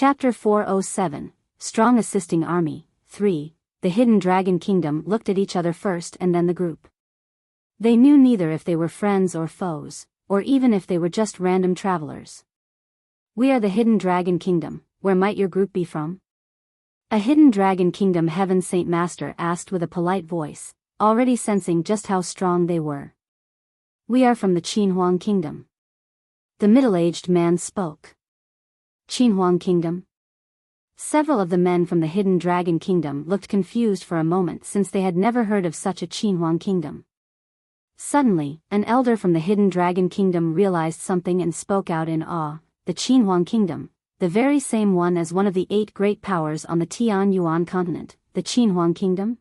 Chapter 407, Strong Assisting Army, 3. The Hidden Dragon Kingdom looked at each other first and then the group. They knew neither if they were friends or foes, or even if they were just random travelers. "We are the Hidden Dragon Kingdom, where might your group be from?" A Hidden Dragon Kingdom Heaven Saint Master asked with a polite voice, already sensing just how strong they were. "We are from the Qinhuang Kingdom." The middle-aged man spoke. Qinhuang Kingdom? Several of the men from the Hidden Dragon Kingdom looked confused for a moment since they had never heard of such a Qinhuang Kingdom. Suddenly, an elder from the Hidden Dragon Kingdom realized something and spoke out in awe. "The Qinhuang Kingdom, the very same one as one of the 8 great powers on the Tianyuan continent, the Qinhuang Kingdom?"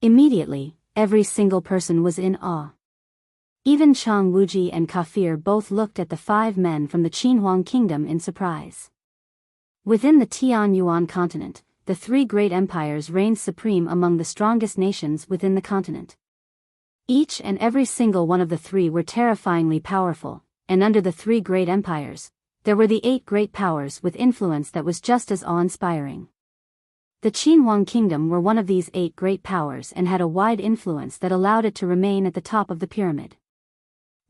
Immediately, every single person was in awe. Even Chang Wuji and Kafir both looked at the 5 men from the Qinhuang Kingdom in surprise. Within the Tianyuan continent, the 3 great empires reigned supreme among the strongest nations within the continent. Each and every single one of the 3 were terrifyingly powerful, and under the 3 great empires, there were the 8 great powers with influence that was just as awe-inspiring. The Qinhuang Kingdom were one of these 8 great powers and had a wide influence that allowed it to remain at the top of the pyramid.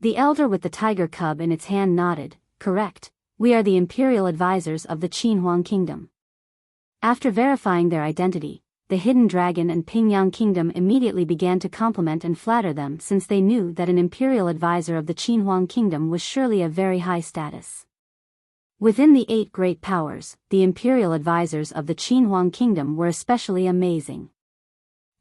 The elder with the tiger cub in its hand nodded. "Correct, we are the imperial advisors of the Qinhuang Kingdom." After verifying their identity, the Hidden Dragon and Pingyang Kingdom immediately began to compliment and flatter them since they knew that an imperial advisor of the Qinhuang Kingdom was surely a very high status. Within the 8 great powers, the imperial advisors of the Qinhuang Kingdom were especially amazing.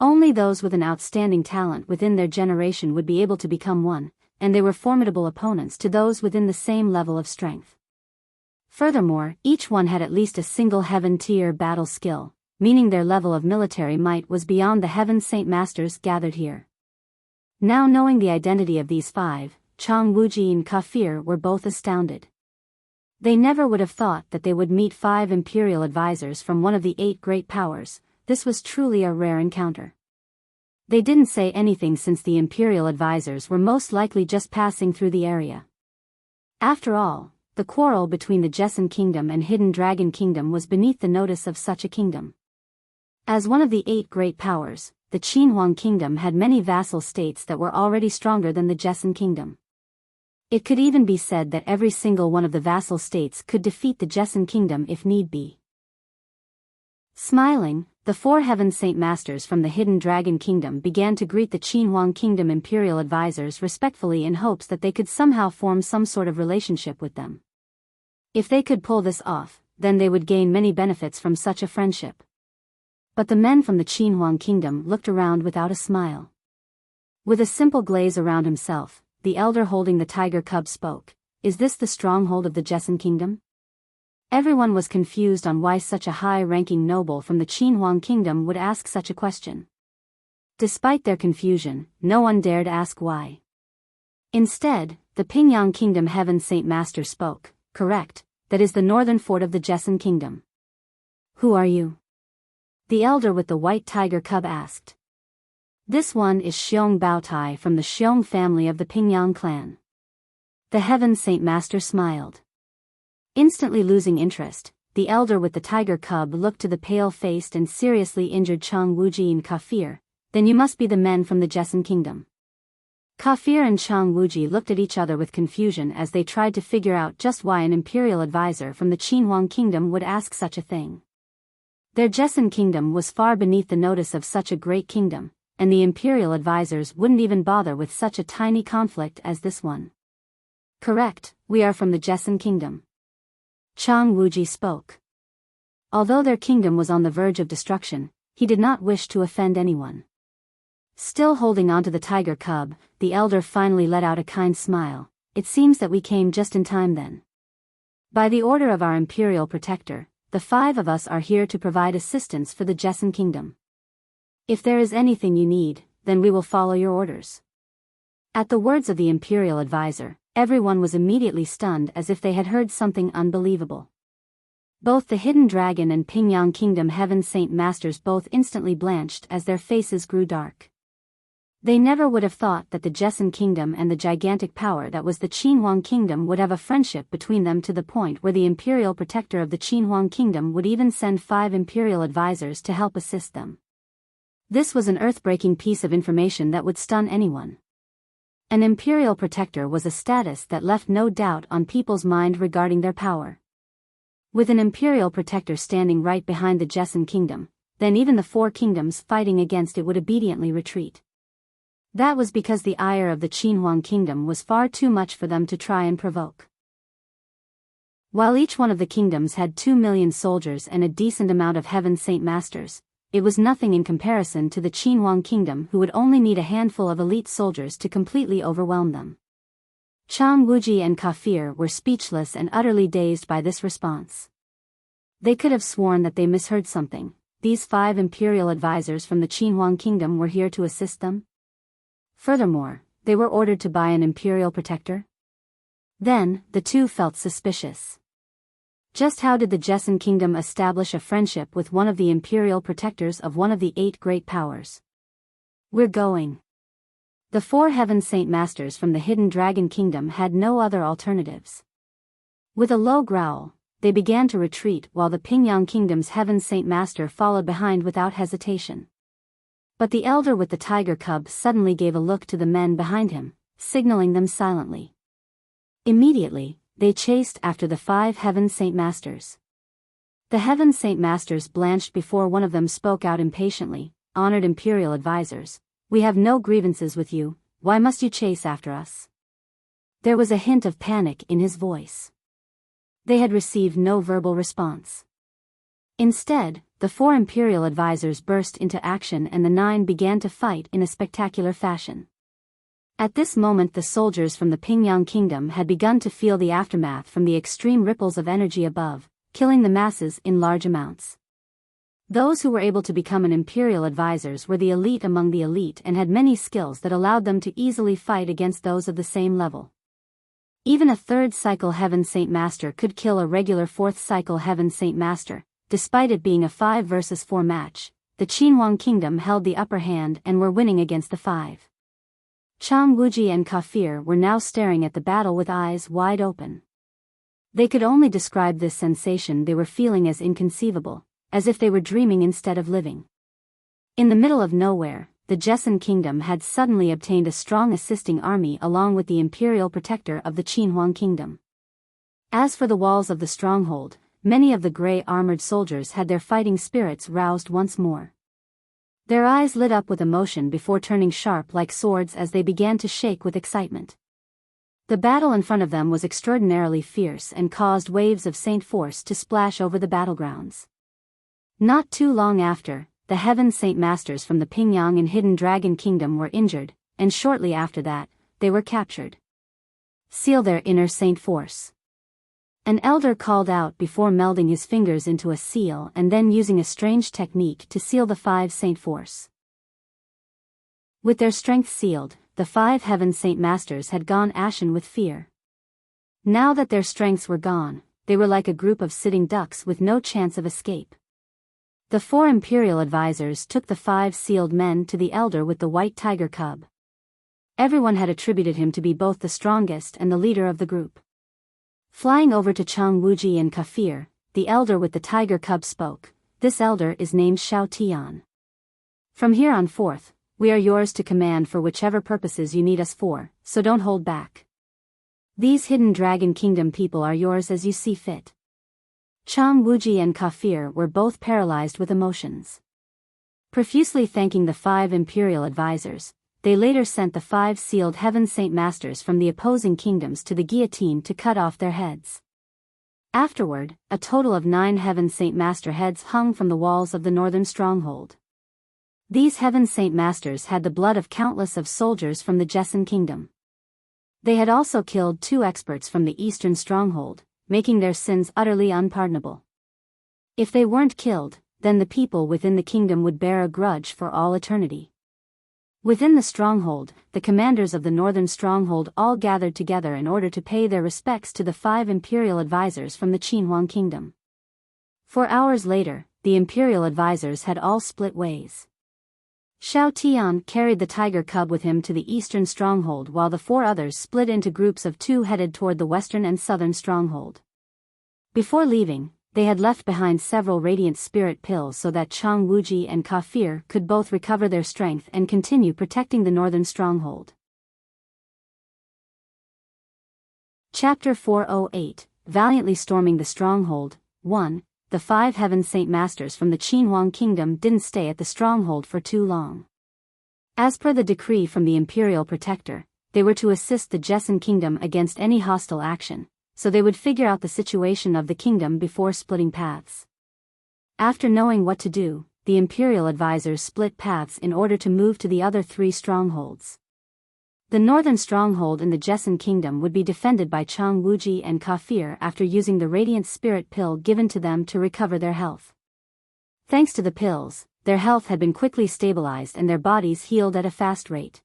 Only those with an outstanding talent within their generation would be able to become one, and they were formidable opponents to those within the same level of strength. Furthermore, each one had at least a single heaven-tier battle skill, meaning their level of military might was beyond the Heaven Saint Masters gathered here. Now knowing the identity of these 5, Chang Wuji and Kafir were both astounded. They never would have thought that they would meet 5 imperial advisors from one of the 8 great powers. This was truly a rare encounter. They didn't say anything since the imperial advisors were most likely just passing through the area. After all, the quarrel between the Jessan Kingdom and Hidden Dragon Kingdom was beneath the notice of such a kingdom. As one of the 8 great powers, the Qinhuang Kingdom had many vassal states that were already stronger than the Jessan Kingdom. It could even be said that every single one of the vassal states could defeat the Jessan Kingdom if need be. Smiling, the 4 Heaven Saint Masters from the Hidden Dragon Kingdom began to greet the Qinhuang Kingdom imperial advisors respectfully in hopes that they could somehow form some sort of relationship with them. If they could pull this off, then they would gain many benefits from such a friendship. But the men from the Qinhuang Kingdom looked around without a smile. With a simple glaze around himself, the elder holding the tiger cub spoke. "Is this the stronghold of the Jessan Kingdom?" Everyone was confused on why such a high-ranking noble from the Qinhuang Kingdom would ask such a question. Despite their confusion, no one dared ask why. Instead, the Pingyang Kingdom Heaven Saint Master spoke. "Correct, that is the northern fort of the Jessan Kingdom." "Who are you?" the elder with the white tiger cub asked. "This one is Xiong Baotai from the Xiong family of the Pingyang clan." The Heaven Saint Master smiled. Instantly losing interest, the elder with the tiger cub looked to the pale-faced and seriously injured Chang Wuji and Kafir. "Then you must be the men from the Jessan Kingdom." Kafir and Chang Wuji looked at each other with confusion as they tried to figure out just why an imperial advisor from the Qinhuang Kingdom would ask such a thing. Their Jessan Kingdom was far beneath the notice of such a great kingdom, and the imperial advisors wouldn't even bother with such a tiny conflict as this one. "Correct, we are from the Jessan Kingdom." Chang Wuji spoke. Although their kingdom was on the verge of destruction, he did not wish to offend anyone. Still holding onto the tiger cub, the elder finally let out a kind smile. "It seems that we came just in time then. By the order of our imperial protector, the 5 of us are here to provide assistance for the Jessan Kingdom. If there is anything you need, then we will follow your orders." At the words of the imperial advisor, everyone was immediately stunned as if they had heard something unbelievable. Both the Hidden Dragon and Pingyang Kingdom Heaven Saint Masters both instantly blanched as their faces grew dark. They never would have thought that the Jessan kingdom and the gigantic power that was the Qinhuang kingdom would have a friendship between them, to the point where the imperial protector of the Qinhuang kingdom would even send 5 imperial advisors to help assist them. This was an earth-breaking piece of information that would stun anyone. An imperial protector was a status that left no doubt on people's mind regarding their power. With an imperial protector standing right behind the Jessan kingdom, then even the 4 kingdoms fighting against it would obediently retreat. That was because the ire of the Qinhuang kingdom was far too much for them to try and provoke. While each one of the kingdoms had 2 million soldiers and a decent amount of Heaven Saint Masters, it was nothing in comparison to the Qinhuang kingdom, who would only need a handful of elite soldiers to completely overwhelm them. Chang Wuji and Kafir were speechless and utterly dazed by this response. They could have sworn that they misheard something. These 5 imperial advisors from the Qinhuang kingdom were here to assist them? Furthermore, they were ordered to buy an imperial protector? Then, the two felt suspicious. Just how did the Jessan kingdom establish a friendship with one of the imperial protectors of one of the 8 great powers? We're going. The 4 Heaven Saint Masters from the Hidden Dragon Kingdom had no other alternatives. With a low growl, they began to retreat, while the Pingyang Kingdom's Heaven Saint Master followed behind without hesitation. But the elder with the tiger cub suddenly gave a look to the men behind him, signaling them silently. Immediately, they chased after the 5 Heaven Saint Masters. The Heaven Saint Masters blanched before one of them spoke out impatiently. "Honored imperial advisors, we have no grievances with you, why must you chase after us?" There was a hint of panic in his voice. They had received no verbal response. Instead, the 4 imperial advisors burst into action and the 9 began to fight in a spectacular fashion. At this moment the soldiers from the Pingyang Kingdom had begun to feel the aftermath from the extreme ripples of energy above, killing the masses in large amounts. Those who were able to become an imperial advisors were the elite among the elite and had many skills that allowed them to easily fight against those of the same level. Even a 3rd cycle Heaven Saint Master could kill a regular 4th cycle Heaven Saint Master. Despite it being a 5 versus 4 match, the Qinhuang Kingdom held the upper hand and were winning against the 5. Chang Wuji and Kafir were now staring at the battle with eyes wide open. They could only describe this sensation they were feeling as inconceivable, as if they were dreaming instead of living. In the middle of nowhere, the Jessan Kingdom had suddenly obtained a strong assisting army along with the imperial protector of the Qinhuang Kingdom. As for the walls of the stronghold, many of the grey-armored soldiers had their fighting spirits roused once more. Their eyes lit up with emotion before turning sharp like swords as they began to shake with excitement. The battle in front of them was extraordinarily fierce and caused waves of Saint force to splash over the battlegrounds. Not too long after, the Heaven Saint Masters from the Pingyang and Hidden Dragon Kingdom were injured, and shortly after that, they were captured. Seal their inner Saint force. An elder called out before melding his fingers into a seal and then using a strange technique to seal the 5 Saint force. With their strength sealed, the 5 Heaven Saint Masters had gone ashen with fear. Now that their strengths were gone, they were like a group of sitting ducks with no chance of escape. The 4 imperial advisors took the 5 sealed men to the elder with the white tiger cub. Everyone had attributed him to be both the strongest and the leader of the group. Flying over to Chang Wuji and Kafir, the elder with the tiger cub spoke. "This elder is named Xiao Tian. From here on forth, we are yours to command for whichever purposes you need us for, so don't hold back. These Hidden Dragon Kingdom people are yours as you see fit." Chang Wuji and Kafir were both paralyzed with emotions. Profusely thanking the 5 imperial advisors, they later sent the 5 sealed Heaven Saint Masters from the opposing kingdoms to the guillotine to cut off their heads. Afterward, a total of 9 Heaven Saint Master heads hung from the walls of the northern stronghold. These Heaven Saint Masters had the blood of countless of soldiers from the Jessan Kingdom. They had also killed 2 experts from the eastern stronghold, making their sins utterly unpardonable. If they weren't killed, then the people within the kingdom would bear a grudge for all eternity. Within the stronghold, the commanders of the northern stronghold all gathered together in order to pay their respects to the 5 imperial advisors from the Qinhuang Kingdom. 4 hours later, the imperial advisors had all split ways. Xiao Tian carried the tiger cub with him to the eastern stronghold while the 4 others split into groups of 2 headed toward the western and southern stronghold. Before leaving, they had left behind several radiant spirit pills so that Chang Wuji and Kafir could both recover their strength and continue protecting the northern stronghold. Chapter 408, Valiantly Storming the Stronghold. 1. The 5 Heaven Saint Masters from the Qinhuang Kingdom didn't stay at the stronghold for too long. As per the decree from the Imperial Protector, they were to assist the Jessan Kingdom against any hostile action, so they would figure out the situation of the kingdom before splitting paths. After knowing what to do, the Imperial advisors split paths in order to move to the other 3 strongholds. The northern stronghold in the Jessan Kingdom would be defended by Chang Wuji and Kafir after using the radiant spirit pill given to them to recover their health. Thanks to the pills, their health had been quickly stabilized and their bodies healed at a fast rate.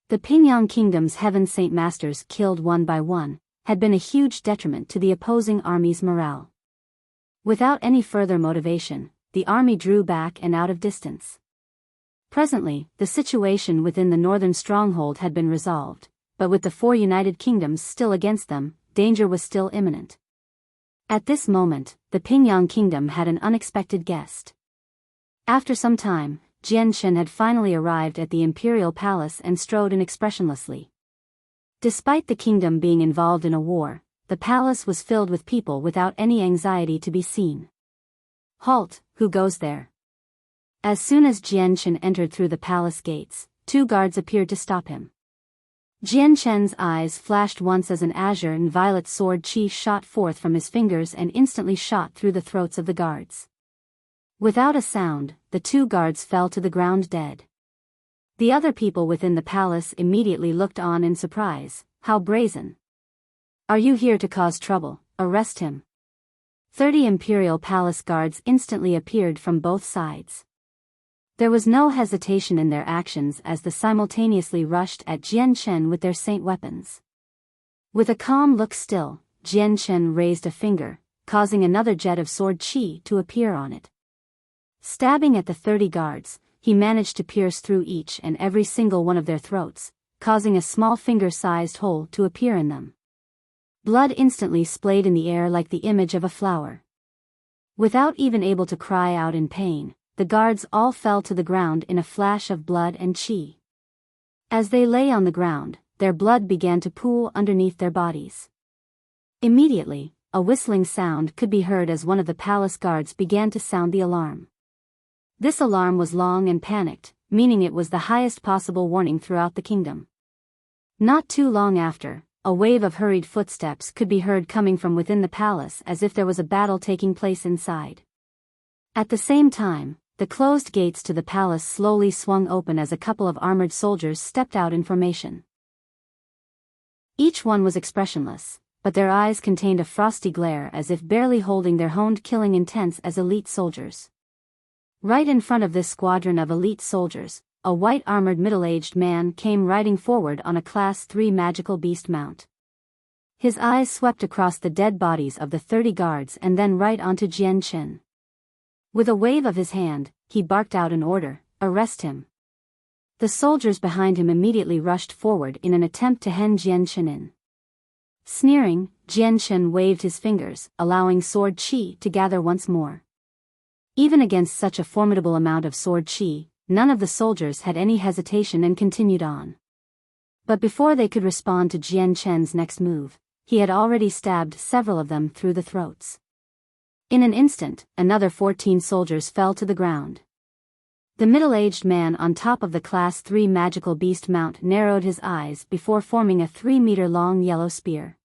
The Pingyang Kingdom's Heaven Saint Masters killed one by one had been a huge detriment to the opposing army's morale. Without any further motivation, the army drew back and out of distance. Presently, the situation within the northern stronghold had been resolved, but with the 4 united kingdoms still against them, danger was still imminent. At this moment, the Pingyang Kingdom had an unexpected guest. After some time, Jian Shen had finally arrived at the imperial palace and strode in expressionlessly. Despite the kingdom being involved in a war, the palace was filled with people without any anxiety to be seen. "Halt, who goes there?" As soon as Jian Shen entered through the palace gates, 2 guards appeared to stop him. Jian Shen's eyes flashed once as an azure and violet sword chi shot forth from his fingers and instantly shot through the throats of the guards. Without a sound, the 2 guards fell to the ground dead. The other people within the palace immediately looked on in surprise. "How brazen! Are you here to cause trouble? Arrest him!" 30 imperial palace guards instantly appeared from both sides. There was no hesitation in their actions as they simultaneously rushed at Jian Shen with their saint weapons. With a calm look still, Jian Shen raised a finger, causing another jet of sword chi to appear on it. Stabbing at the 30 guards, he managed to pierce through each and every single one of their throats, causing a small finger-sized hole to appear in them. Blood instantly splayed in the air like the image of a flower. Without even able to cry out in pain, the guards all fell to the ground in a flash of blood and chi. As they lay on the ground, their blood began to pool underneath their bodies. Immediately, a whistling sound could be heard as one of the palace guards began to sound the alarm. This alarm was long and panicked, meaning it was the highest possible warning throughout the kingdom. Not too long after, a wave of hurried footsteps could be heard coming from within the palace as if there was a battle taking place inside. At the same time, the closed gates to the palace slowly swung open as a couple of armored soldiers stepped out in formation. Each one was expressionless, but their eyes contained a frosty glare as if barely holding their honed killing intents as elite soldiers. Right in front of this squadron of elite soldiers, a white-armored middle-aged man came riding forward on a Class 3 magical beast mount. His eyes swept across the dead bodies of the 30 guards and then right onto Jian Shen. With a wave of his hand, he barked out an order, "Arrest him." The soldiers behind him immediately rushed forward in an attempt to hem Jian Shen in. Sneering, Jian Shen waved his fingers, allowing sword chi to gather once more. Even against such a formidable amount of sword chi, none of the soldiers had any hesitation and continued on. But before they could respond to Jian Shen's next move, he had already stabbed several of them through the throats. In an instant, another 14 soldiers fell to the ground. The middle-aged man on top of the Class 3 magical beast mount narrowed his eyes before forming a 3-meter-long yellow spear.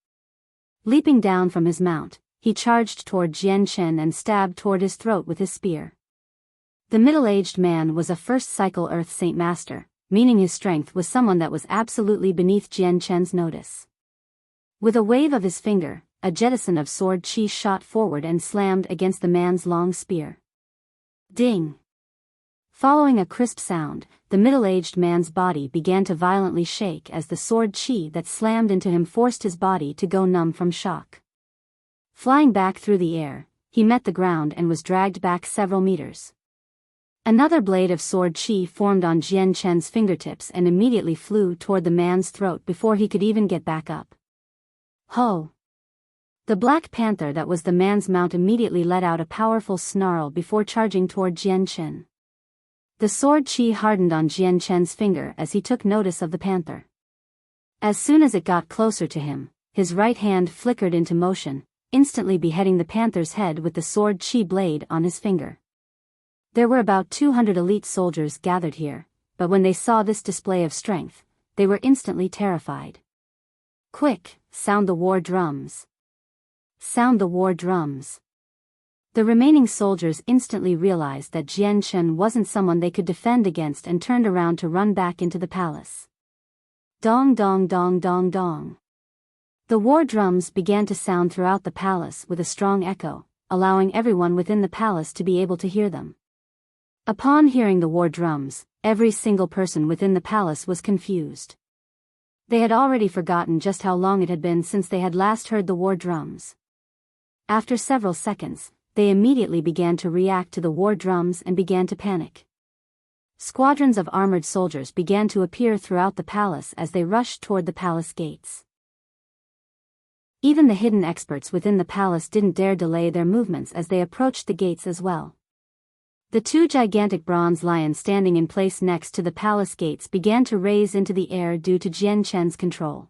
Leaping down from his mount, he charged toward Jian Shen and stabbed toward his throat with his spear. The middle-aged man was a first-cycle Earth Saint Master, meaning his strength was someone that was absolutely beneath Jian Shen's notice. With a wave of his finger, a jettison of sword chi shot forward and slammed against the man's long spear. Ding! Following a crisp sound, the middle-aged man's body began to violently shake as the sword chi that slammed into him forced his body to go numb from shock. Flying back through the air, he met the ground and was dragged back several meters. Another blade of sword chi formed on Jian Chen's fingertips and immediately flew toward the man's throat before he could even get back up. Ho! The black panther that was the man's mount immediately let out a powerful snarl before charging toward Jian Chen. The sword chi hardened on Jian Chen's finger as he took notice of the panther. As soon as it got closer to him, his right hand flickered into motion, instantly beheading the panther's head with the sword chi blade on his finger. There were about 200 elite soldiers gathered here, but when they saw this display of strength, they were instantly terrified. Quick, sound the war drums. Sound the war drums. The remaining soldiers instantly realized that Jian Chen wasn't someone they could defend against and turned around to run back into the palace. Dong dong dong dong dong. The war drums began to sound throughout the palace with a strong echo, allowing everyone within the palace to be able to hear them. Upon hearing the war drums, every single person within the palace was confused. They had already forgotten just how long it had been since they had last heard the war drums. After several seconds, they immediately began to react to the war drums and began to panic. Squadrons of armored soldiers began to appear throughout the palace as they rushed toward the palace gates. Even the hidden experts within the palace didn't dare delay their movements as they approached the gates as well. The two gigantic bronze lions standing in place next to the palace gates began to raise into the air due to Jian Chen's control.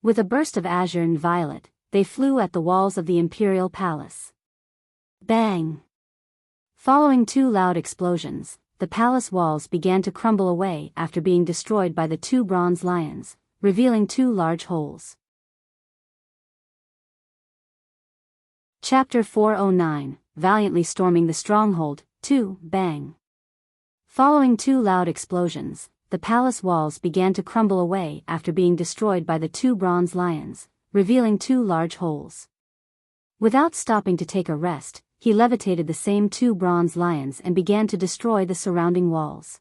With a burst of azure and violet, they flew at the walls of the imperial palace. Bang! Following two loud explosions, the palace walls began to crumble away after being destroyed by the two bronze lions, revealing two large holes. Chapter 409, Valiantly Storming the Stronghold, 2, Bang. Following two loud explosions, the palace walls began to crumble away after being destroyed by the two bronze lions, revealing two large holes. Without stopping to take a rest, he levitated the same two bronze lions and began to destroy the surrounding walls.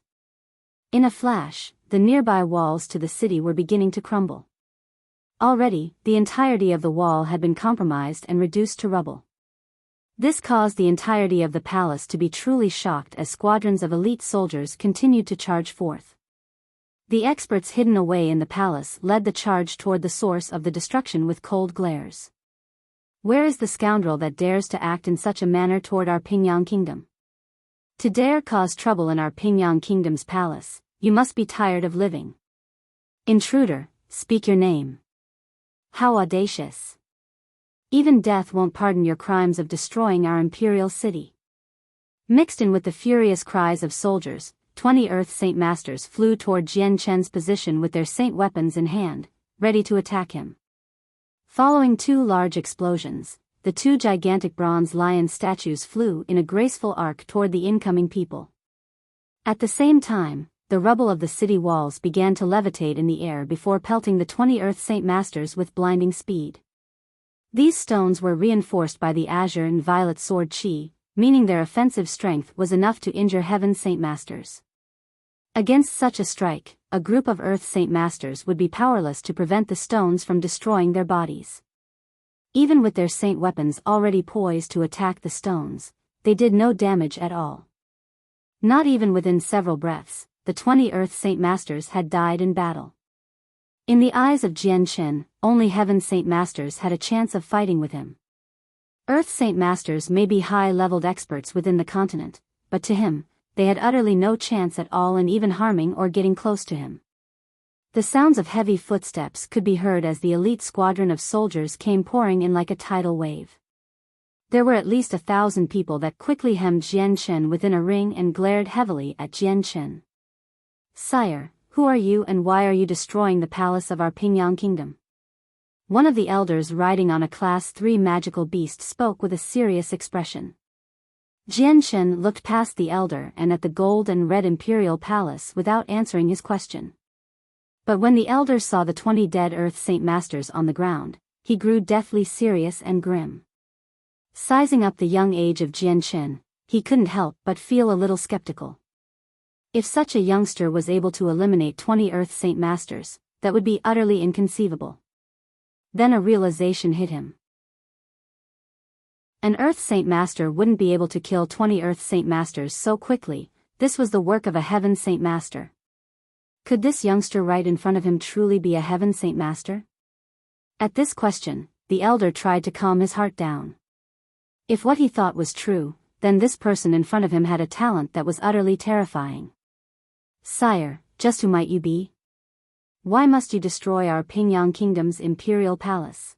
In a flash, the nearby walls to the city were beginning to crumble. Already, the entirety of the wall had been compromised and reduced to rubble. This caused the entirety of the palace to be truly shocked as squadrons of elite soldiers continued to charge forth. The experts hidden away in the palace led the charge toward the source of the destruction with cold glares. Where is the scoundrel that dares to act in such a manner toward our Pingyang kingdom? To dare cause trouble in our Pingyang kingdom's palace, you must be tired of living. Intruder, speak your name. How audacious! Even death won't pardon your crimes of destroying our imperial city. Mixed in with the furious cries of soldiers, 20 Earth Saint Masters flew toward Jian Chen's position with their saint weapons in hand, ready to attack him. Following two large explosions, the two gigantic bronze lion statues flew in a graceful arc toward the incoming people. At the same time, the rubble of the city walls began to levitate in the air before pelting the 20 Earth Saint Masters with blinding speed. These stones were reinforced by the azure and violet sword chi, meaning their offensive strength was enough to injure Heaven's Saint Masters. Against such a strike, a group of Earth Saint Masters would be powerless to prevent the stones from destroying their bodies. Even with their saint weapons already poised to attack the stones, they did no damage at all. Not even within several breaths, the 20 Earth Saint Masters had died in battle. In the eyes of Jian Chen, only Heaven's Saint Masters had a chance of fighting with him. Earth Saint Masters may be high-leveled experts within the continent, but to him, they had utterly no chance at all in even harming or getting close to him. The sounds of heavy footsteps could be heard as the elite squadron of soldiers came pouring in like a tidal wave. There were at least 1,000 people that quickly hemmed Jian Chen within a ring and glared heavily at Jian Chen. "Sire, who are you and why are you destroying the palace of our Pingyang kingdom?" One of the elders riding on a Class 3 magical beast spoke with a serious expression. Jian Chen looked past the elder and at the gold and red imperial palace without answering his question. But when the elder saw the 20 dead Earth Saint Masters on the ground, he grew deathly serious and grim. Sizing up the young age of Jian Chen, he couldn't help but feel a little skeptical. If such a youngster was able to eliminate 20 Earth Saint Masters, that would be utterly inconceivable. Then a realization hit him. An Earth Saint Master wouldn't be able to kill 20 Earth Saint Masters so quickly. This was the work of a Heaven Saint Master. Could this youngster right in front of him truly be a Heaven Saint Master? At this question, the elder tried to calm his heart down. If what he thought was true, then this person in front of him had a talent that was utterly terrifying. Sire, just who might you be? Why must you destroy our Pingyang Kingdom's imperial palace?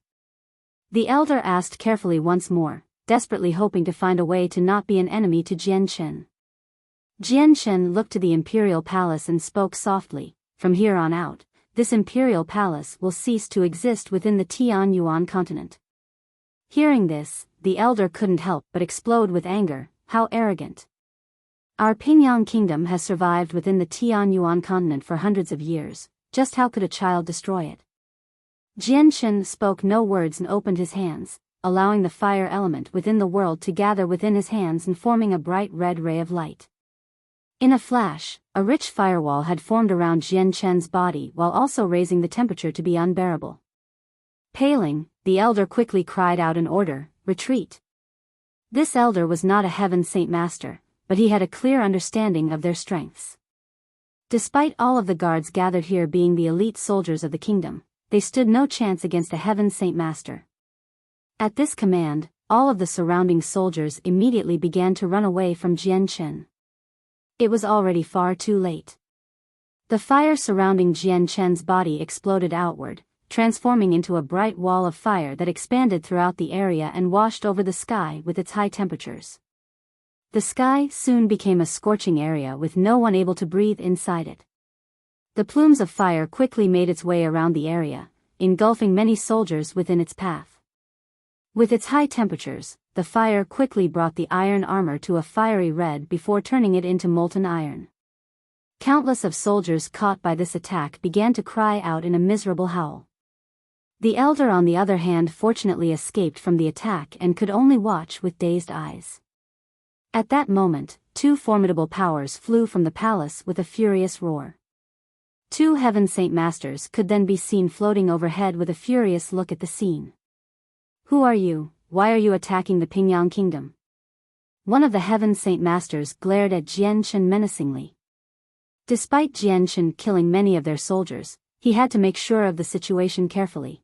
The elder asked carefully once more, desperately hoping to find a way to not be an enemy to Jian Shen. Jian Shen looked to the imperial palace and spoke softly, "From here on out, this imperial palace will cease to exist within the Tianyuan continent." Hearing this, the elder couldn't help but explode with anger. How arrogant! Our Pingyang Kingdom has survived within the Tianyuan continent for hundreds of years. Just how could a child destroy it? Jian Shen spoke no words and opened his hands, allowing the fire element within the world to gather within his hands and forming a bright red ray of light. In a flash, a rich firewall had formed around Jian Shen's body while also raising the temperature to be unbearable. Paling, the elder quickly cried out an order, "Retreat." This elder was not a Heaven Saint Master, but he had a clear understanding of their strengths. Despite all of the guards gathered here being the elite soldiers of the kingdom, they stood no chance against a Heaven Saint Master. At this command, all of the surrounding soldiers immediately began to run away from Jian Shen. It was already far too late. The fire surrounding Jian Shen's body exploded outward, transforming into a bright wall of fire that expanded throughout the area and washed over the sky with its high temperatures. The sky soon became a scorching area with no one able to breathe inside it. The plumes of fire quickly made its way around the area, engulfing many soldiers within its path. With its high temperatures, the fire quickly brought the iron armor to a fiery red before turning it into molten iron. Countless of soldiers caught by this attack began to cry out in a miserable howl. The elder on the other hand fortunately escaped from the attack and could only watch with dazed eyes. At that moment, two formidable powers flew from the palace with a furious roar. Two Heaven Saint Masters could then be seen floating overhead with a furious look at the scene. "Who are you? Why are you attacking the Pingyang Kingdom?" One of the Heaven Saint Masters glared at Jian Shen menacingly. Despite Jian Shen killing many of their soldiers, he had to make sure of the situation carefully.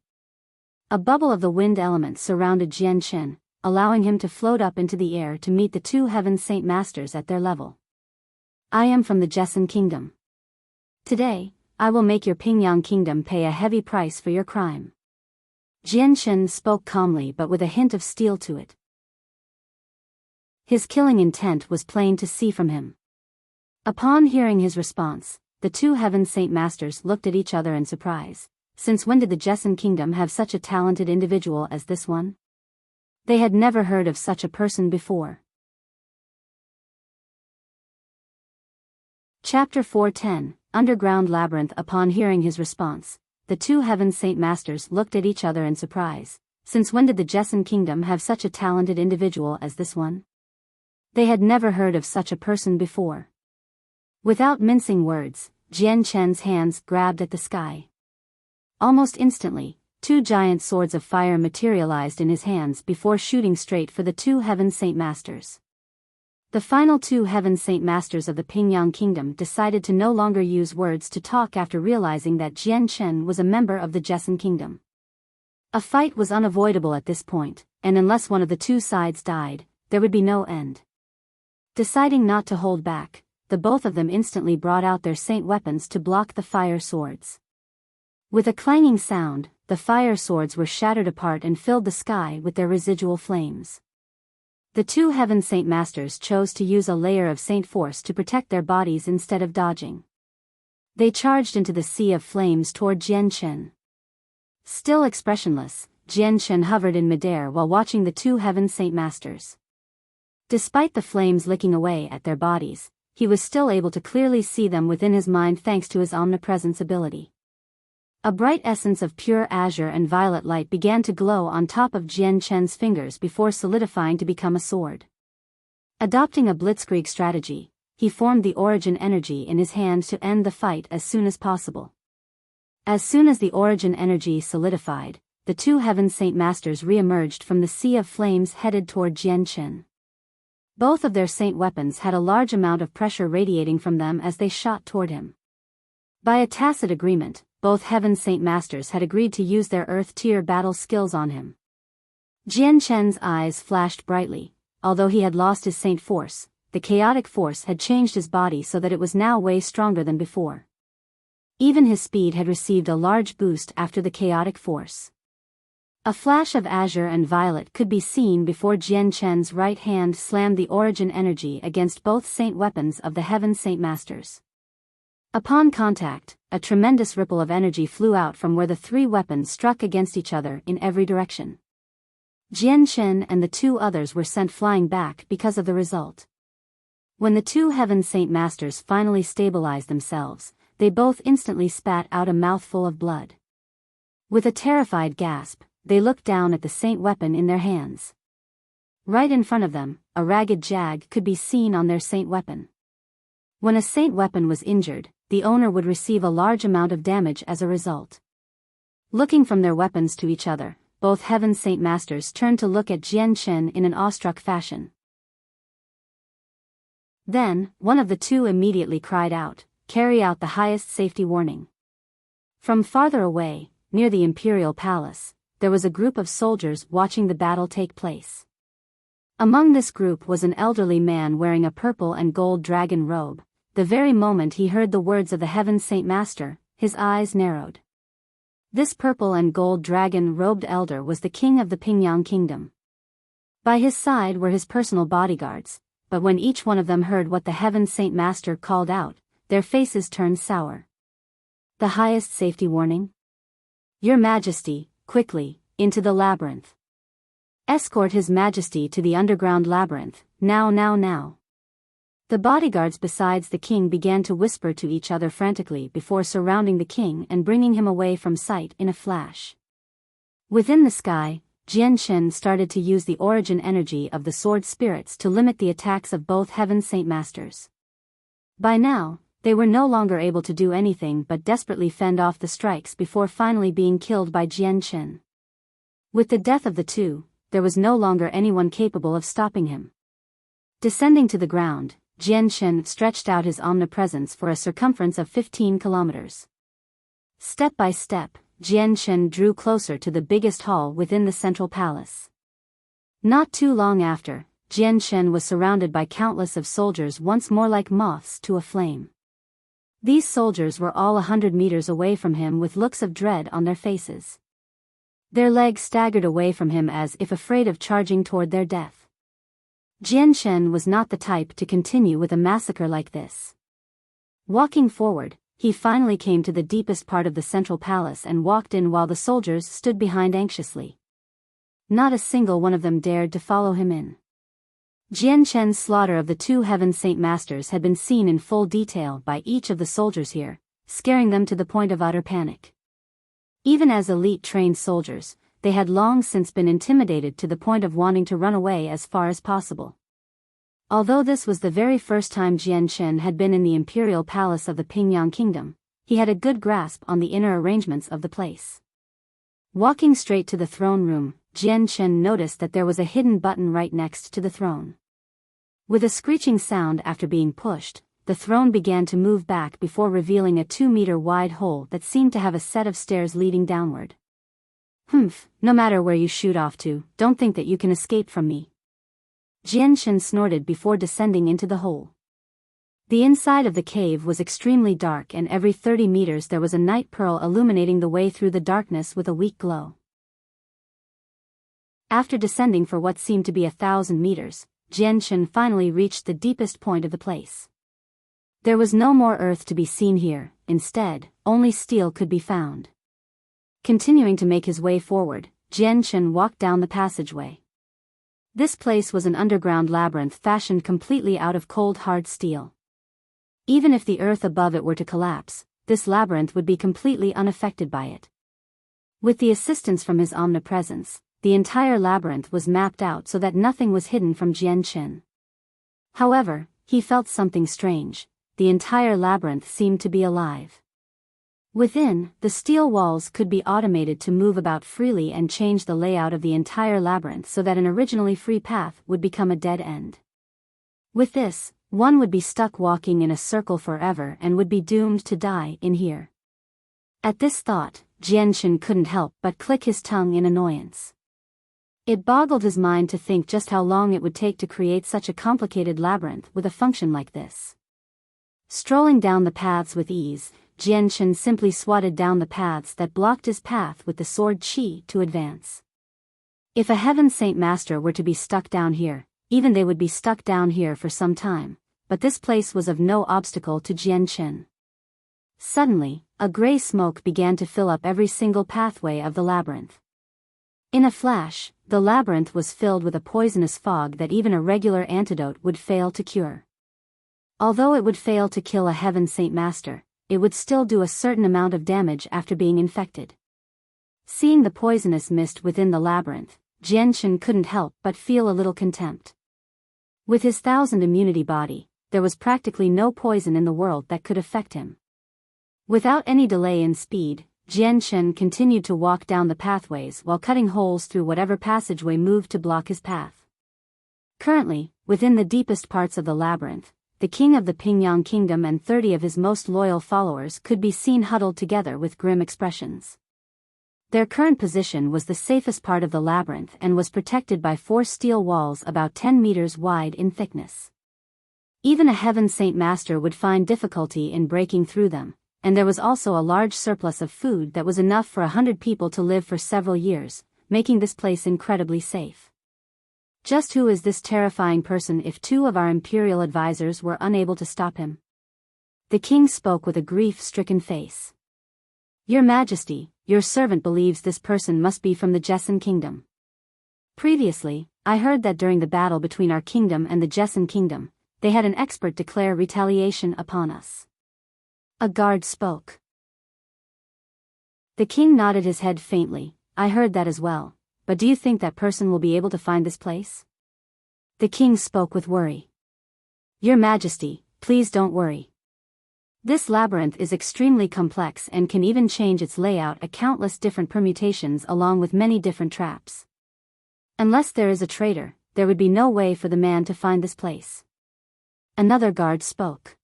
A bubble of the wind element surrounded Jian Shen, allowing him to float up into the air to meet the two Heaven Saint Masters at their level. "I am from the Jessen Kingdom. Today, I will make your Pingyang Kingdom pay a heavy price for your crime." Jian Shen spoke calmly but with a hint of steel to it. His killing intent was plain to see from him. Upon hearing his response, the two Heaven Saint Masters looked at each other in surprise. Since when did the Jessen Kingdom have such a talented individual as this one? They had never heard of such a person before. Chapter 410, Underground Labyrinth. Upon hearing his response, the two Heaven Saint Masters looked at each other in surprise. Since when did the Jessen Kingdom have such a talented individual as this one? They had never heard of such a person before. Without mincing words, Jian Shen's hands grabbed at the sky. Almost instantly, two giant swords of fire materialized in his hands before shooting straight for the two Heaven Saint Masters. The final two Heaven Saint Masters of the Pingyang Kingdom decided to no longer use words to talk after realizing that Jian Shen was a member of the Jessen Kingdom. A fight was unavoidable at this point, and unless one of the two sides died, there would be no end. Deciding not to hold back, the both of them instantly brought out their saint weapons to block the fire swords. With a clanging sound, the fire swords were shattered apart and filled the sky with their residual flames. The two Heaven Saint Masters chose to use a layer of saint force to protect their bodies instead of dodging. They charged into the sea of flames toward Jian Shen. Still expressionless, Jian Shen hovered in midair while watching the two Heaven Saint Masters. Despite the flames licking away at their bodies, he was still able to clearly see them within his mind thanks to his omnipresence ability. A bright essence of pure azure and violet light began to glow on top of Jian Shen's fingers before solidifying to become a sword. Adopting a blitzkrieg strategy, he formed the origin energy in his hand to end the fight as soon as possible. As soon as the origin energy solidified, the two Heaven Saint Masters re-emerged from the sea of flames headed toward Jianchen. Both of their saint weapons had a large amount of pressure radiating from them as they shot toward him. By a tacit agreement, both Heaven Saint Masters had agreed to use their Earth-tier battle skills on him. Jianchen's eyes flashed brightly. Although he had lost his saint force, the chaotic force had changed his body so that it was now way stronger than before. Even his speed had received a large boost after the chaotic force. A flash of azure and violet could be seen before Jianchen's right hand slammed the origin energy against both saint weapons of the Heaven Saint Masters. Upon contact, a tremendous ripple of energy flew out from where the three weapons struck against each other in every direction. Jianchen and the two others were sent flying back because of the result. When the two Heaven Saint Masters finally stabilized themselves, they both instantly spat out a mouthful of blood. With a terrified gasp, they looked down at the saint weapon in their hands. Right in front of them, a ragged jag could be seen on their saint weapon. When a saint weapon was injured, the owner would receive a large amount of damage as a result. Looking from their weapons to each other, both Heaven Saint Masters turned to look at Jianchen in an awestruck fashion. Then, one of the two immediately cried out, "Carry out the highest safety warning." From farther away, near the Imperial Palace, there was a group of soldiers watching the battle take place. Among this group was an elderly man wearing a purple and gold dragon robe. The very moment he heard the words of the Heaven Saint Master, his eyes narrowed. This purple and gold dragon-robed elder was the king of the Pingyang Kingdom. By his side were his personal bodyguards, but when each one of them heard what the Heaven Saint Master called out, their faces turned sour. "The highest safety warning? Your Majesty, quickly, into the labyrinth. Escort His Majesty to the underground labyrinth, now now now." The bodyguards besides the king began to whisper to each other frantically before surrounding the king and bringing him away from sight in a flash. Within the sky, Jianchen started to use the origin energy of the sword spirits to limit the attacks of both Heaven Saint Masters. By now, they were no longer able to do anything but desperately fend off the strikes before finally being killed by Jianchen. With the death of the two, there was no longer anyone capable of stopping him. Descending to the ground, Jianchen stretched out his omnipresence for a circumference of 15 kilometers. Step by step, Jianchen drew closer to the biggest hall within the central palace. Not too long after, Jianchen was surrounded by countless of soldiers once more like moths to a flame. These soldiers were all 100 meters away from him with looks of dread on their faces. Their legs staggered away from him as if afraid of charging toward their death. Jianchen was not the type to continue with a massacre like this. Walking forward, he finally came to the deepest part of the central palace and walked in while the soldiers stood behind anxiously. Not a single one of them dared to follow him in. Jianchen's slaughter of the two Heaven Saint Masters had been seen in full detail by each of the soldiers here, scaring them to the point of utter panic. Even as elite trained soldiers, they had long since been intimidated to the point of wanting to run away as far as possible. Although this was the very first time Jianchen had been in the imperial palace of the Pingyang Kingdom, he had a good grasp on the inner arrangements of the place. Walking straight to the throne room, Jianchen noticed that there was a hidden button right next to the throne. With a screeching sound after being pushed, the throne began to move back before revealing a 2-meter wide hole that seemed to have a set of stairs leading downward. "Humph, no matter where you shoot off to, don't think that you can escape from me." Jianchen snorted before descending into the hole. The inside of the cave was extremely dark and every 30 meters there was a night pearl illuminating the way through the darkness with a weak glow. After descending for what seemed to be 1,000 meters, Jianchen finally reached the deepest point of the place. There was no more earth to be seen here, instead, only steel could be found. Continuing to make his way forward, Jianchen walked down the passageway. This place was an underground labyrinth fashioned completely out of cold hard steel. Even if the earth above it were to collapse, this labyrinth would be completely unaffected by it. With the assistance from his omnipresence, the entire labyrinth was mapped out so that nothing was hidden from Jianchen. However, he felt something strange. The entire labyrinth seemed to be alive. Within, the steel walls could be automated to move about freely and change the layout of the entire labyrinth so that an originally free path would become a dead end. With this, one would be stuck walking in a circle forever and would be doomed to die in here. At this thought, Jianshan couldn't help but click his tongue in annoyance. It boggled his mind to think just how long it would take to create such a complicated labyrinth with a function like this. Strolling down the paths with ease, Jianshan simply swatted down the paths that blocked his path with the sword Qi to advance. If a Heaven Saint Master were to be stuck down here, even they would be stuck down here for some time, but this place was of no obstacle to Jianshan. Suddenly, a gray smoke began to fill up every single pathway of the labyrinth. In a flash, the labyrinth was filled with a poisonous fog that even a regular antidote would fail to cure. Although it would fail to kill a Heaven Saint Master, it would still do a certain amount of damage after being infected. Seeing the poisonous mist within the labyrinth, Jianshan couldn't help but feel a little contempt. With his 1,000 immunity body, there was practically no poison in the world that could affect him. Without any delay in speed, Jianshan continued to walk down the pathways while cutting holes through whatever passageway moved to block his path. Currently, within the deepest parts of the labyrinth, the king of the Pingyang kingdom and 30 of his most loyal followers could be seen huddled together with grim expressions. Their current position was the safest part of the labyrinth and was protected by 4 steel walls about 10 meters wide in thickness. Even a Heaven Saint Master would find difficulty in breaking through them, and there was also a large surplus of food that was enough for 100 people to live for several years, making this place incredibly safe. Just who is this terrifying person if 2 of our imperial advisors were unable to stop him? The king spoke with a grief-stricken face. Your Majesty, your servant believes this person must be from the Jessen kingdom. Previously, I heard that during the battle between our kingdom and the Jessen kingdom, they had an expert declare retaliation upon us. A guard spoke. The king nodded his head faintly. I heard that as well, but do you think that person will be able to find this place? The king spoke with worry. Your Majesty, please don't worry. This labyrinth is extremely complex and can even change its layout at countless different permutations along with many different traps. Unless there is a traitor, there would be no way for the man to find this place. Another guard spoke.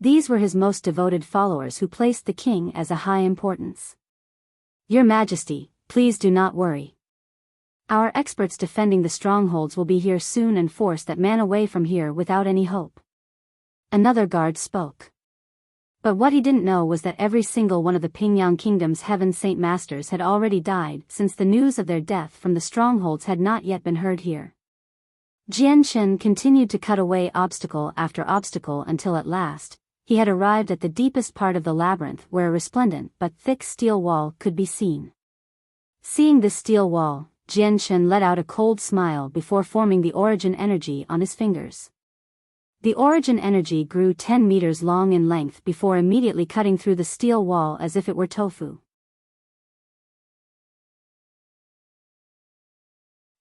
These were his most devoted followers who placed the king as a high importance. Your Majesty, please do not worry. Our experts defending the strongholds will be here soon and force that man away from here without any hope. Another guard spoke. But what he didn't know was that every single one of the Pingyang Kingdom's Heaven Saint Masters had already died since the news of their death from the strongholds had not yet been heard here. Jianshan continued to cut away obstacle after obstacle until at last, he had arrived at the deepest part of the labyrinth where a resplendent but thick steel wall could be seen. Seeing this steel wall, Jianshan let out a cold smile before forming the origin energy on his fingers. The origin energy grew 10 meters long in length before immediately cutting through the steel wall as if it were tofu.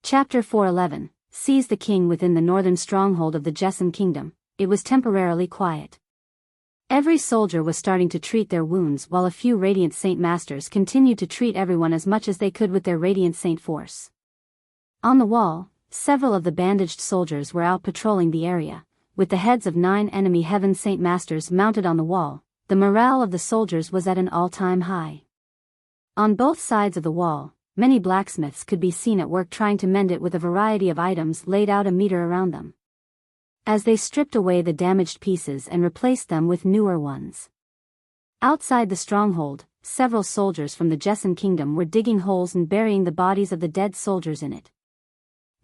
Chapter 411, Seize the King. Within the northern stronghold of the Jessen Kingdom, it was temporarily quiet. Every soldier was starting to treat their wounds while a few Radiant Saint Masters continued to treat everyone as much as they could with their Radiant Saint force. On the wall, several of the bandaged soldiers were out patrolling the area, with the heads of 9 enemy Heaven Saint Masters mounted on the wall. The morale of the soldiers was at an all-time high. On both sides of the wall, many blacksmiths could be seen at work trying to mend it with a variety of items laid out a meter around them, as they stripped away the damaged pieces and replaced them with newer ones. Outside the stronghold, several soldiers from the Jessen Kingdom were digging holes and burying the bodies of the dead soldiers in it.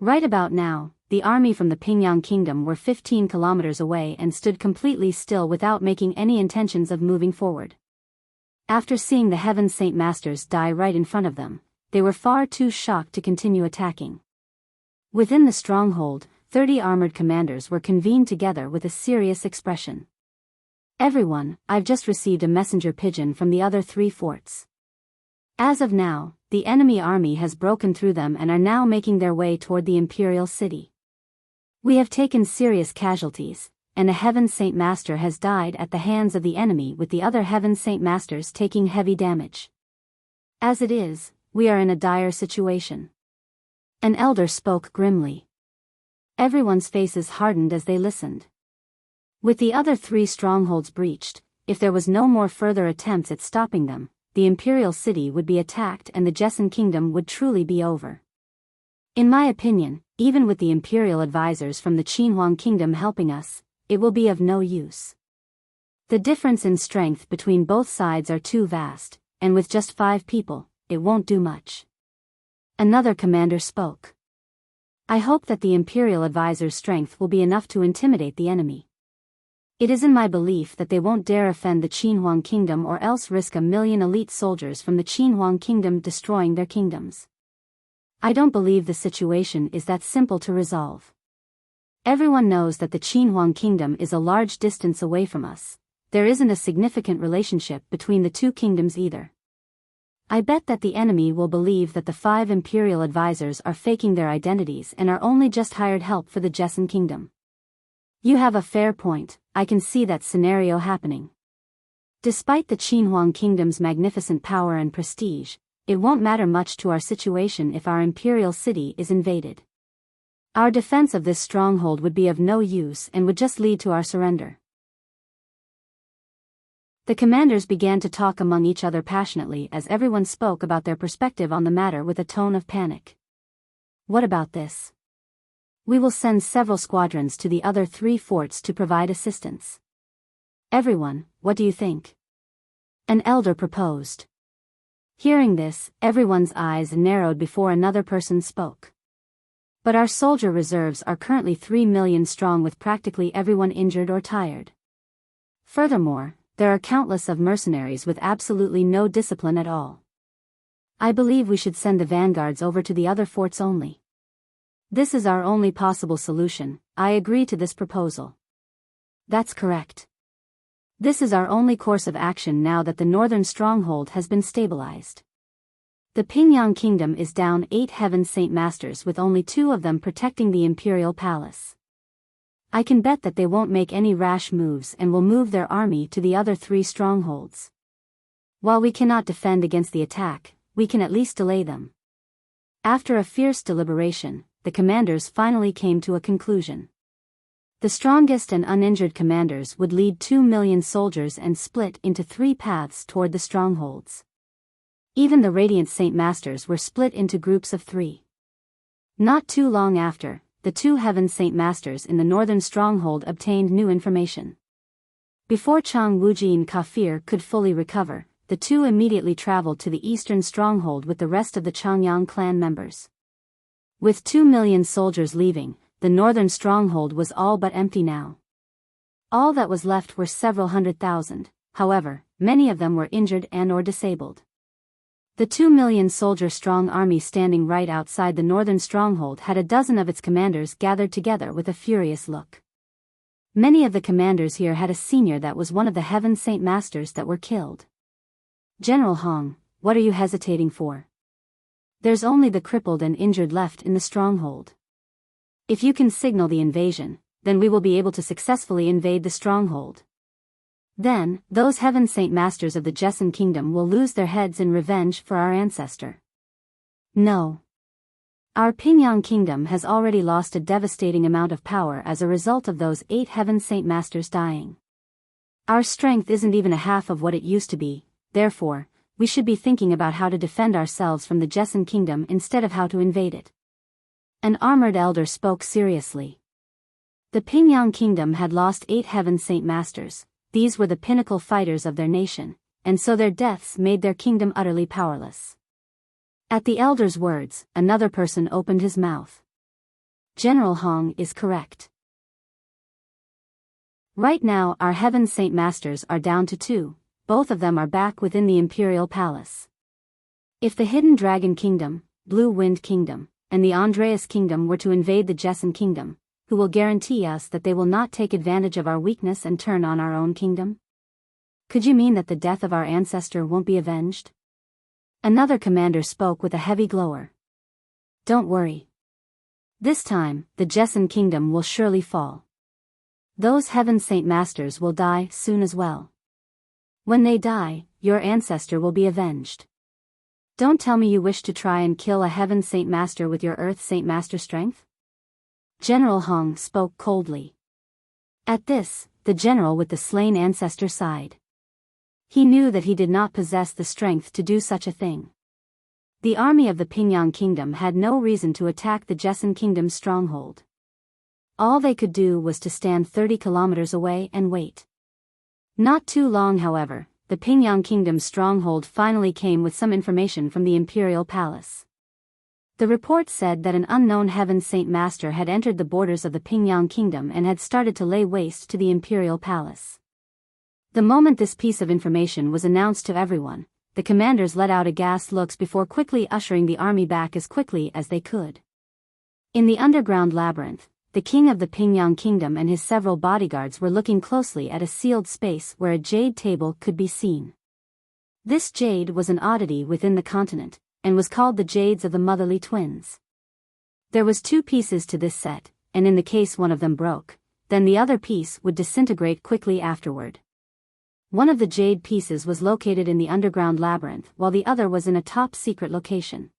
Right about now, the army from the Pingyang Kingdom were 15 kilometers away and stood completely still without making any intentions of moving forward. After seeing the Heaven Saint Masters die right in front of them, they were far too shocked to continue attacking. Within the stronghold, 30 armored commanders were convened together with a serious expression. Everyone, I've just received a messenger pigeon from the other 3 forts. As of now, the enemy army has broken through them and are now making their way toward the imperial city. We have taken serious casualties, and a Heaven Saint Master has died at the hands of the enemy, with the other Heaven Saint Masters taking heavy damage. As it is, we are in a dire situation. An elder spoke grimly. Everyone's faces hardened as they listened. With the other 3 strongholds breached, if there was no more further attempts at stopping them, the imperial city would be attacked and the Jessan kingdom would truly be over. In my opinion, even with the imperial advisors from the Qinhuang kingdom helping us, it will be of no use. The difference in strength between both sides are too vast, and with just 5 people, it won't do much. Another commander spoke. I hope that the imperial advisors' strength will be enough to intimidate the enemy. It is in my belief that they won't dare offend the Qinhuang kingdom or else risk 1,000,000 elite soldiers from the Qinhuang kingdom destroying their kingdoms. I don't believe the situation is that simple to resolve. Everyone knows that the Qinhuang kingdom is a large distance away from us. There isn't a significant relationship between the 2 kingdoms either. I bet that the enemy will believe that the 5 imperial advisors are faking their identities and are only just hired help for the Jessan kingdom. You have a fair point, I can see that scenario happening. Despite the Qinhuang kingdom's magnificent power and prestige, it won't matter much to our situation if our imperial city is invaded. Our defense of this stronghold would be of no use and would just lead to our surrender. The commanders began to talk among each other passionately as everyone spoke about their perspective on the matter with a tone of panic. What about this? We will send several squadrons to the other 3 forts to provide assistance. Everyone, what do you think? An elder proposed. Hearing this, everyone's eyes narrowed before another person spoke. But our soldier reserves are currently 3 million strong with practically everyone injured or tired. Furthermore, there are countless of mercenaries with absolutely no discipline at all. I believe we should send the vanguards over to the other forts only. This is our only possible solution. I agree to this proposal. That's correct. This is our only course of action now that the northern stronghold has been stabilized. The Pingyang kingdom is down 8 Heaven Saint Masters with only 2 of them protecting the imperial palace. I can bet that they won't make any rash moves and will move their army to the other 3 strongholds. While we cannot defend against the attack, we can at least delay them. After a fierce deliberation, the commanders finally came to a conclusion. The strongest and uninjured commanders would lead 2 million soldiers and split into 3 paths toward the strongholds. Even the Radiant Saint Masters were split into groups of 3. Not too long after, the 2 Heaven Saint Masters in the northern stronghold obtained new information. Before Chang Wujin Kafir could fully recover, the 2 immediately traveled to the eastern stronghold with the rest of the Changyang clan members. With 2 million soldiers leaving, the northern stronghold was all but empty now. All that was left were several 100,000, however, many of them were injured and/or disabled. The 2 million soldier strong army standing right outside the northern stronghold had a dozen of its commanders gathered together with a furious look. Many of the commanders here had a senior that was one of the Heaven Saint Masters that were killed. General Hong, what are you hesitating for? There's only the crippled and injured left in the stronghold. If you can signal the invasion, then we will be able to successfully invade the stronghold. Then, those Heaven Saint Masters of the Jessan Kingdom will lose their heads in revenge for our ancestor. No. Our Pingyang Kingdom has already lost a devastating amount of power as a result of those 8 Heaven Saint Masters dying. Our strength isn't even a half of what it used to be, therefore, we should be thinking about how to defend ourselves from the Jessan Kingdom instead of how to invade it. An armored elder spoke seriously. The Pingyang Kingdom had lost 8 Heaven Saint Masters. These were the pinnacle fighters of their nation, and so their deaths made their kingdom utterly powerless. At the elder's words, another person opened his mouth. General Hong is correct. Right now our Heaven Saint Masters are down to 2, both of them are back within the Imperial Palace. If the Hidden Dragon Kingdom, Blue Wind Kingdom, and the Andreas Kingdom were to invade the Jessan Kingdom, who will guarantee us that they will not take advantage of our weakness and turn on our own kingdom? Could you mean that the death of our ancestor won't be avenged? Another commander spoke with a heavy glower. Don't worry. This time, the Jessan Kingdom will surely fall. Those heaven Saint Masters will die soon as well. When they die, your ancestor will be avenged. Don't tell me you wish to try and kill a heaven Saint Master with your earth Saint Master strength? General Hong spoke coldly. At this, the general with the slain ancestor sighed. He knew that he did not possess the strength to do such a thing. The army of the Pingyang Kingdom had no reason to attack the Jessen Kingdom's stronghold. All they could do was to stand 30 kilometers away and wait. Not too long, however, the Pingyang Kingdom's stronghold finally came with some information from the imperial palace. The report said that an unknown heaven Saint Master had entered the borders of the Pingyang Kingdom and had started to lay waste to the imperial palace. The moment this piece of information was announced to everyone, the commanders let out aghast looks before quickly ushering the army back as quickly as they could. In the underground labyrinth, the king of the Pingyang Kingdom and his several bodyguards were looking closely at a sealed space where a jade table could be seen. This jade was an oddity within the continent, and was called the Jades of the Motherly Twins. There was 2 pieces to this set, and in the case one of them broke, then the other piece would disintegrate quickly afterward. One of the jade pieces was located in the underground labyrinth while the other was in a top-secret location.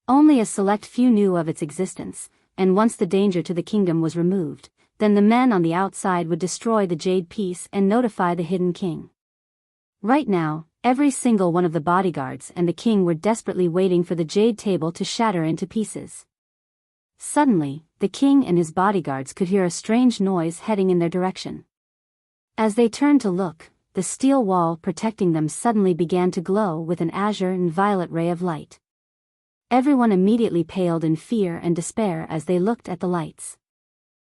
Only a select few knew of its existence, and once the danger to the kingdom was removed, then the men on the outside would destroy the jade piece and notify the hidden king. Right now, every single one of the bodyguards and the king were desperately waiting for the jade table to shatter into pieces. Suddenly, the king and his bodyguards could hear a strange noise heading in their direction. As they turned to look, the steel wall protecting them suddenly began to glow with an azure and violet ray of light. Everyone immediately paled in fear and despair as they looked at the lights.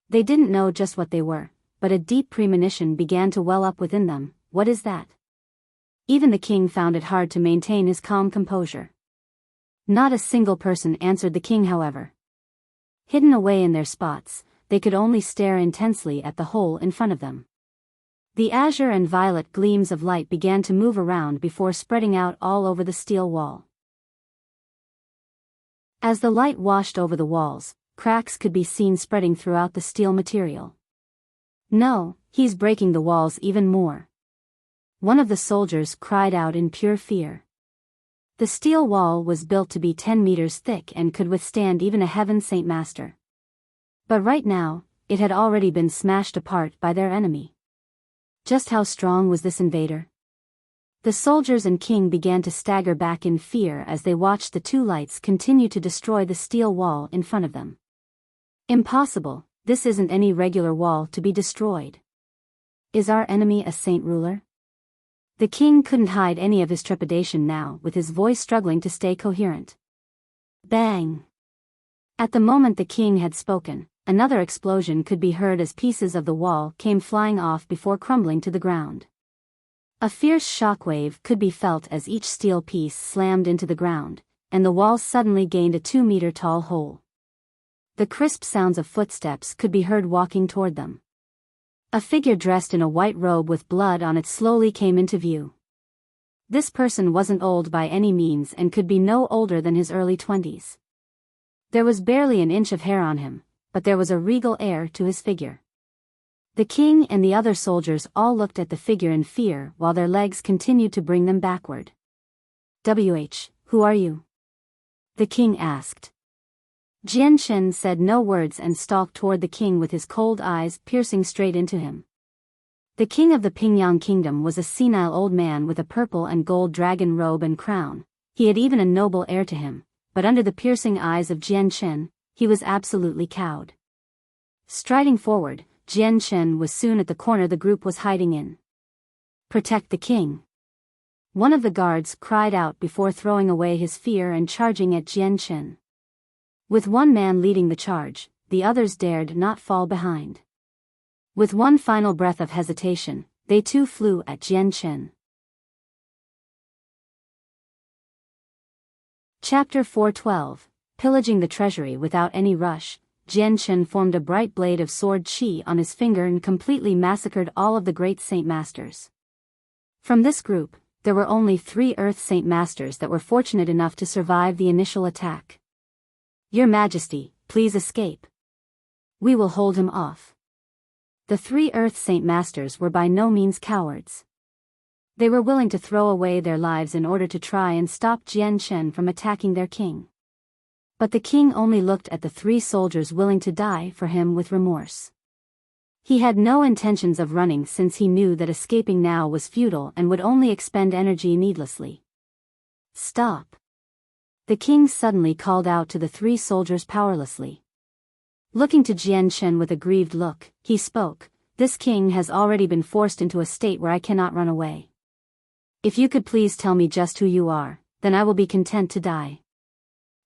They didn't know just what they were, but a deep premonition began to well up within them. What is that? Even the king found it hard to maintain his calm composure. Not a single person answered the king, however. Hidden away in their spots, they could only stare intensely at the hole in front of them. The azure and violet gleams of light began to move around before spreading out all over the steel wall. As the light washed over the walls, cracks could be seen spreading throughout the steel material. No, he's breaking the walls even more. One of the soldiers cried out in pure fear. The steel wall was built to be 10 meters thick and could withstand even a heaven Saint Master. But right now, it had already been smashed apart by their enemy. Just how strong was this invader? The soldiers and king began to stagger back in fear as they watched the 2 lights continue to destroy the steel wall in front of them. Impossible, this isn't any regular wall to be destroyed. Is our enemy a saint ruler? The king couldn't hide any of his trepidation now, with his voice struggling to stay coherent. Bang! At the moment the king had spoken, another explosion could be heard as pieces of the wall came flying off before crumbling to the ground. A fierce shockwave could be felt as each steel piece slammed into the ground, and the wall suddenly gained a 2-meter-tall hole. The crisp sounds of footsteps could be heard walking toward them. A figure dressed in a white robe with blood on it slowly came into view. This person wasn't old by any means and could be no older than his early 20s. There was barely an inch of hair on him, but there was a regal air to his figure. The king and the other soldiers all looked at the figure in fear while their legs continued to bring them backward. Who are you? The king asked. Jian Shen said no words and stalked toward the king with his cold eyes piercing straight into him. The king of the Pingyang Kingdom was a senile old man with a purple and gold dragon robe and crown. He had even a noble air to him, but under the piercing eyes of Jian Shen, he was absolutely cowed. Striding forward, Jian Shen was soon at the corner the group was hiding in. Protect the king. One of the guards cried out before throwing away his fear and charging at Jian Shen. With one man leading the charge, the others dared not fall behind. With one final breath of hesitation, they too flew at Jian Shen. Chapter 412, Pillaging the Treasury Without Any Rush. Jian Shen formed a bright blade of sword qi on his finger and completely massacred all of the great Saint Masters. From this group, there were only 3 Earth Saint Masters that were fortunate enough to survive the initial attack. Your Majesty, please escape. We will hold him off. The three Earth Saint Masters were by no means cowards. They were willing to throw away their lives in order to try and stop Jian Shen from attacking their king. But the king only looked at the three soldiers willing to die for him with remorse. He had no intentions of running since he knew that escaping now was futile and would only expend energy needlessly. Stop! The king suddenly called out to the three soldiers powerlessly. Looking to Jian Shen with a grieved look, he spoke, "This king has already been forced into a state where I cannot run away. If you could please tell me just who you are, then I will be content to die."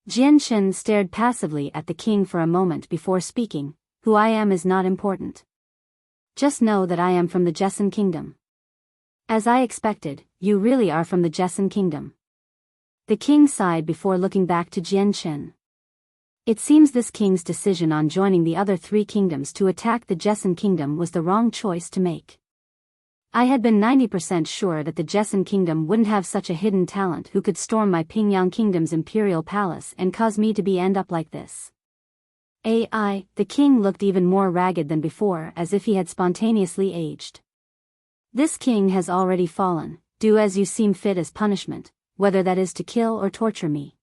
Jian Shen stared passively at the king for a moment before speaking, "Who I am is not important. Just know that I am from the Jessen Kingdom." "As I expected, you really are from the Jessen Kingdom." The king sighed before looking back to Jian Shen. It seems this king's decision on joining the other three kingdoms to attack the Jessen Kingdom was the wrong choice to make. I had been 90% sure that the Jessen Kingdom wouldn't have such a hidden talent who could storm my Pingyang Kingdom's imperial palace and cause me to end up like this. The king looked even more ragged than before, as if he had spontaneously aged. "This king has already fallen. Do as you seem fit as punishment, whether that is to kill or torture me.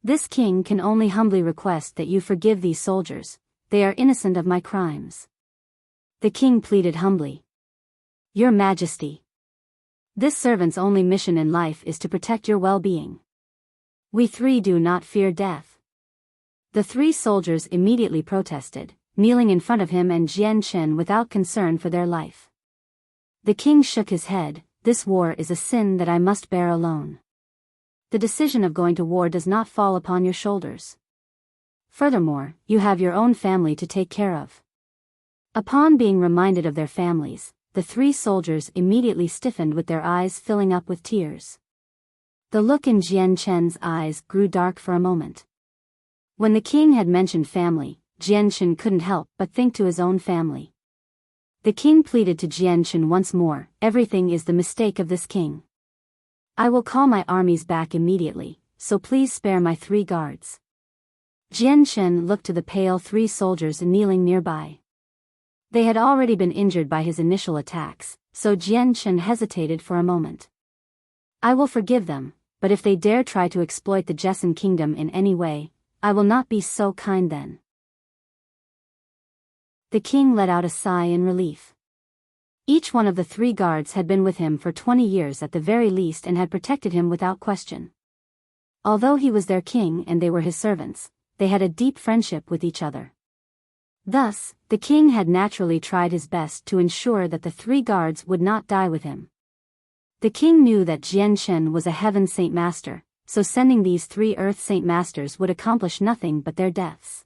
This king can only humbly request that you forgive these soldiers. They are innocent of my crimes." The king pleaded humbly. "Your Majesty, this servant's only mission in life is to protect your well-being. We three do not fear death." The three soldiers immediately protested, kneeling in front of him and Jian Shen without concern for their life. The king shook his head, "This war is a sin that I must bear alone. The decision of going to war does not fall upon your shoulders. Furthermore, you have your own family to take care of." Upon being reminded of their families, the three soldiers immediately stiffened with their eyes filling up with tears. The look in Jian Shen's eyes grew dark for a moment. When the king had mentioned family, Jian Shen couldn't help but think to his own family. The king pleaded to Jian Shen once more, "Everything is the mistake of this king. I will call my armies back immediately, so please spare my three guards." Jian Shen looked to the pale three soldiers kneeling nearby. They had already been injured by his initial attacks, so Jian Shen hesitated for a moment. "I will forgive them, but if they dare try to exploit the Jessen Kingdom in any way, I will not be so kind then." The king let out a sigh in relief. Each one of the three guards had been with him for 20 years at the very least and had protected him without question. Although he was their king and they were his servants, they had a deep friendship with each other. Thus, the king had naturally tried his best to ensure that the three guards would not die with him. The king knew that Jian Shen was a Heaven Saint Master, so sending these three Earth Saint Masters would accomplish nothing but their deaths.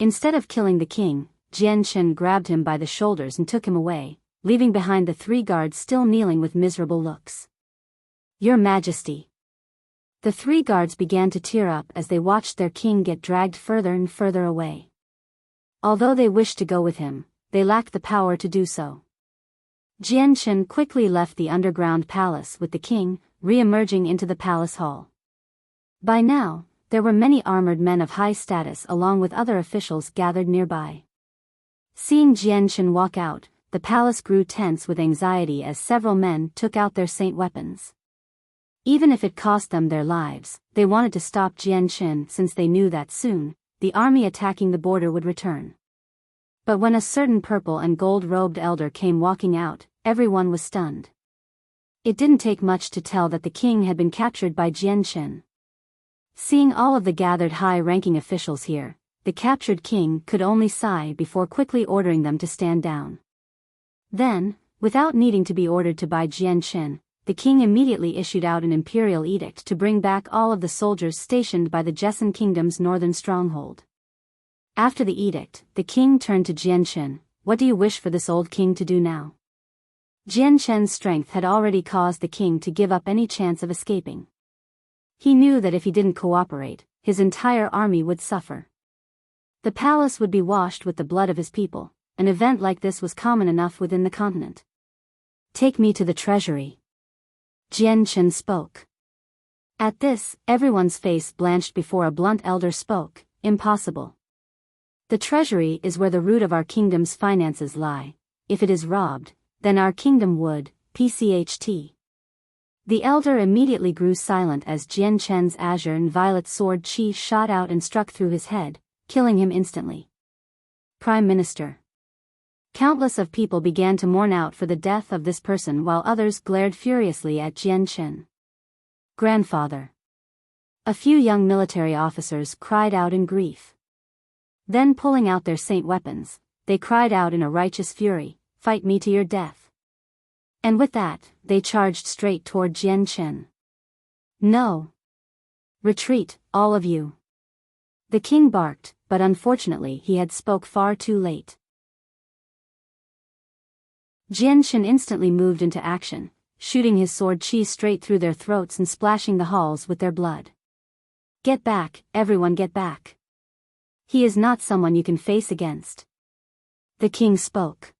Instead of killing the king, Jian Shen grabbed him by the shoulders and took him away, leaving behind the three guards still kneeling with miserable looks. "Your Majesty." The three guards began to tear up as they watched their king get dragged further and further away. Although they wished to go with him, they lacked the power to do so. Jian Shen quickly left the underground palace with the king, re-emerging into the palace hall. By now, there were many armored men of high status along with other officials gathered nearby. Seeing Jian Shen walk out, the palace grew tense with anxiety as several men took out their saint weapons. Even if it cost them their lives, they wanted to stop Jian Shen since they knew that soon, the army attacking the border would return. But when a certain purple and gold-robed elder came walking out, everyone was stunned. It didn't take much to tell that the king had been captured by Jian Shen. Seeing all of the gathered high-ranking officials here, the captured king could only sigh before quickly ordering them to stand down. Then, without needing to be ordered to by Jian Shen, the king immediately issued out an imperial edict to bring back all of the soldiers stationed by the Jessen Kingdom's northern stronghold. After the edict, the king turned to Jian Shen, "What do you wish for this old king to do now?" Jian Shen's strength had already caused the king to give up any chance of escaping. He knew that if he didn't cooperate, his entire army would suffer. The palace would be washed with the blood of his people. An event like this was common enough within the continent. "Take me to the treasury," Jian Shen spoke. At this, everyone's face blanched before a blunt elder spoke, "Impossible. The treasury is where the root of our kingdom's finances lie. If it is robbed, then our kingdom would, pcht. The elder immediately grew silent as Jian Chen's azure and violet sword chi shot out and struck through his head, killing him instantly. Prime Minister. Countless of people began to mourn out for the death of this person while others glared furiously at Jian Chen. Grandfather. A few young military officers cried out in grief. Then pulling out their saint weapons, they cried out in a righteous fury, "Fight me to your death." And with that, they charged straight toward Jian Chen. No. Retreat, all of you. The king barked, but unfortunately he had spoke far too late. Jian Chen instantly moved into action, shooting his sword chi straight through their throats and splashing the halls with their blood. Get back, everyone get back. He is not someone you can face against. The king spoke.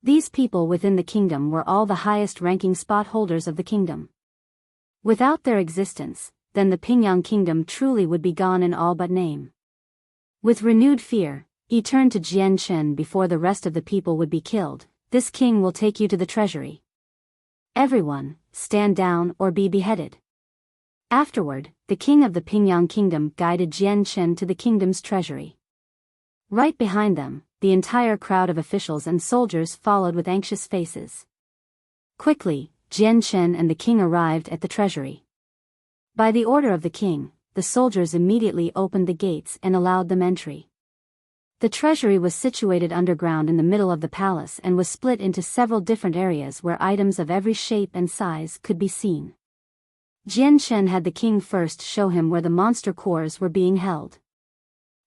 These people within the kingdom were all the highest-ranking spot holders of the kingdom. Without their existence, then the Pingyang kingdom truly would be gone in all but name. With renewed fear, he turned to Jian Chen before the rest of the people would be killed. This king will take you to the treasury. Everyone, stand down or be beheaded. Afterward, the king of the Pingyang kingdom guided Jian Chen to the kingdom's treasury. Right behind them, the entire crowd of officials and soldiers followed with anxious faces. Quickly, Jian Chen and the king arrived at the treasury. By the order of the king, the soldiers immediately opened the gates and allowed them entry. The treasury was situated underground in the middle of the palace and was split into several different areas where items of every shape and size could be seen. Jian Chen had the king first show him where the monster cores were being held.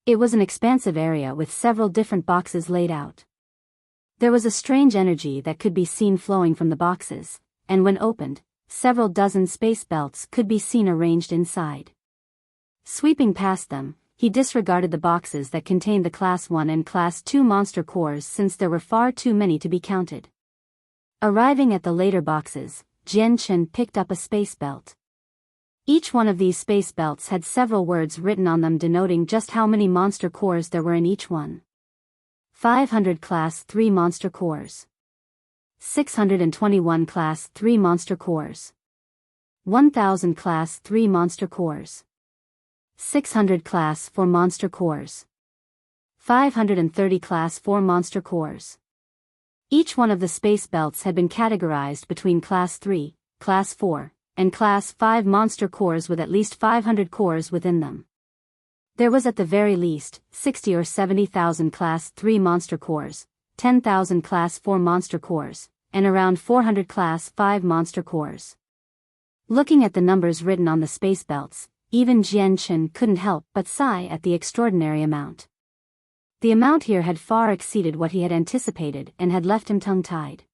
It was an expansive area with several different boxes laid out. There was a strange energy that could be seen flowing from the boxes, and when opened, several dozen space belts could be seen arranged inside. Sweeping past them, he disregarded the boxes that contained the Class 1 and Class 2 monster cores since there were far too many to be counted. Arriving at the later boxes, Jian Chen picked up a space belt. Each one of these space belts had several words written on them denoting just how many monster cores there were in each one. 500 Class 3 monster cores. 621 Class 3 monster cores. 1000 Class 3 monster cores. 600 Class 4 monster cores. 530 Class 4 monster cores. Each one of the space belts had been categorized between Class 3, Class 4, and Class 5 monster cores with at least 500 cores within them. There was at the very least 60 or 70,000 Class 3 monster cores, 10,000 Class 4 monster cores, and around 400 Class 5 monster cores. Looking at the numbers written on the space belts, even Jian Chen couldn't help but sigh at the extraordinary amount. The amount here had far exceeded what he had anticipated and had left him tongue-tied.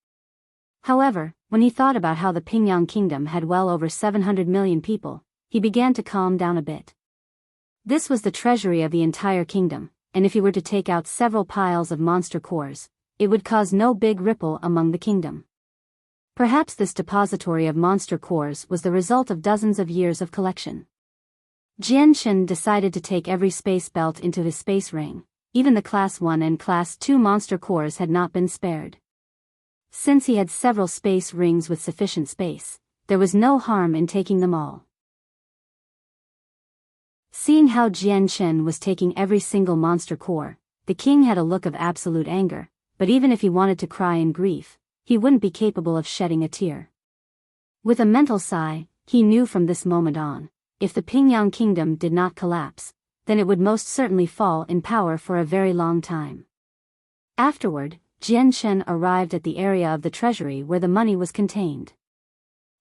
However, when he thought about how the Pingyang kingdom had well over 700 million people, he began to calm down a bit. This was the treasury of the entire kingdom, and if he were to take out several piles of monster cores, it would cause no big ripple among the kingdom. Perhaps this depository of monster cores was the result of dozens of years of collection. Jian Chen decided to take every space belt into his space ring. Even the Class 1 and Class 2 monster cores had not been spared. Since he had several space rings with sufficient space, there was no harm in taking them all. Seeing how Jian Chen was taking every single monster core, the king had a look of absolute anger, but even if he wanted to cry in grief, he wouldn't be capable of shedding a tear. With a mental sigh, he knew from this moment on, if the Pingyang kingdom did not collapse, then it would most certainly fall in power for a very long time. Afterward, Jian Chen arrived at the area of the treasury where the money was contained.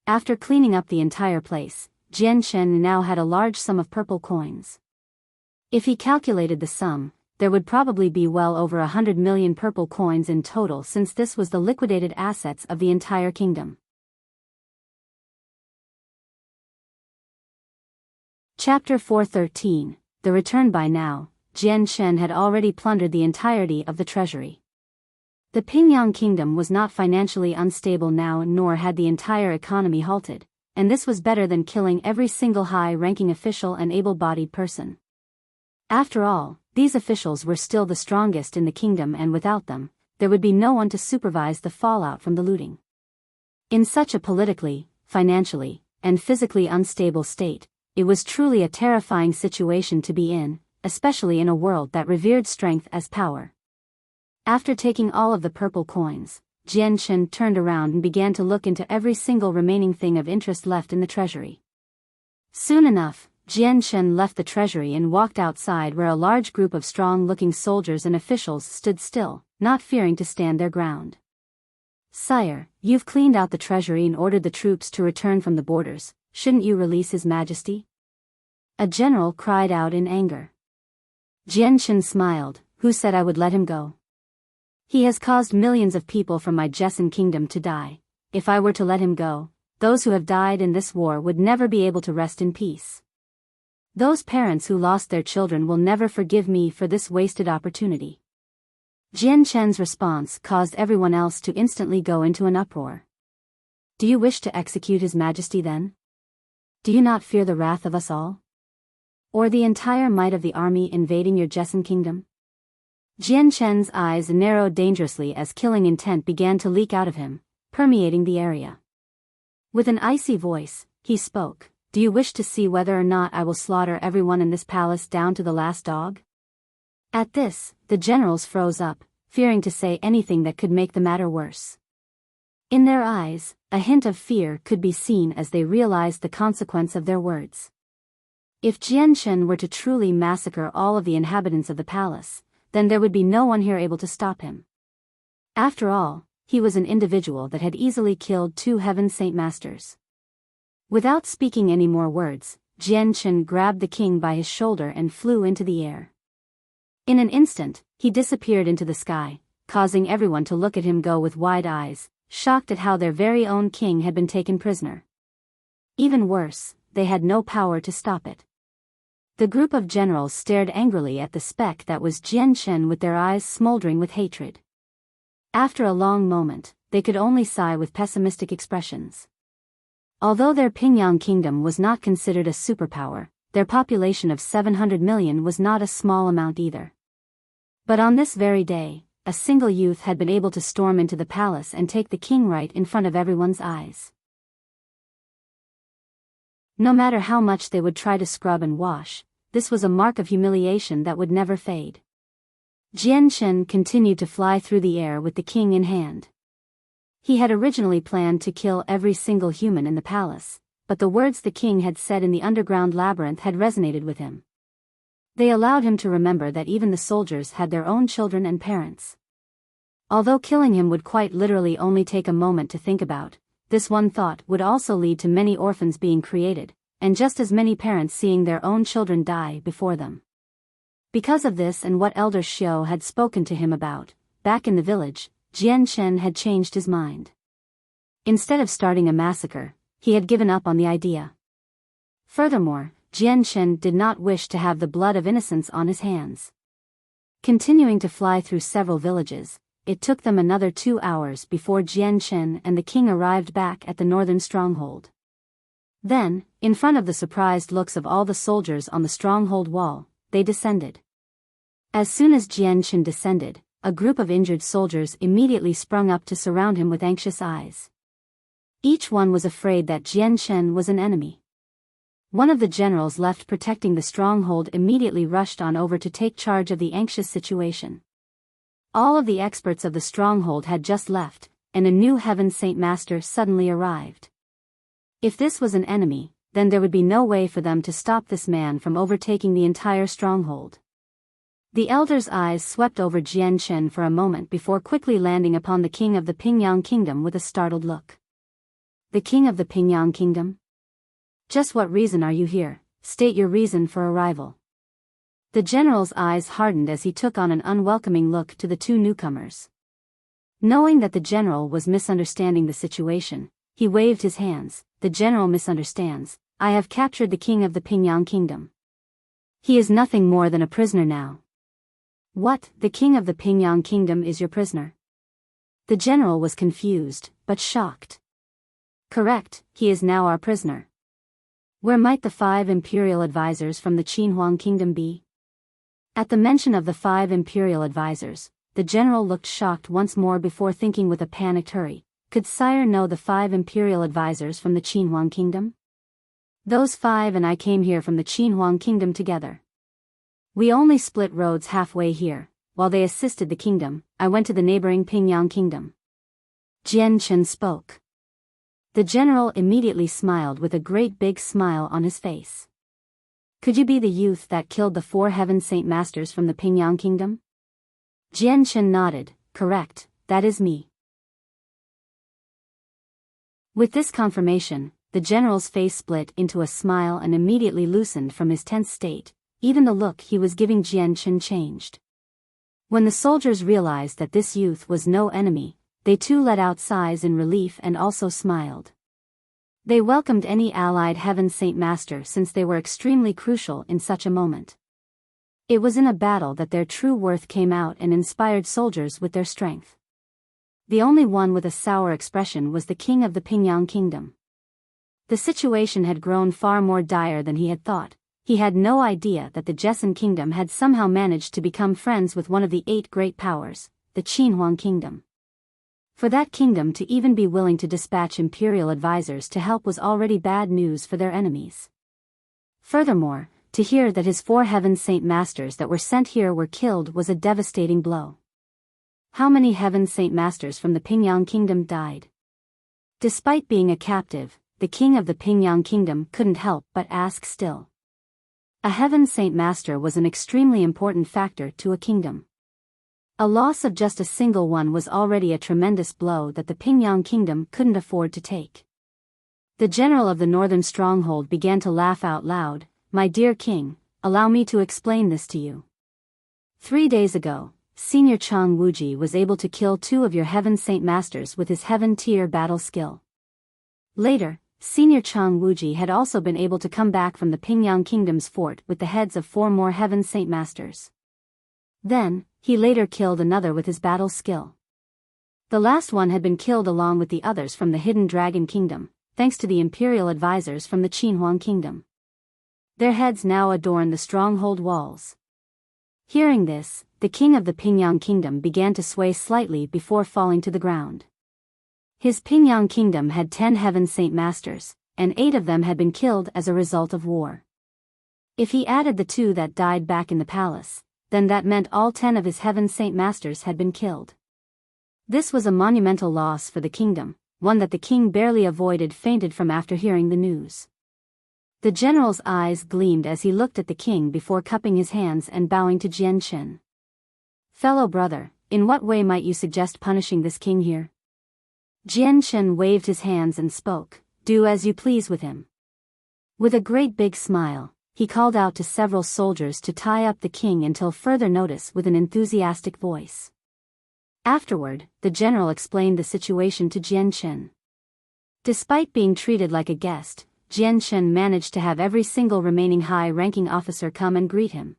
After cleaning up the entire place, Jian Chen now had a large sum of purple coins. If he calculated the sum, there would probably be well over 100 million purple coins in total since this was the liquidated assets of the entire kingdom. Chapter 413, The Return. By now, Jian Chen had already plundered the entirety of the treasury. The Pingyang kingdom was not financially unstable now, nor had the entire economy halted, and this was better than killing every single high-ranking official and able-bodied person. After all, these officials were still the strongest in the kingdom, and without them, there would be no one to supervise the fallout from the looting. In such a politically, financially, and physically unstable state, it was truly a terrifying situation to be in, especially in a world that revered strength as power. After taking all of the purple coins, Jian Chen turned around and began to look into every single remaining thing of interest left in the treasury. Soon enough, Jian Chen left the treasury and walked outside, where a large group of strong-looking soldiers and officials stood still, not fearing to stand their ground. "Sire, you've cleaned out the treasury and ordered the troops to return from the borders. Shouldn't you release His Majesty?" a general cried out in anger. Jian Chen smiled. "Who said I would let him go? He has caused millions of people from my Jessen kingdom to die. If I were to let him go, those who have died in this war would never be able to rest in peace. Those parents who lost their children will never forgive me for this wasted opportunity." Jian Chen's response caused everyone else to instantly go into an uproar. "Do you wish to execute His Majesty then? Do you not fear the wrath of us all? Or the entire might of the army invading your Jessen kingdom?" Jian Chen's eyes narrowed dangerously as killing intent began to leak out of him, permeating the area. With an icy voice, he spoke. "Do you wish to see whether or not I will slaughter everyone in this palace down to the last dog?" At this, the generals froze up, fearing to say anything that could make the matter worse. In their eyes, a hint of fear could be seen as they realized the consequence of their words. If Jian Chen were to truly massacre all of the inhabitants of the palace, then there would be no one here able to stop him. After all, he was an individual that had easily killed 2 Heaven Saint Masters. Without speaking any more words, Jian Chen grabbed the king by his shoulder and flew into the air. In an instant, he disappeared into the sky, causing everyone to look at him go with wide eyes, shocked at how their very own king had been taken prisoner. Even worse, they had no power to stop it. The group of generals stared angrily at the speck that was Jian Chen, with their eyes smoldering with hatred. After a long moment, they could only sigh with pessimistic expressions. Although their Pingyang kingdom was not considered a superpower, their population of 700 million was not a small amount either. But on this very day, a single youth had been able to storm into the palace and take the king right in front of everyone's eyes. No matter how much they would try to scrub and wash, this was a mark of humiliation that would never fade. Jian Chen continued to fly through the air with the king in hand. He had originally planned to kill every single human in the palace, but the words the king had said in the underground labyrinth had resonated with him. They allowed him to remember that even the soldiers had their own children and parents. Although killing him would quite literally only take a moment to think about, this one thought would also lead to many orphans being created, and just as many parents seeing their own children die before them. Because of this and what Elder Xiao had spoken to him about, back in the village, Jian Chen had changed his mind. Instead of starting a massacre, he had given up on the idea. Furthermore, Jian Chen did not wish to have the blood of innocents on his hands. Continuing to fly through several villages, it took them another 2 hours before Jian Chen and the king arrived back at the northern stronghold. Then, in front of the surprised looks of all the soldiers on the stronghold wall, they descended. As soon as Jian Chen descended, a group of injured soldiers immediately sprung up to surround him with anxious eyes. Each one was afraid that Jian Chen was an enemy. One of the generals left protecting the stronghold immediately rushed on over to take charge of the anxious situation. All of the experts of the stronghold had just left, and a new Heaven Saint Master suddenly arrived. If this was an enemy, then there would be no way for them to stop this man from overtaking the entire stronghold. The elder's eyes swept over Jian Chen for a moment before quickly landing upon the king of the Pingyang kingdom with a startled look. The king of the Pingyang kingdom? Just what reason are you here? State your reason for arrival. The general's eyes hardened as he took on an unwelcoming look to the 2 newcomers. Knowing that the general was misunderstanding the situation, he waved his hands. The general misunderstands. I have captured the king of the Pingyang kingdom. He is nothing more than a prisoner now. What, the king of the Pingyang kingdom is your prisoner? The general was confused, but shocked. Correct, he is now our prisoner. Where might the 5 imperial advisors from the Qinhuang kingdom be? At the mention of the 5 imperial advisors, the general looked shocked once more before thinking with a panicked hurry. Could sire know the 5 imperial advisors from the Qinhuang kingdom? Those 5 and I came here from the Qinhuang kingdom together. We only split roads halfway here. While they assisted the kingdom, I went to the neighboring Pingyang kingdom. Jian Chen spoke. The general immediately smiled with a great big smile on his face. Could you be the youth that killed the 4 heaven saint masters from the Pingyang kingdom? Jian Chen nodded. Correct, that is me. With this confirmation, the general's face split into a smile and immediately loosened from his tense state. Even the look he was giving Jian Chen changed. When the soldiers realized that this youth was no enemy, they too let out sighs in relief and also smiled. They welcomed any allied heaven saint master since they were extremely crucial in such a moment. It was in a battle that their true worth came out and inspired soldiers with their strength. The only one with a sour expression was the king of the Pingyang kingdom. The situation had grown far more dire than he had thought. He had no idea that the Jessen kingdom had somehow managed to become friends with one of the 8 great powers, the Qinhuang kingdom. For that kingdom to even be willing to dispatch imperial advisors to help was already bad news for their enemies. Furthermore, to hear that his 4 heaven saint masters that were sent here were killed was a devastating blow. How many heaven saint masters from the Pingyang kingdom died? Despite being a captive, the king of the Pingyang kingdom couldn't help but ask still. A heaven saint master was an extremely important factor to a kingdom. A loss of just a single one was already a tremendous blow that the Pingyang kingdom couldn't afford to take. The general of the northern stronghold began to laugh out loud. My dear king, allow me to explain this to you. 3 days ago, Senior Chang Wuji was able to kill 2 of your heaven saint masters with his heaven tier battle skill. Later, Senior Chang Wuji had also been able to come back from the Pingyang kingdom's fort with the heads of 4 more heaven saint masters. Then, he later killed another with his battle skill. The last one had been killed along with the others from the Hidden Dragon Kingdom, thanks to the imperial advisors from the Qinhuang Kingdom. Their heads now adorn the stronghold walls. Hearing this, the king of the Pingyang Kingdom began to sway slightly before falling to the ground. His Pingyang Kingdom had 10 heaven saint masters, and 8 of them had been killed as a result of war. If he added the 2 that died back in the palace, then that meant all 10 of his heaven saint masters had been killed. This was a monumental loss for the kingdom, one that the king barely avoided fainted from after hearing the news. The general's eyes gleamed as he looked at the king before cupping his hands and bowing to Jian Chen. Fellow brother, in what way might you suggest punishing this king here? Jian Chen waved his hands and spoke, do as you please with him. With a great big smile, he called out to several soldiers to tie up the king until further notice with an enthusiastic voice. Afterward, the general explained the situation to Jian Chen. Despite being treated like a guest, Jian Chen managed to have every single remaining high-ranking officer come and greet him.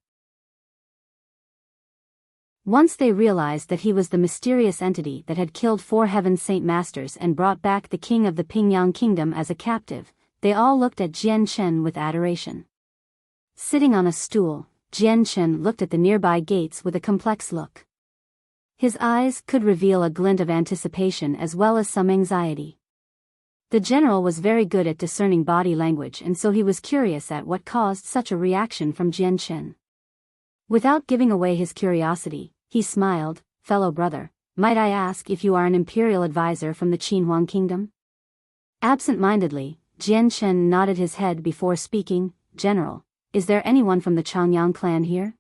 Once they realized that he was the mysterious entity that had killed 4 heaven saint masters and brought back the king of the Pingyang kingdom as a captive, they all looked at Jian Chen with adoration. Sitting on a stool, Jian Chen looked at the nearby gates with a complex look. His eyes could reveal a glint of anticipation as well as some anxiety. The general was very good at discerning body language, and so he was curious at what caused such a reaction from Jian Chen. Without giving away his curiosity, he smiled, fellow brother, might I ask if you are an imperial advisor from the Qinhuang kingdom? Absent-mindedly, Jian Chen nodded his head before speaking, General, is there anyone from the Changyang clan here?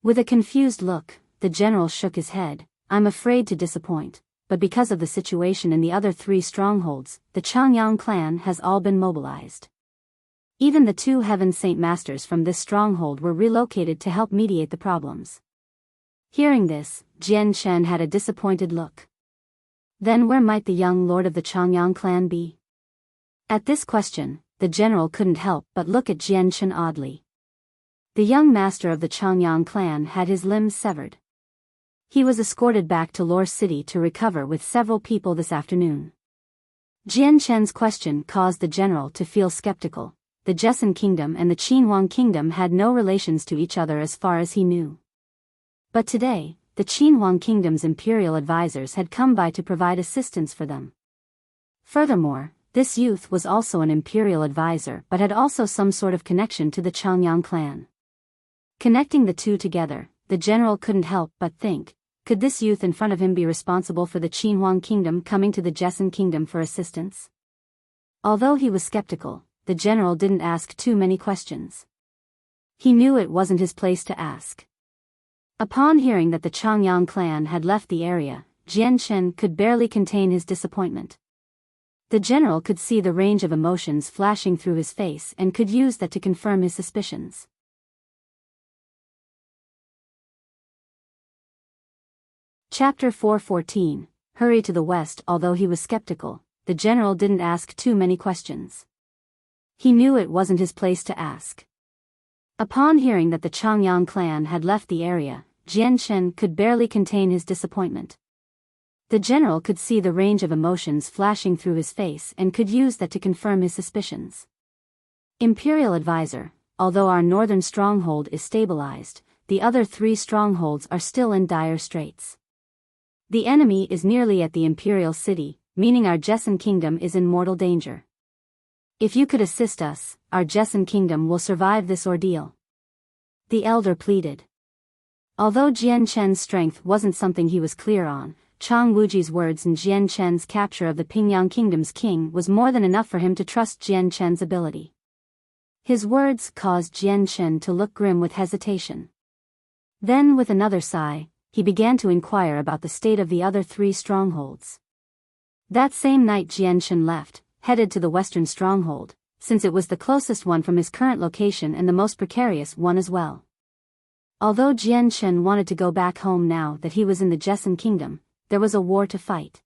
With a confused look, the general shook his head, I'm afraid to disappoint, but because of the situation in the other 3 strongholds, the Changyang clan has all been mobilized. Even the 2 heaven saint masters from this stronghold were relocated to help mediate the problems. Hearing this, Jian Chen had a disappointed look. Then where might the young lord of the Changyang clan be? At this question, the general couldn't help but look at Jian Chen oddly. The young master of the Changyang clan had his limbs severed. He was escorted back to Lore City to recover with several people this afternoon. Jian Chen's question caused the general to feel skeptical. the Jessan Kingdom and the Qinhuang Kingdom had no relations to each other as far as he knew. But today, the Qinhuang Kingdom's imperial advisors had come by to provide assistance for them. Furthermore, this youth was also an imperial advisor but had also some sort of connection to the Changyang clan. Connecting the two together, the general couldn't help but think, could this youth in front of him be responsible for the Qinhuang Kingdom coming to the Jessan Kingdom for assistance? Although he was skeptical, the general didn't ask too many questions. He knew it wasn't his place to ask. Upon hearing that the Changyang clan had left the area, Jian Chen could barely contain his disappointment. The general could see the range of emotions flashing through his face and could use that to confirm his suspicions. Chapter 4:14. Hurry to the west. Although he was skeptical, the general didn't ask too many questions. He knew it wasn't his place to ask. Upon hearing that the Changyang clan had left the area, Jian Chen could barely contain his disappointment. The general could see the range of emotions flashing through his face and could use that to confirm his suspicions. Imperial advisor, although our northern stronghold is stabilized, the other 3 strongholds are still in dire straits. The enemy is nearly at the imperial city, meaning our Jessan Kingdom is in mortal danger. If you could assist us, our Jessan Kingdom will survive this ordeal. The elder pleaded. Although Jian Chen's strength wasn't something he was clear on, Chang Wuji's words and Jian Chen's capture of the Pingyang Kingdom's king was more than enough for him to trust Jian Chen's ability. His words caused Jian Chen to look grim with hesitation. Then with another sigh, he began to inquire about the state of the other 3 strongholds. That same night Jian Chen left, headed to the western stronghold, since it was the closest one from his current location and the most precarious one as well. Although Jian Chen wanted to go back home now that he was in the Jessan Kingdom, there was a war to fight.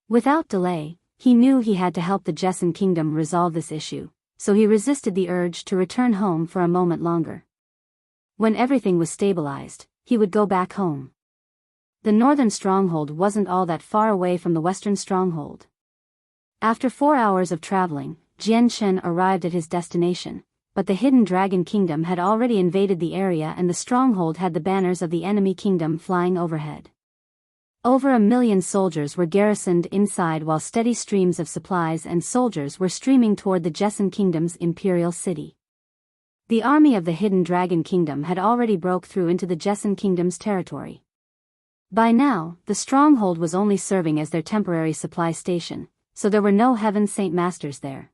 Without delay, he knew he had to help the Jessan Kingdom resolve this issue, so he resisted the urge to return home for a moment longer. When everything was stabilized, he would go back home. The northern stronghold wasn't all that far away from the western stronghold. After 4 hours of traveling, Jian Chen arrived at his destination, but the hidden Dragon Kingdom had already invaded the area and the stronghold had the banners of the enemy kingdom flying overhead. Over 1 million soldiers were garrisoned inside while steady streams of supplies and soldiers were streaming toward the Jessan Kingdom's imperial city. The army of the hidden Dragon Kingdom had already broke through into the Jessan Kingdom's territory. By now, the stronghold was only serving as their temporary supply station, so there were no Heaven Saint Masters there.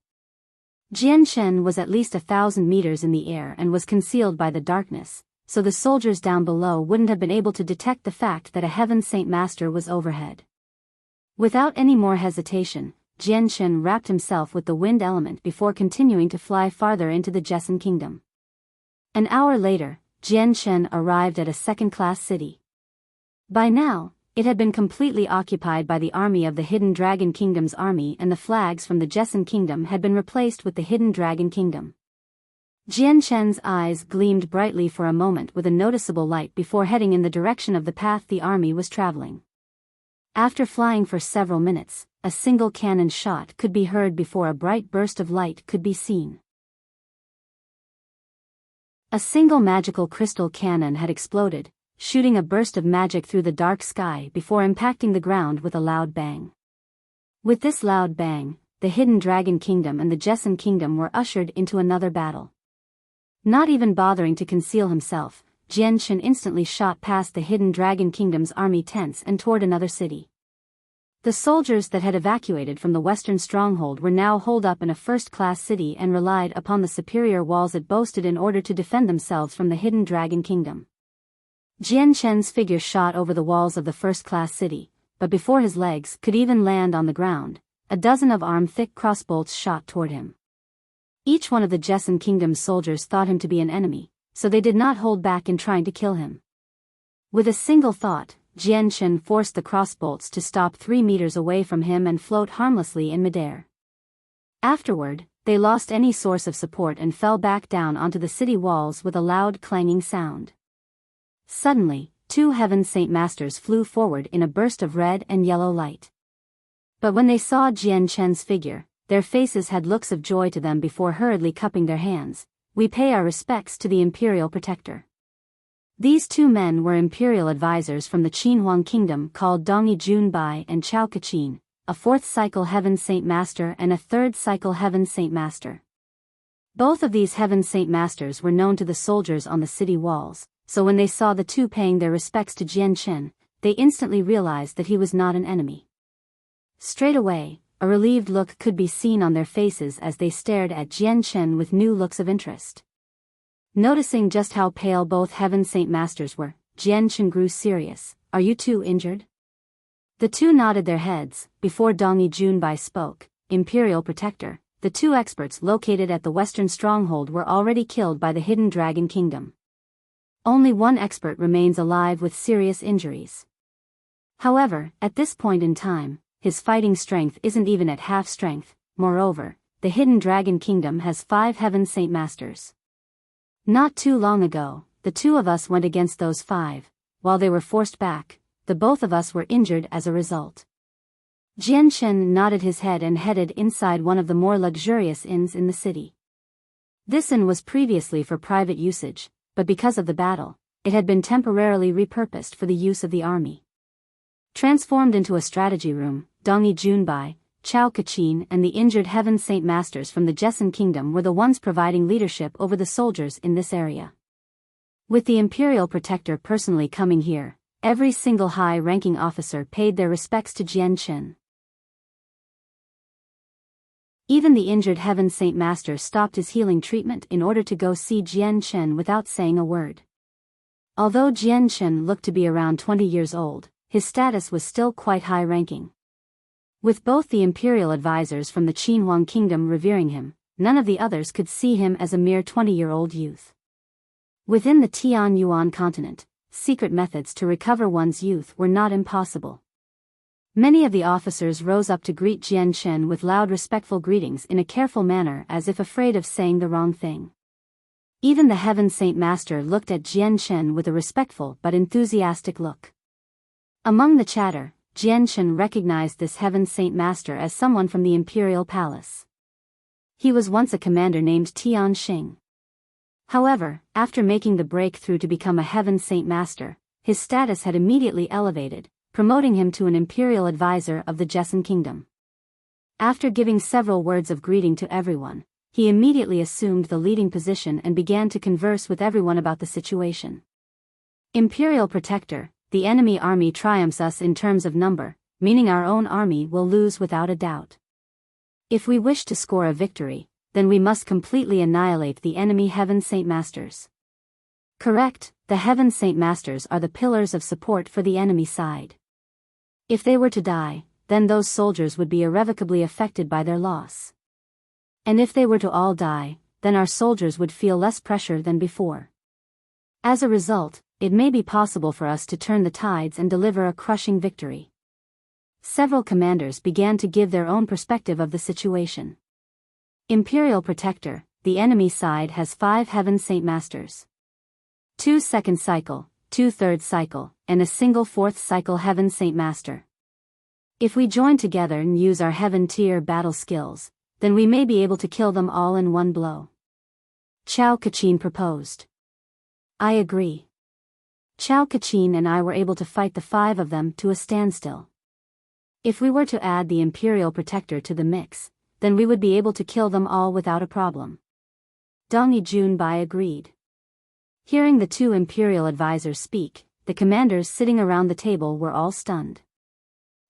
Jian Chen was at least 1,000 meters in the air and was concealed by the darkness, so the soldiers down below wouldn't have been able to detect the fact that a Heaven Saint Master was overhead. Without any more hesitation, Jian Chen wrapped himself with the wind element before continuing to fly farther into the Jessan Kingdom. An hour later, Jian Chen arrived at a second-class city. By now, it had been completely occupied by the army of the Hidden Dragon Kingdom's army and the flags from the Jessan Kingdom had been replaced with the Hidden Dragon Kingdom. Jian Chen's eyes gleamed brightly for a moment with a noticeable light before heading in the direction of the path the army was traveling. After flying for several minutes, a single cannon shot could be heard before a bright burst of light could be seen. A single magical crystal cannon had exploded, shooting a burst of magic through the dark sky before impacting the ground with a loud bang. With this loud bang, the Hidden Dragon Kingdom and the Jessan Kingdom were ushered into another battle. Not even bothering to conceal himself, Jian Chen instantly shot past the Hidden Dragon Kingdom's army tents and toward another city. The soldiers that had evacuated from the western stronghold were now holed up in a first-class city and relied upon the superior walls it boasted in order to defend themselves from the Hidden Dragon Kingdom. Jian Chen's figure shot over the walls of the first-class city, but before his legs could even land on the ground, a dozen of arm-thick crossbolts shot toward him. Each one of the Jessan Kingdom's soldiers thought him to be an enemy, so they did not hold back in trying to kill him. With a single thought, Jian Chen forced the crossbolts to stop 3 meters away from him and float harmlessly in midair. Afterward, they lost any source of support and fell back down onto the city walls with a loud clanging sound. Suddenly, 2 Heaven Saint Masters flew forward in a burst of red and yellow light. But when they saw Jian Chen's figure, their faces had looks of joy to them before hurriedly cupping their hands. "We pay our respects to the Imperial Protector." These two men were imperial advisors from the Qinhuang Kingdom called Dongi Junbai and Chao Kachin, a fourth cycle Heaven Saint Master and a third cycle Heaven Saint Master. Both of these Heaven Saint Masters were known to the soldiers on the city walls, so when they saw the two paying their respects to Jian Chen, they instantly realized that he was not an enemy. Straight away, a relieved look could be seen on their faces as they stared at Jian Chen with new looks of interest. Noticing just how pale both Heaven Saint Masters were, Jian Chen grew serious. "Are you two injured?" The two nodded their heads. Before Dongi Junbai spoke, "Imperial Protector, the two experts located at the western stronghold were already killed by the Hidden Dragon Kingdom. Only one expert remains alive with serious injuries. However, at this point in time, his fighting strength isn't even at half strength. Moreover, the Hidden Dragon Kingdom has 5 Heaven Saint Masters. Not too long ago, the two of us went against those 5. While they were forced back, the both of us were injured as a result." Jian Chen nodded his head and headed inside one of the more luxurious inns in the city. This inn was previously for private usage, but because of the battle, it had been temporarily repurposed for the use of the army. Transformed into a strategy room, Dongi Junbai, Chao Kachin and the injured Heaven Saint Masters from the Jessan Kingdom were the ones providing leadership over the soldiers in this area. With the Imperial Protector personally coming here, every single high-ranking officer paid their respects to Jian Chen. Even the injured Heaven Saint Master stopped his healing treatment in order to go see Jian Chen without saying a word. Although Jian Chen looked to be around 20 years old, his status was still quite high-ranking. With both the imperial advisors from the Qinhuang Kingdom revering him, none of the others could see him as a mere 20-year-old youth. Within the Tianyuan continent, secret methods to recover one's youth were not impossible. Many of the officers rose up to greet Jian Chen with loud respectful greetings in a careful manner as if afraid of saying the wrong thing. Even the Heaven Saint Master looked at Jian Chen with a respectful but enthusiastic look. Among the chatter, Jian Chen recognized this Heaven Saint Master as someone from the Imperial Palace. He was once a commander named Tian Xing. However, after making the breakthrough to become a Heaven Saint Master, his status had immediately elevated, promoting him to an Imperial Advisor of the Jessan Kingdom. After giving several words of greeting to everyone, he immediately assumed the leading position and began to converse with everyone about the situation. "Imperial Protector, the enemy army triumphs us in terms of number, meaning our own army will lose without a doubt. If we wish to score a victory, then we must completely annihilate the enemy Heaven Saint Masters." Correct, the Heaven Saint Masters are the pillars of support for the enemy side. If they were to die, then those soldiers would be irrevocably affected by their loss. And if they were to all die, then our soldiers would feel less pressure than before. As a result, it may be possible for us to turn the tides and deliver a crushing victory. Several commanders began to give their own perspective of the situation. Imperial Protector, the enemy side has 5 Heaven Saint Masters. 2 second cycle, 2 third cycle, and a single 4th cycle Heaven Saint Master. If we join together and use our Heaven tier battle skills, then we may be able to kill them all in one blow. Chao Kachin proposed. I agree. Chao Kachin and I were able to fight the 5 of them to a standstill. If we were to add the Imperial Protector to the mix, then we would be able to kill them all without a problem. Dongi Junbai agreed. Hearing the 2 Imperial advisors speak, the commanders sitting around the table were all stunned.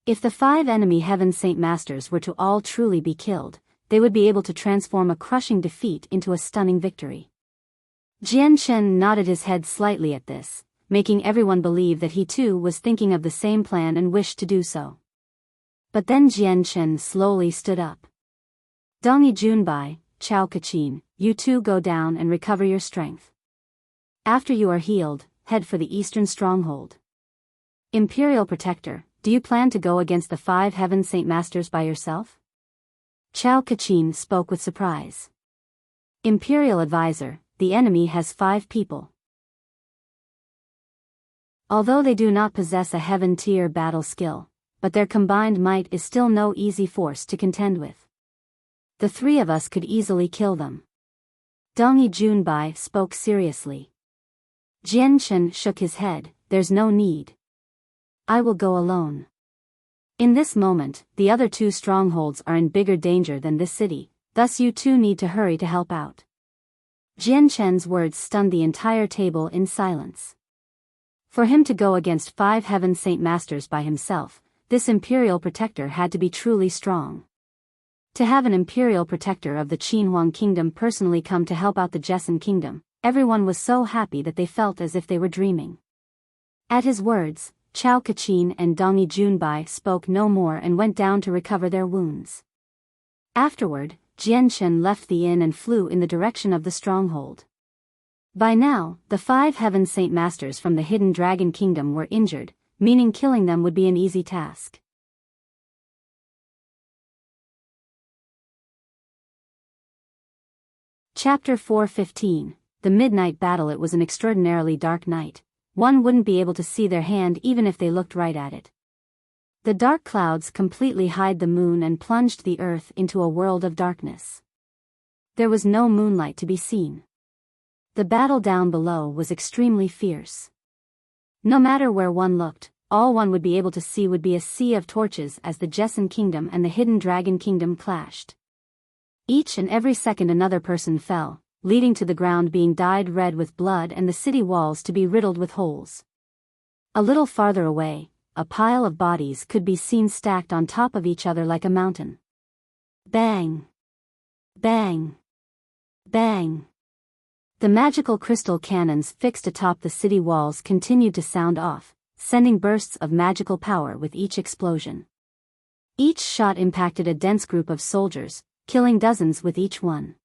If the 5 enemy Heaven Saint Masters were to all truly be killed, they would be able to transform a crushing defeat into a stunning victory. Jian Chen nodded his head slightly at this, making everyone believe that he too was thinking of the same plan and wished to do so. But then Jian Chen slowly stood up. Dongi Junbai, Chao Kachin, you two go down and recover your strength. After you are healed, head for the eastern stronghold. Imperial Protector, do you plan to go against the 5 Heaven Saint Masters by yourself? Chao Kachin spoke with surprise. Imperial Advisor, the enemy has 5 people. Although they do not possess a Heaven tier battle skill, but their combined might is still no easy force to contend with. The three of us could easily kill them. Dongyi Junbai spoke seriously. Jian Chen shook his head. There's no need. I will go alone. In this moment, the other two strongholds are in bigger danger than this city, thus you two need to hurry to help out. Jian Chen's words stunned the entire table in silence. For him to go against 5 Heaven Saint Masters by himself, this imperial protector had to be truly strong. To have an imperial protector of the Qinhuang kingdom personally come to help out the Jesson kingdom, everyone was so happy that they felt as if they were dreaming. At his words, Chao Kachin and Dongyi Junbai spoke no more and went down to recover their wounds. Afterward, Jian Chen left the inn and flew in the direction of the stronghold. By now, the 5 Heaven Saint Masters from the Hidden Dragon Kingdom were injured, meaning killing them would be an easy task. Chapter 4:15. The Midnight Battle. It was an extraordinarily dark night. One wouldn't be able to see their hand even if they looked right at it. The dark clouds completely hid the moon and plunged the earth into a world of darkness. There was no moonlight to be seen. The battle down below was extremely fierce. No matter where one looked, all one would be able to see would be a sea of torches as the Jesson Kingdom and the Hidden Dragon Kingdom clashed. Each and every second another person fell, leading to the ground being dyed red with blood and the city walls to be riddled with holes. A little farther away, a pile of bodies could be seen stacked on top of each other like a mountain. Bang! Bang! Bang! The magical crystal cannons fixed atop the city walls continued to sound off, sending bursts of magical power with each explosion. Each shot impacted a dense group of soldiers, killing dozens with each one.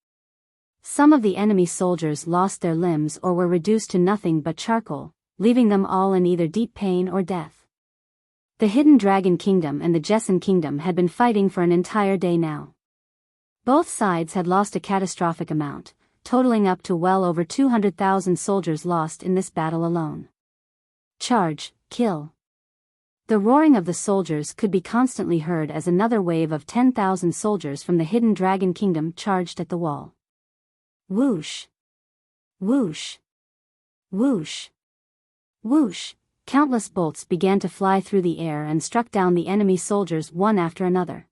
Some of the enemy soldiers lost their limbs or were reduced to nothing but charcoal, leaving them all in either deep pain or death. The Hidden Dragon Kingdom and the Jesson Kingdom had been fighting for an entire day now. Both sides had lost a catastrophic amount, totaling up to well over 200,000 soldiers lost in this battle alone. Charge, kill. The roaring of the soldiers could be constantly heard as another wave of 10,000 soldiers from the Hidden Dragon Kingdom charged at the wall. Whoosh! Whoosh! Whoosh! Whoosh! Countless bolts began to fly through the air and struck down the enemy soldiers one after another.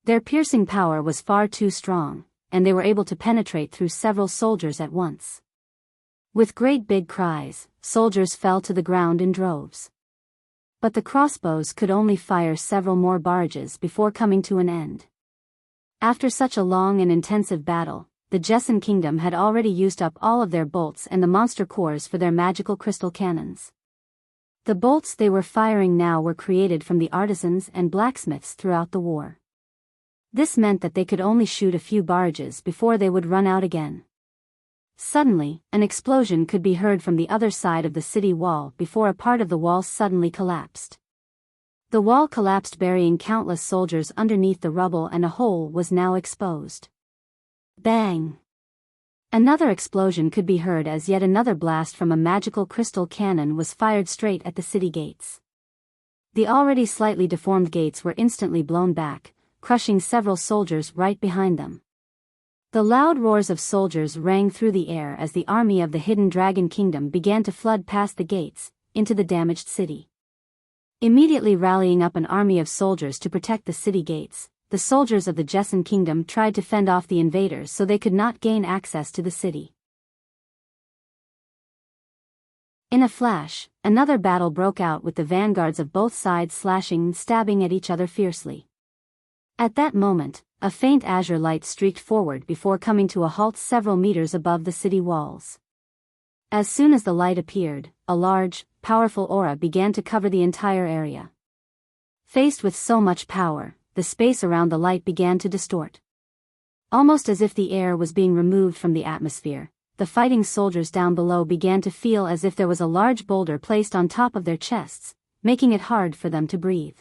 Their piercing power was far too strong, and they were able to penetrate through several soldiers at once. With great big cries, soldiers fell to the ground in droves. But the crossbows could only fire several more barrages before coming to an end. After such a long and intensive battle, the Jesson Kingdom had already used up all of their bolts and the monster cores for their magical crystal cannons. The bolts they were firing now were created from the artisans and blacksmiths throughout the war. This meant that they could only shoot a few barrages before they would run out again. Suddenly, an explosion could be heard from the other side of the city wall before a part of the wall suddenly collapsed. The wall collapsed, burying countless soldiers underneath the rubble, and a hole was now exposed. Bang! Another explosion could be heard as yet another blast from a magical crystal cannon was fired straight at the city gates. The already slightly deformed gates were instantly blown back, crushing several soldiers right behind them. The loud roars of soldiers rang through the air as the army of the Hidden Dragon Kingdom began to flood past the gates, into the damaged city. Immediately rallying up an army of soldiers to protect the city gates, the soldiers of the Jesson Kingdom tried to fend off the invaders so they could not gain access to the city. In a flash, another battle broke out with the vanguards of both sides slashing and stabbing at each other fiercely. At that moment, a faint azure light streaked forward before coming to a halt several meters above the city walls. As soon as the light appeared, a large, powerful aura began to cover the entire area. Faced with so much power, the space around the light began to distort. Almost as if the air was being removed from the atmosphere, the fighting soldiers down below began to feel as if there was a large boulder placed on top of their chests, making it hard for them to breathe.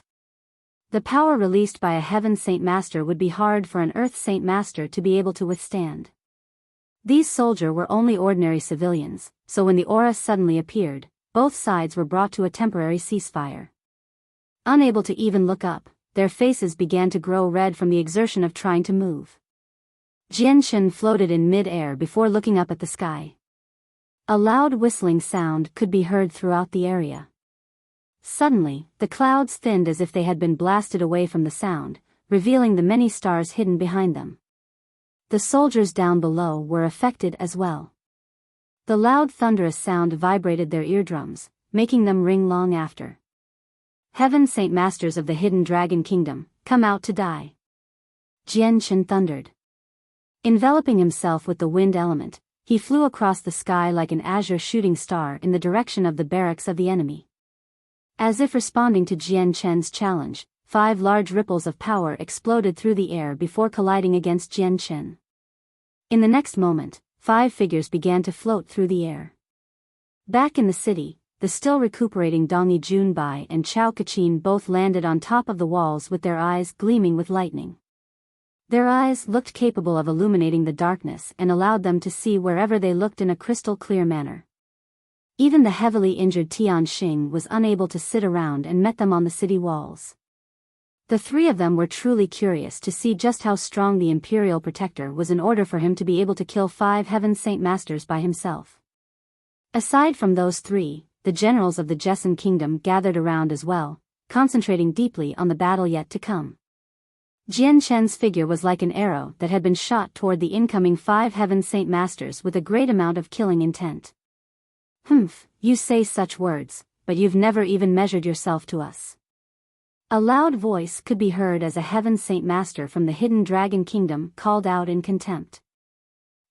The power released by a Heaven Saint Master would be hard for an Earth Saint Master to be able to withstand. These soldiers were only ordinary civilians, so when the aura suddenly appeared, both sides were brought to a temporary ceasefire. Unable to even look up, their faces began to grow red from the exertion of trying to move. Jian floated in mid-air before looking up at the sky. A loud whistling sound could be heard throughout the area. Suddenly, the clouds thinned as if they had been blasted away from the sound, revealing the many stars hidden behind them. The soldiers down below were affected as well. The loud thunderous sound vibrated their eardrums, making them ring long after. Heaven Saint Masters of the Hidden Dragon Kingdom, come out to die. Jian thundered. Enveloping himself with the wind element, he flew across the sky like an azure shooting star in the direction of the barracks of the enemy. As if responding to Jian challenge, 5 large ripples of power exploded through the air before colliding against Jian. In the next moment, 5 figures began to float through the air. Back in the city, the still recuperating Dongi Junbai and Chao Kachin both landed on top of the walls with their eyes gleaming with lightning. Their eyes looked capable of illuminating the darkness and allowed them to see wherever they looked in a crystal-clear manner. Even the heavily injured Tian Xing was unable to sit around and met them on the city walls. The 3 of them were truly curious to see just how strong the Imperial Protector was in order for him to be able to kill 5 Heaven Saint Masters by himself. Aside from those 3, the generals of the Jessen Kingdom gathered around as well, concentrating deeply on the battle yet to come. Jian figure was like an arrow that had been shot toward the incoming 5 Heaven Saint Masters with a great amount of killing intent. "Humph, you say such words, but you've never even measured yourself to us." A loud voice could be heard as a Heaven Saint Master from the Hidden Dragon Kingdom called out in contempt.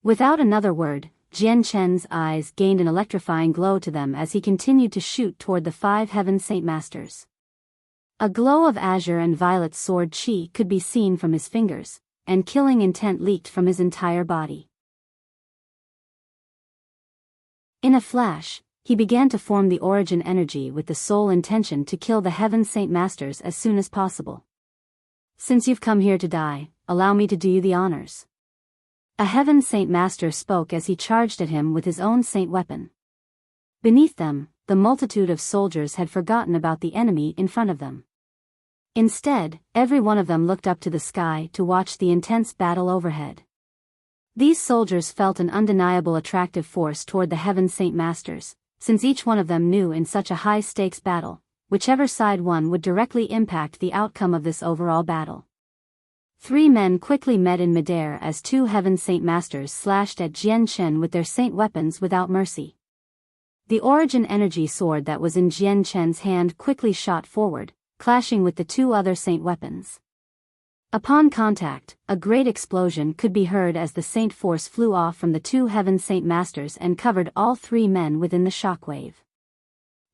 Without another word, Jian eyes gained an electrifying glow to them as he continued to shoot toward the 5 Heaven Saint Masters. A glow of azure and violet sword chi could be seen from his fingers, and killing intent leaked from his entire body. In a flash, he began to form the origin energy with the sole intention to kill the Heaven Saint Masters as soon as possible. "Since you've come here to die, allow me to do you the honors." A Heaven Saint Master spoke as he charged at him with his own saint weapon. Beneath them, the multitude of soldiers had forgotten about the enemy in front of them. Instead, every one of them looked up to the sky to watch the intense battle overhead. These soldiers felt an undeniable attractive force toward the Heaven Saint Masters, since each one of them knew in such a high-stakes battle, whichever side won would directly impact the outcome of this overall battle. 3 men quickly met in midair as 2 Heaven Saint Masters slashed at Jian with their saint weapons without mercy. The origin energy sword that was in Jian hand quickly shot forward, clashing with the 2 other saint weapons. Upon contact, a great explosion could be heard as the saint force flew off from the 2 Heaven Saint Masters and covered all 3 men within the shockwave.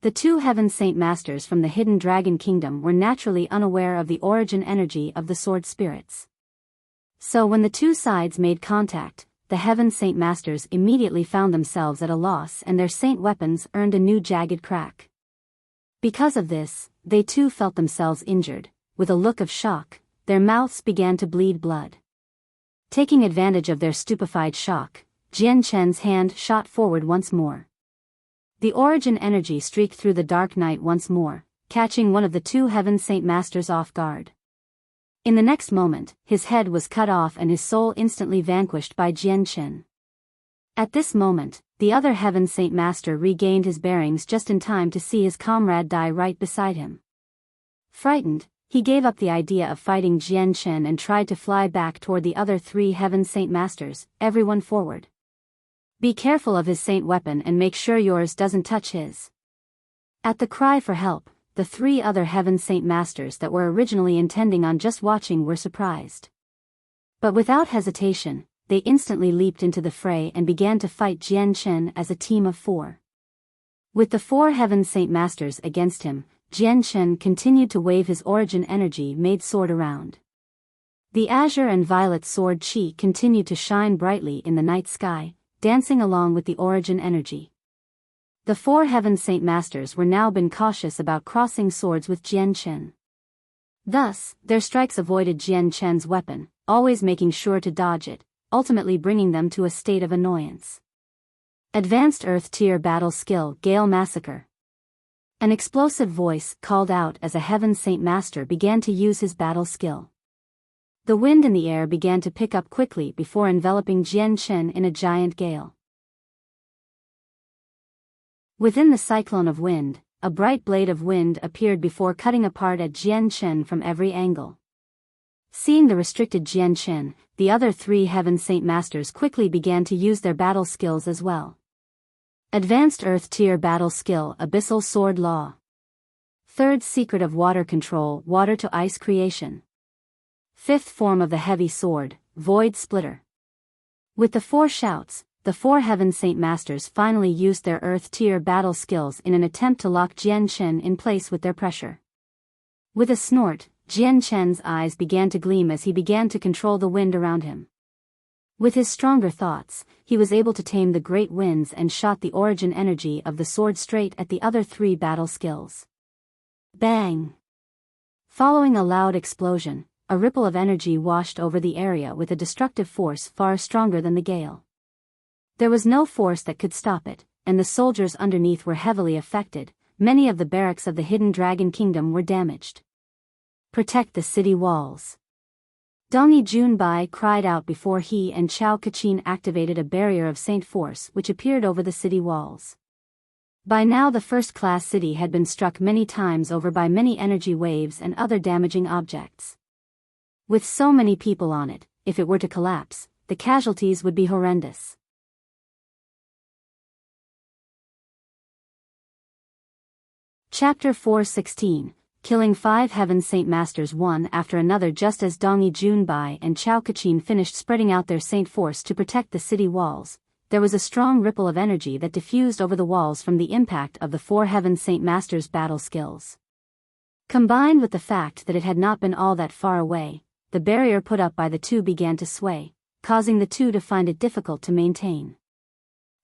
The 2 Heaven Saint Masters from the Hidden Dragon Kingdom were naturally unaware of the origin energy of the sword spirits. So when the 2 sides made contact, the Heaven Saint Masters immediately found themselves at a loss and their saint weapons earned a new jagged crack. Because of this, they too felt themselves injured. With a look of shock, their mouths began to bleed blood. Taking advantage of their stupefied shock, Jian hand shot forward once more. The origin energy streaked through the dark night once more, catching one of the 2 Heaven Saint Masters off guard. In the next moment, his head was cut off and his soul instantly vanquished by Jian. At this moment, the other Heaven Saint Master regained his bearings just in time to see his comrade die right beside him. Frightened, he gave up the idea of fighting Jian and tried to fly back toward the other 3 Heaven Saint Masters. "Everyone forward. Be careful of his saint weapon and make sure yours doesn't touch his." At the cry for help, the 3 other Heaven Saint Masters that were originally intending on just watching were surprised. But without hesitation, they instantly leaped into the fray and began to fight Jian as a team of 4. With the 4 Heaven Saint Masters against him, Jian continued to wave his origin energy-made sword around. The azure and violet sword chi continued to shine brightly in the night sky, dancing along with the origin energy. The 4 Heaven Saint Masters were now been cautious about crossing swords with Jian. Thus, their strikes avoided Jian weapon, always making sure to dodge it, ultimately bringing them to a state of annoyance. Advanced Earth Tier Battle Skill Gale Massacre. An explosive voice called out as a Heaven Saint Master began to use his battle skill. The wind in the air began to pick up quickly before enveloping Jian Chen in a giant gale. Within the cyclone of wind, a bright blade of wind appeared before cutting apart at Jian Chen from every angle. Seeing the restricted Jian Chen, the other three Heaven Saint Masters quickly began to use their battle skills as well. Advanced Earth Tier Battle Skill Abyssal Sword Law. Third Secret of Water Control Water to Ice Creation. Fifth Form of the Heavy Sword, Void Splitter. With the four shouts, the four Heaven Saint Masters finally used their Earth Tier battle skills in an attempt to lock Jian Chen in place with their pressure. With a snort, Jian Chen's eyes began to gleam as he began to control the wind around him. With his stronger thoughts, he was able to tame the great winds and shot the origin energy of the sword straight at the other three battle skills. Bang! Following a loud explosion, a ripple of energy washed over the area with a destructive force far stronger than the gale. There was no force that could stop it, and the soldiers underneath were heavily affected. Many of the barracks of the Hidden Dragon Kingdom were damaged. Protect the city walls. Dongi Junbai cried out before he and Chao Kachin activated a barrier of Saint Force which appeared over the city walls. By now the first-class city had been struck many times over by many energy waves and other damaging objects. With so many people on it, if it were to collapse, the casualties would be horrendous. Chapter 4:16. Killing 5 Heaven Saint Masters one after another. Just as Dongi Junbai and Chao Kachin finished spreading out their Saint Force to protect the city walls, there was a strong ripple of energy that diffused over the walls from the impact of the 4 Heaven Saint Masters' battle skills. Combined with the fact that it had not been all that far away, the barrier put up by the two began to sway, causing the two to find it difficult to maintain.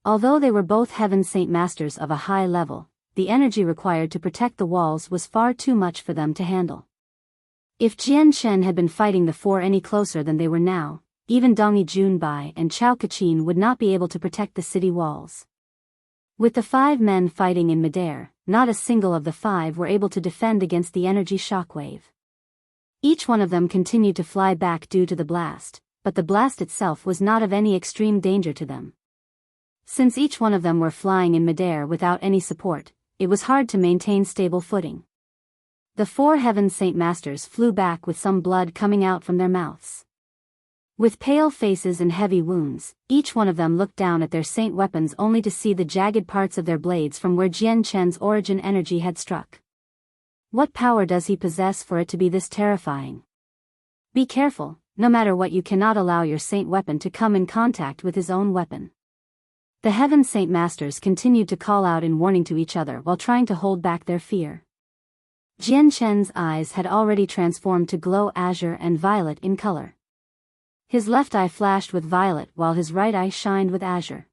Although they were both Heaven Saint Masters of a high level, the energy required to protect the walls was far too much for them to handle. If Jian Chen had been fighting the four any closer than they were now, even Dongi Junbai and Chao Kachin would not be able to protect the city walls. With the 5 men fighting in midair, not a single of the 5 were able to defend against the energy shockwave. Each one of them continued to fly back due to the blast, but the blast itself was not of any extreme danger to them. Since each one of them were flying in midair without any support, it was hard to maintain stable footing. The 4 Heaven Saint Masters flew back with some blood coming out from their mouths. With pale faces and heavy wounds, each one of them looked down at their saint weapons only to see the jagged parts of their blades from where Jian Chen's origin energy had struck. What power does he possess for it to be this terrifying? Be careful, no matter what, you cannot allow your saint weapon to come in contact with his own weapon. The Heaven Saint Masters continued to call out in warning to each other while trying to hold back their fear. Jian Chen's eyes had already transformed to glow azure and violet in color. His left eye flashed with violet while his right eye shined with azure.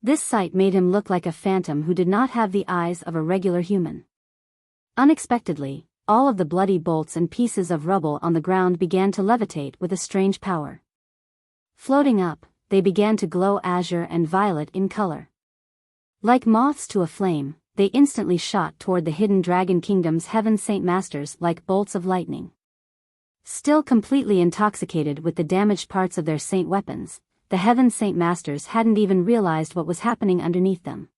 This sight made him look like a phantom who did not have the eyes of a regular human. Unexpectedly, all of the bloody bolts and pieces of rubble on the ground began to levitate with a strange power. Floating up, they began to glow azure and violet in color. Like moths to a flame, they instantly shot toward the Hidden Dragon Kingdom's Heaven Saint Masters like bolts of lightning. Still completely intoxicated with the damaged parts of their saint weapons, the Heaven Saint Masters hadn't even realized what was happening underneath them.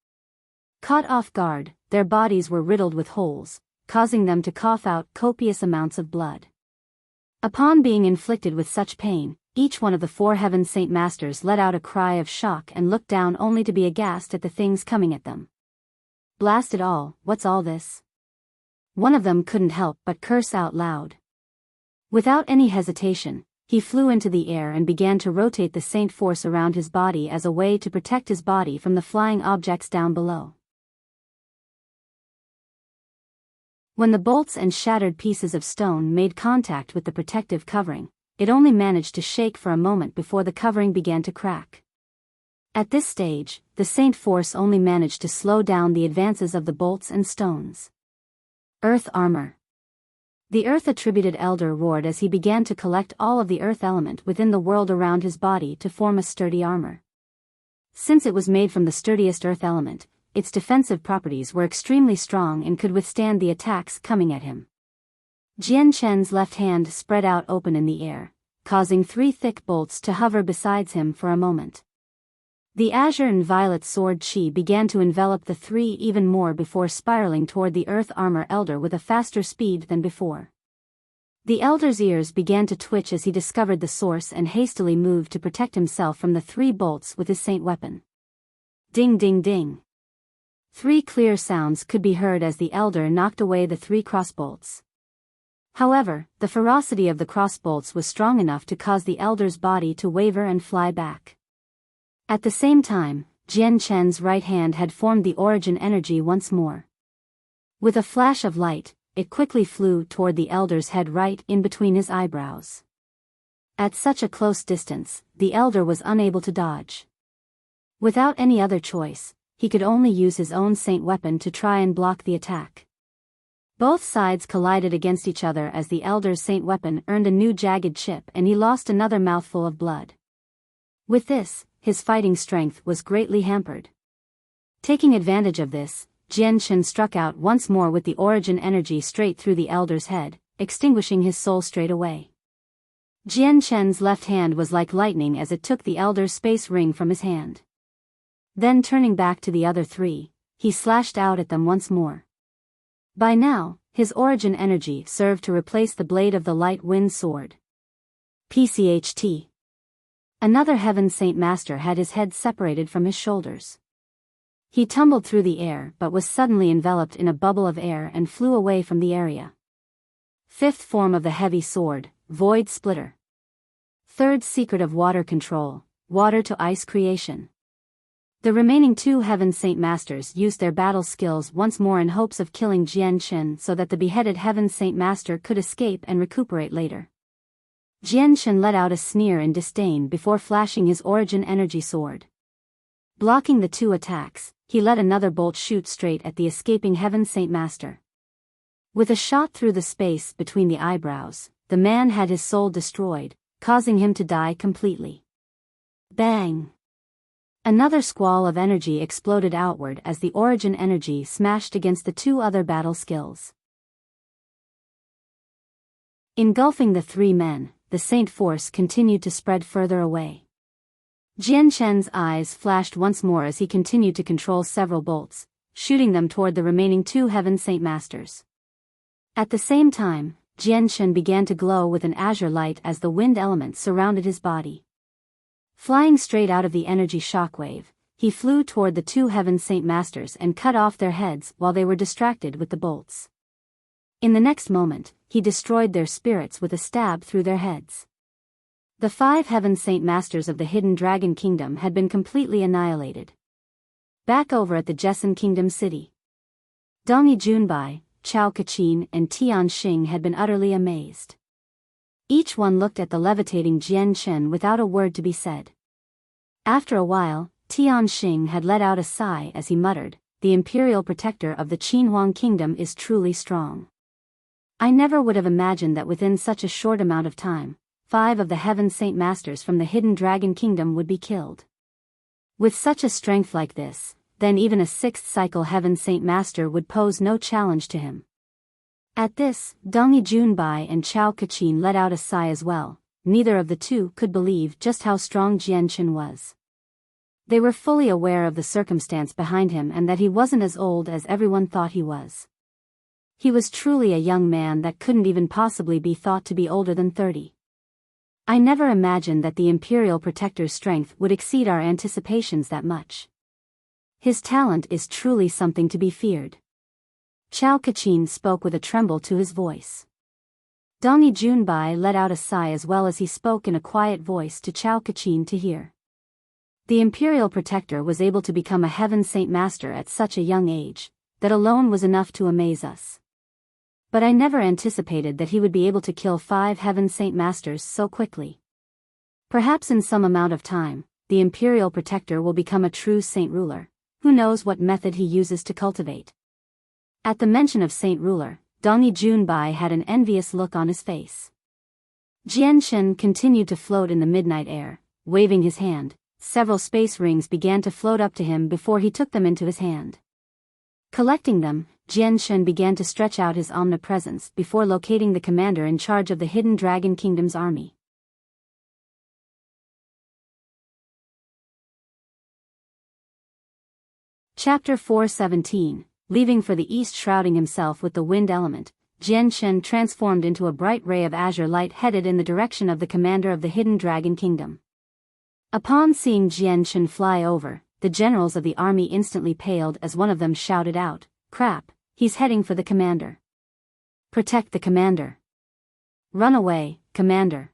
Caught off guard, their bodies were riddled with holes, causing them to cough out copious amounts of blood. Upon being inflicted with such pain, each one of the 4 Heaven Saint Masters let out a cry of shock and looked down only to be aghast at the things coming at them. Blast it all, what's all this? One of them couldn't help but curse out loud. Without any hesitation, he flew into the air and began to rotate the Saint Force around his body as a way to protect his body from the flying objects down below. When the bolts and shattered pieces of stone made contact with the protective covering, it only managed to shake for a moment before the covering began to crack. At this stage, the Saint Force only managed to slow down the advances of the bolts and stones. Earth Armor. The Earth Attributed Elder roared as he began to collect all of the Earth element within the world around his body to form a sturdy armor. Since it was made from the sturdiest Earth element, its defensive properties were extremely strong and could withstand the attacks coming at him. Jian Chen's left hand spread out open in the air, causing 3 thick bolts to hover beside him for a moment. The azure and violet sword chi began to envelop the 3 even more before spiraling toward the earth armor elder with a faster speed than before. The elder's ears began to twitch as he discovered the source and hastily moved to protect himself from the 3 bolts with his saint weapon. Ding ding ding. 3 clear sounds could be heard as the elder knocked away the 3 crossbolts. However, the ferocity of the crossbolts was strong enough to cause the elder's body to waver and fly back. At the same time, Jian Chen's right hand had formed the origin energy once more. With a flash of light, it quickly flew toward the elder's head right in between his eyebrows. At such a close distance, the elder was unable to dodge. Without any other choice, he could only use his own saint weapon to try and block the attack. Both sides collided against each other as the elder's saint weapon earned a new jagged chip and he lost another mouthful of blood. With this, his fighting strength was greatly hampered. Taking advantage of this, Jian Chen struck out once more with the origin energy straight through the elder's head, extinguishing his soul straight away. Jian Chen's left hand was like lightning as it took the elder's space ring from his hand. Then turning back to the other 3, he slashed out at them once more. By now, his origin energy served to replace the blade of the light wind sword. PCHT. Another Heaven Saint Master had his head separated from his shoulders. He tumbled through the air but was suddenly enveloped in a bubble of air and flew away from the area. 5th form of the heavy sword, Void Splitter. 3rd secret of water control, water to ice creation. The remaining 2 Heaven Saint Masters used their battle skills once more in hopes of killing Jian Chen so that the beheaded Heaven Saint Master could escape and recuperate later. Jian Chen let out a sneer in disdain before flashing his origin energy sword. Blocking the 2 attacks, he let another bolt shoot straight at the escaping Heaven Saint Master. With a shot through the space between the eyebrows, the man had his soul destroyed, causing him to die completely. Bang! Another squall of energy exploded outward as the origin energy smashed against the 2 other battle skills. Engulfing the 3 men, the Saint Force continued to spread further away. Jian Chen's eyes flashed once more as he continued to control several bolts, shooting them toward the remaining 2 Heaven Saint Masters. At the same time, Jian Chen began to glow with an azure light as the wind element surrounded his body. Flying straight out of the energy shockwave, he flew toward the 2 Heaven Saint Masters and cut off their heads while they were distracted with the bolts. In the next moment, he destroyed their spirits with a stab through their heads. The 5 Heaven Saint Masters of the Hidden Dragon Kingdom had been completely annihilated. Back over at the Jessen Kingdom City, Deng Junbai, Chao Kaqin and Tian Xing had been utterly amazed. Each one looked at the levitating Jian Chen without a word to be said. After a while, Tian Xing had let out a sigh as he muttered, "The Imperial Protector of the Qinhuang Kingdom is truly strong. I never would have imagined that within such a short amount of time, 5 of the Heaven Saint Masters from the Hidden Dragon Kingdom would be killed. With such a strength like this, then even a 6th cycle Heaven Saint Master would pose no challenge to him." At this, Deng Junbai and Chao Kaqin let out a sigh as well. Neither of the 2 could believe just how strong Jian Chen was. They were fully aware of the circumstance behind him and that he wasn't as old as everyone thought he was. He was truly a young man that couldn't even possibly be thought to be older than 30. I never imagined that the Imperial Protector's strength would exceed our anticipations that much. His talent is truly something to be feared. Chao Kaqin spoke with a tremble to his voice. Deng Junbai let out a sigh as well as he spoke in a quiet voice to Chao Kaqin to hear. The Imperial Protector was able to become a Heaven Saint Master at such a young age, that alone was enough to amaze us. But I never anticipated that he would be able to kill 5 Heaven Saint Masters so quickly. Perhaps in some amount of time, the Imperial Protector will become a true Saint Ruler. Who knows what method he uses to cultivate. At the mention of Saint Ruler, Deng Junbai had an envious look on his face. Jian Chen continued to float in the midnight air, waving his hand. Several space rings began to float up to him before he took them into his hand. Collecting them, Jian began to stretch out his omnipresence before locating the commander in charge of the Hidden Dragon Kingdom's army. Chapter 4:17. Leaving for the east. Shrouding himself with the wind element, Jian transformed into a bright ray of azure light headed in the direction of the commander of the Hidden Dragon Kingdom. Upon seeing Jian fly over, the generals of the army instantly paled as one of them shouted out, "Crap, he's heading for the commander. Protect the commander. Run away, commander."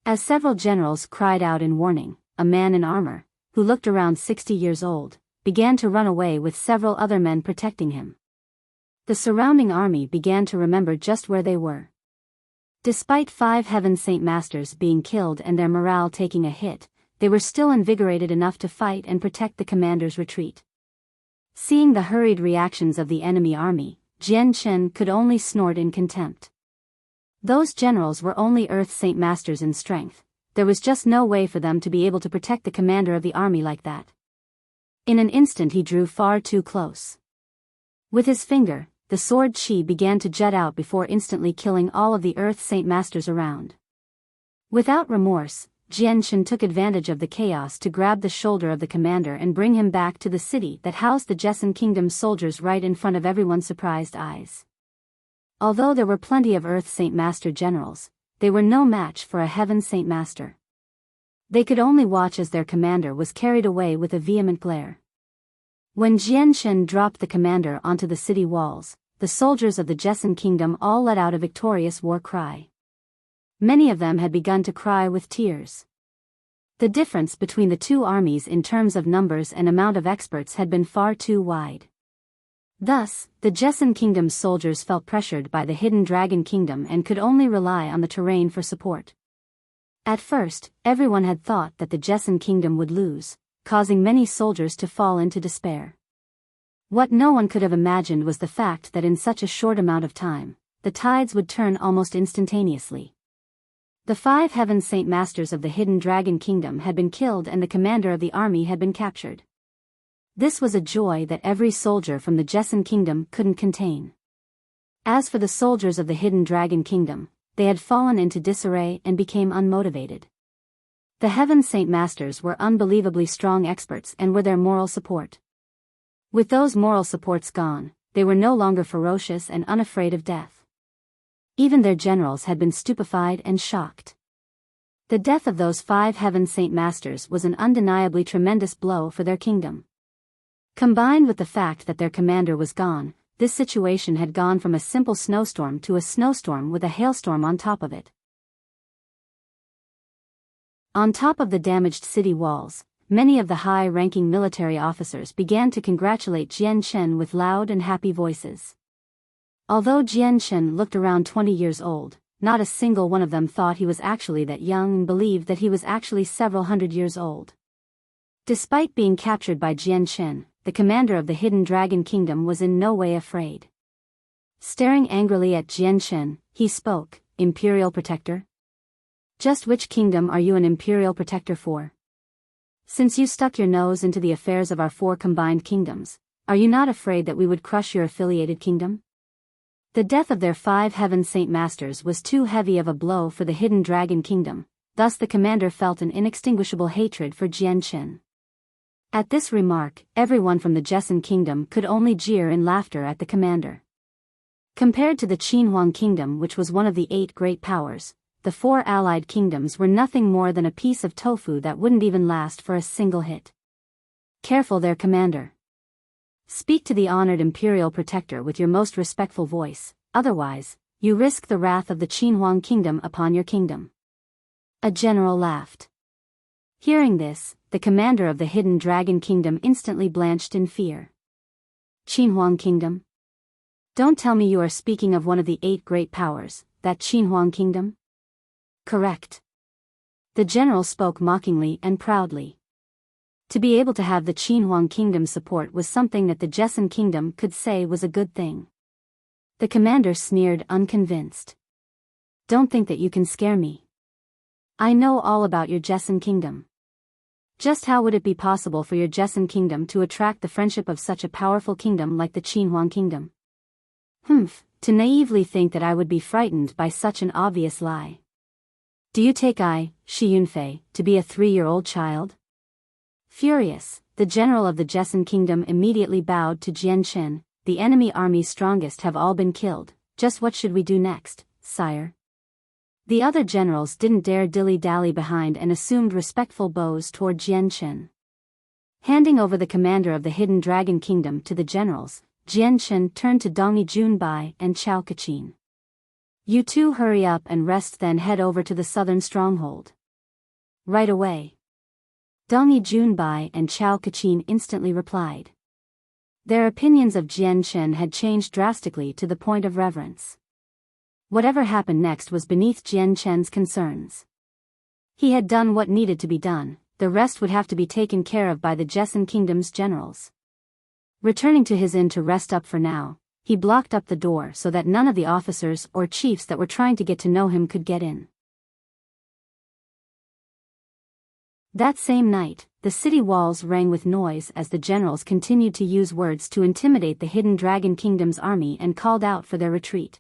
As several generals cried out in warning, a man in armor, who looked around 60 years old, began to run away with several other men protecting him. The surrounding army began to remember just where they were. Despite 5 Heaven Saint Masters being killed and their morale taking a hit, they were still invigorated enough to fight and protect the commander's retreat. Seeing the hurried reactions of the enemy army, Jian could only snort in contempt. Those generals were only Earth Saint Masters in strength. There was just no way for them to be able to protect the commander of the army like that. In an instant he drew far too close. With his finger, the sword Qi began to jut out before instantly killing all of the Earth Saint Masters around. Without remorse, Jian took advantage of the chaos to grab the shoulder of the commander and bring him back to the city that housed the Jessun Kingdom's soldiers right in front of everyone's surprised eyes. Although there were plenty of Earth Saint Master generals, they were no match for a Heaven Saint Master. They could only watch as their commander was carried away with a vehement glare. When Jian dropped the commander onto the city walls, the soldiers of the Jessun Kingdom all let out a victorious war cry. Many of them had begun to cry with tears. The difference between the two armies in terms of numbers and amount of experts had been far too wide. Thus, the Jessun Kingdom's soldiers felt pressured by the Hidden Dragon Kingdom and could only rely on the terrain for support. At first, everyone had thought that the Jessun Kingdom would lose, causing many soldiers to fall into despair. What no one could have imagined was the fact that in such a short amount of time, the tides would turn almost instantaneously. The 5 Heaven Saint Masters of the Hidden Dragon Kingdom had been killed and the commander of the army had been captured. This was a joy that every soldier from the Jessun Kingdom couldn't contain. As for the soldiers of the Hidden Dragon Kingdom, they had fallen into disarray and became unmotivated. The Heaven Saint Masters were unbelievably strong experts and were their moral support. With those moral supports gone, they were no longer ferocious and unafraid of death. Even their generals had been stupefied and shocked. The death of those 5 Heaven Saint Masters was an undeniably tremendous blow for their kingdom. Combined with the fact that their commander was gone, this situation had gone from a simple snowstorm to a snowstorm with a hailstorm on top of it. On top of the damaged city walls, many of the high-ranking military officers began to congratulate Jian with loud and happy voices. Although Jian looked around 20 years old, not a single one of them thought he was actually that young and believed that he was actually several hundred years old. Despite being captured by Jian, the commander of the Hidden Dragon Kingdom was in no way afraid. Staring angrily at Jian, he spoke, "Imperial Protector? Just which kingdom are you an Imperial Protector for? Since you stuck your nose into the affairs of our 4 combined kingdoms, are you not afraid that we would crush your affiliated kingdom?" The death of their 5 Heaven Saint Masters was too heavy of a blow for the Hidden Dragon Kingdom, thus the commander felt an inextinguishable hatred for Jian. At this remark, everyone from the Jessun Kingdom could only jeer in laughter at the commander. Compared to the Qinhuang Kingdom, which was one of the 8 great powers, the 4 allied kingdoms were nothing more than a piece of tofu that wouldn't even last for a single hit. Careful there, commander. Speak to the honored Imperial Protector with your most respectful voice, otherwise, you risk the wrath of the Qinhuang Kingdom upon your kingdom. A general laughed. Hearing this, the commander of the Hidden Dragon Kingdom instantly blanched in fear. Qinhuang Kingdom? Don't tell me you are speaking of one of the 8 great powers, that Qinhuang Kingdom? Correct. The general spoke mockingly and proudly. To be able to have the Qinhuang Kingdom's support was something that the Jessun Kingdom could say was a good thing. The commander sneered, unconvinced. Don't think that you can scare me. I know all about your Jessun Kingdom. Just how would it be possible for your Jessun Kingdom to attract the friendship of such a powerful kingdom like the Qinhuang Kingdom? To naively think that I would be frightened by such an obvious lie. Do you take Shi Yunfei, to be a 3-year-old child? Furious, the general of the Jesson kingdom immediately bowed to Jian Chen. The enemy army's strongest have all been killed. Just what should we do next, sire? The other generals didn't dare dilly-dally behind and assumed respectful bows toward Jian Chen. Handing over the commander of the Hidden Dragon Kingdom to the generals, Jian Chen turned to Dongyi Junbai and Chao Kaqin. You two hurry up and rest, then head over to the southern stronghold. Right away. Dongyi Junbai and Chao Kaqin instantly replied. Their opinions of Jian Chen had changed drastically to the point of reverence. Whatever happened next was beneath Jian Chen's concerns. He had done what needed to be done, the rest would have to be taken care of by the Jesson Kingdom's generals. Returning to his inn to rest up for now, he blocked up the door so that none of the officers or chiefs that were trying to get to know him could get in. That same night, the city walls rang with noise as the generals continued to use words to intimidate the Hidden Dragon Kingdom's army and called out for their retreat.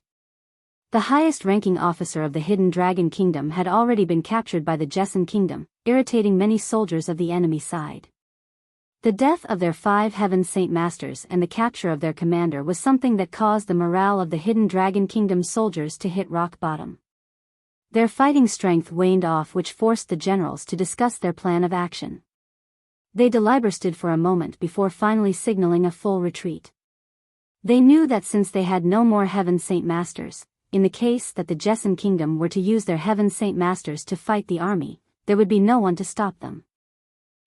The highest-ranking officer of the Hidden Dragon Kingdom had already been captured by the Jesson Kingdom, irritating many soldiers of the enemy side. The death of their 5 Heaven Saint Masters and the capture of their commander was something that caused the morale of the Hidden Dragon Kingdom soldiers to hit rock bottom. Their fighting strength waned off, which forced the generals to discuss their plan of action. They deliberated for a moment before finally signaling a full retreat. They knew that since they had no more Heaven Saint Masters, in the case that the Jesson Kingdom were to use their Heaven Saint Masters to fight the army, there would be no one to stop them.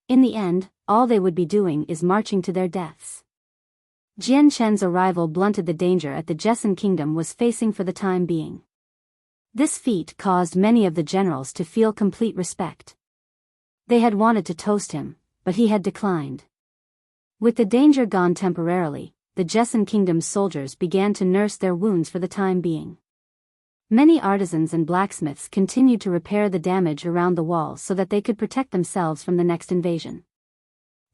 In the end, all they would be doing is marching to their deaths. Jian Chen's arrival blunted the danger at the Jesson Kingdom was facing for the time being. This feat caused many of the generals to feel complete respect. They had wanted to toast him, but he had declined. With the danger gone temporarily, the Jesson Kingdom's soldiers began to nurse their wounds for the time being. Many artisans and blacksmiths continued to repair the damage around the walls so that they could protect themselves from the next invasion.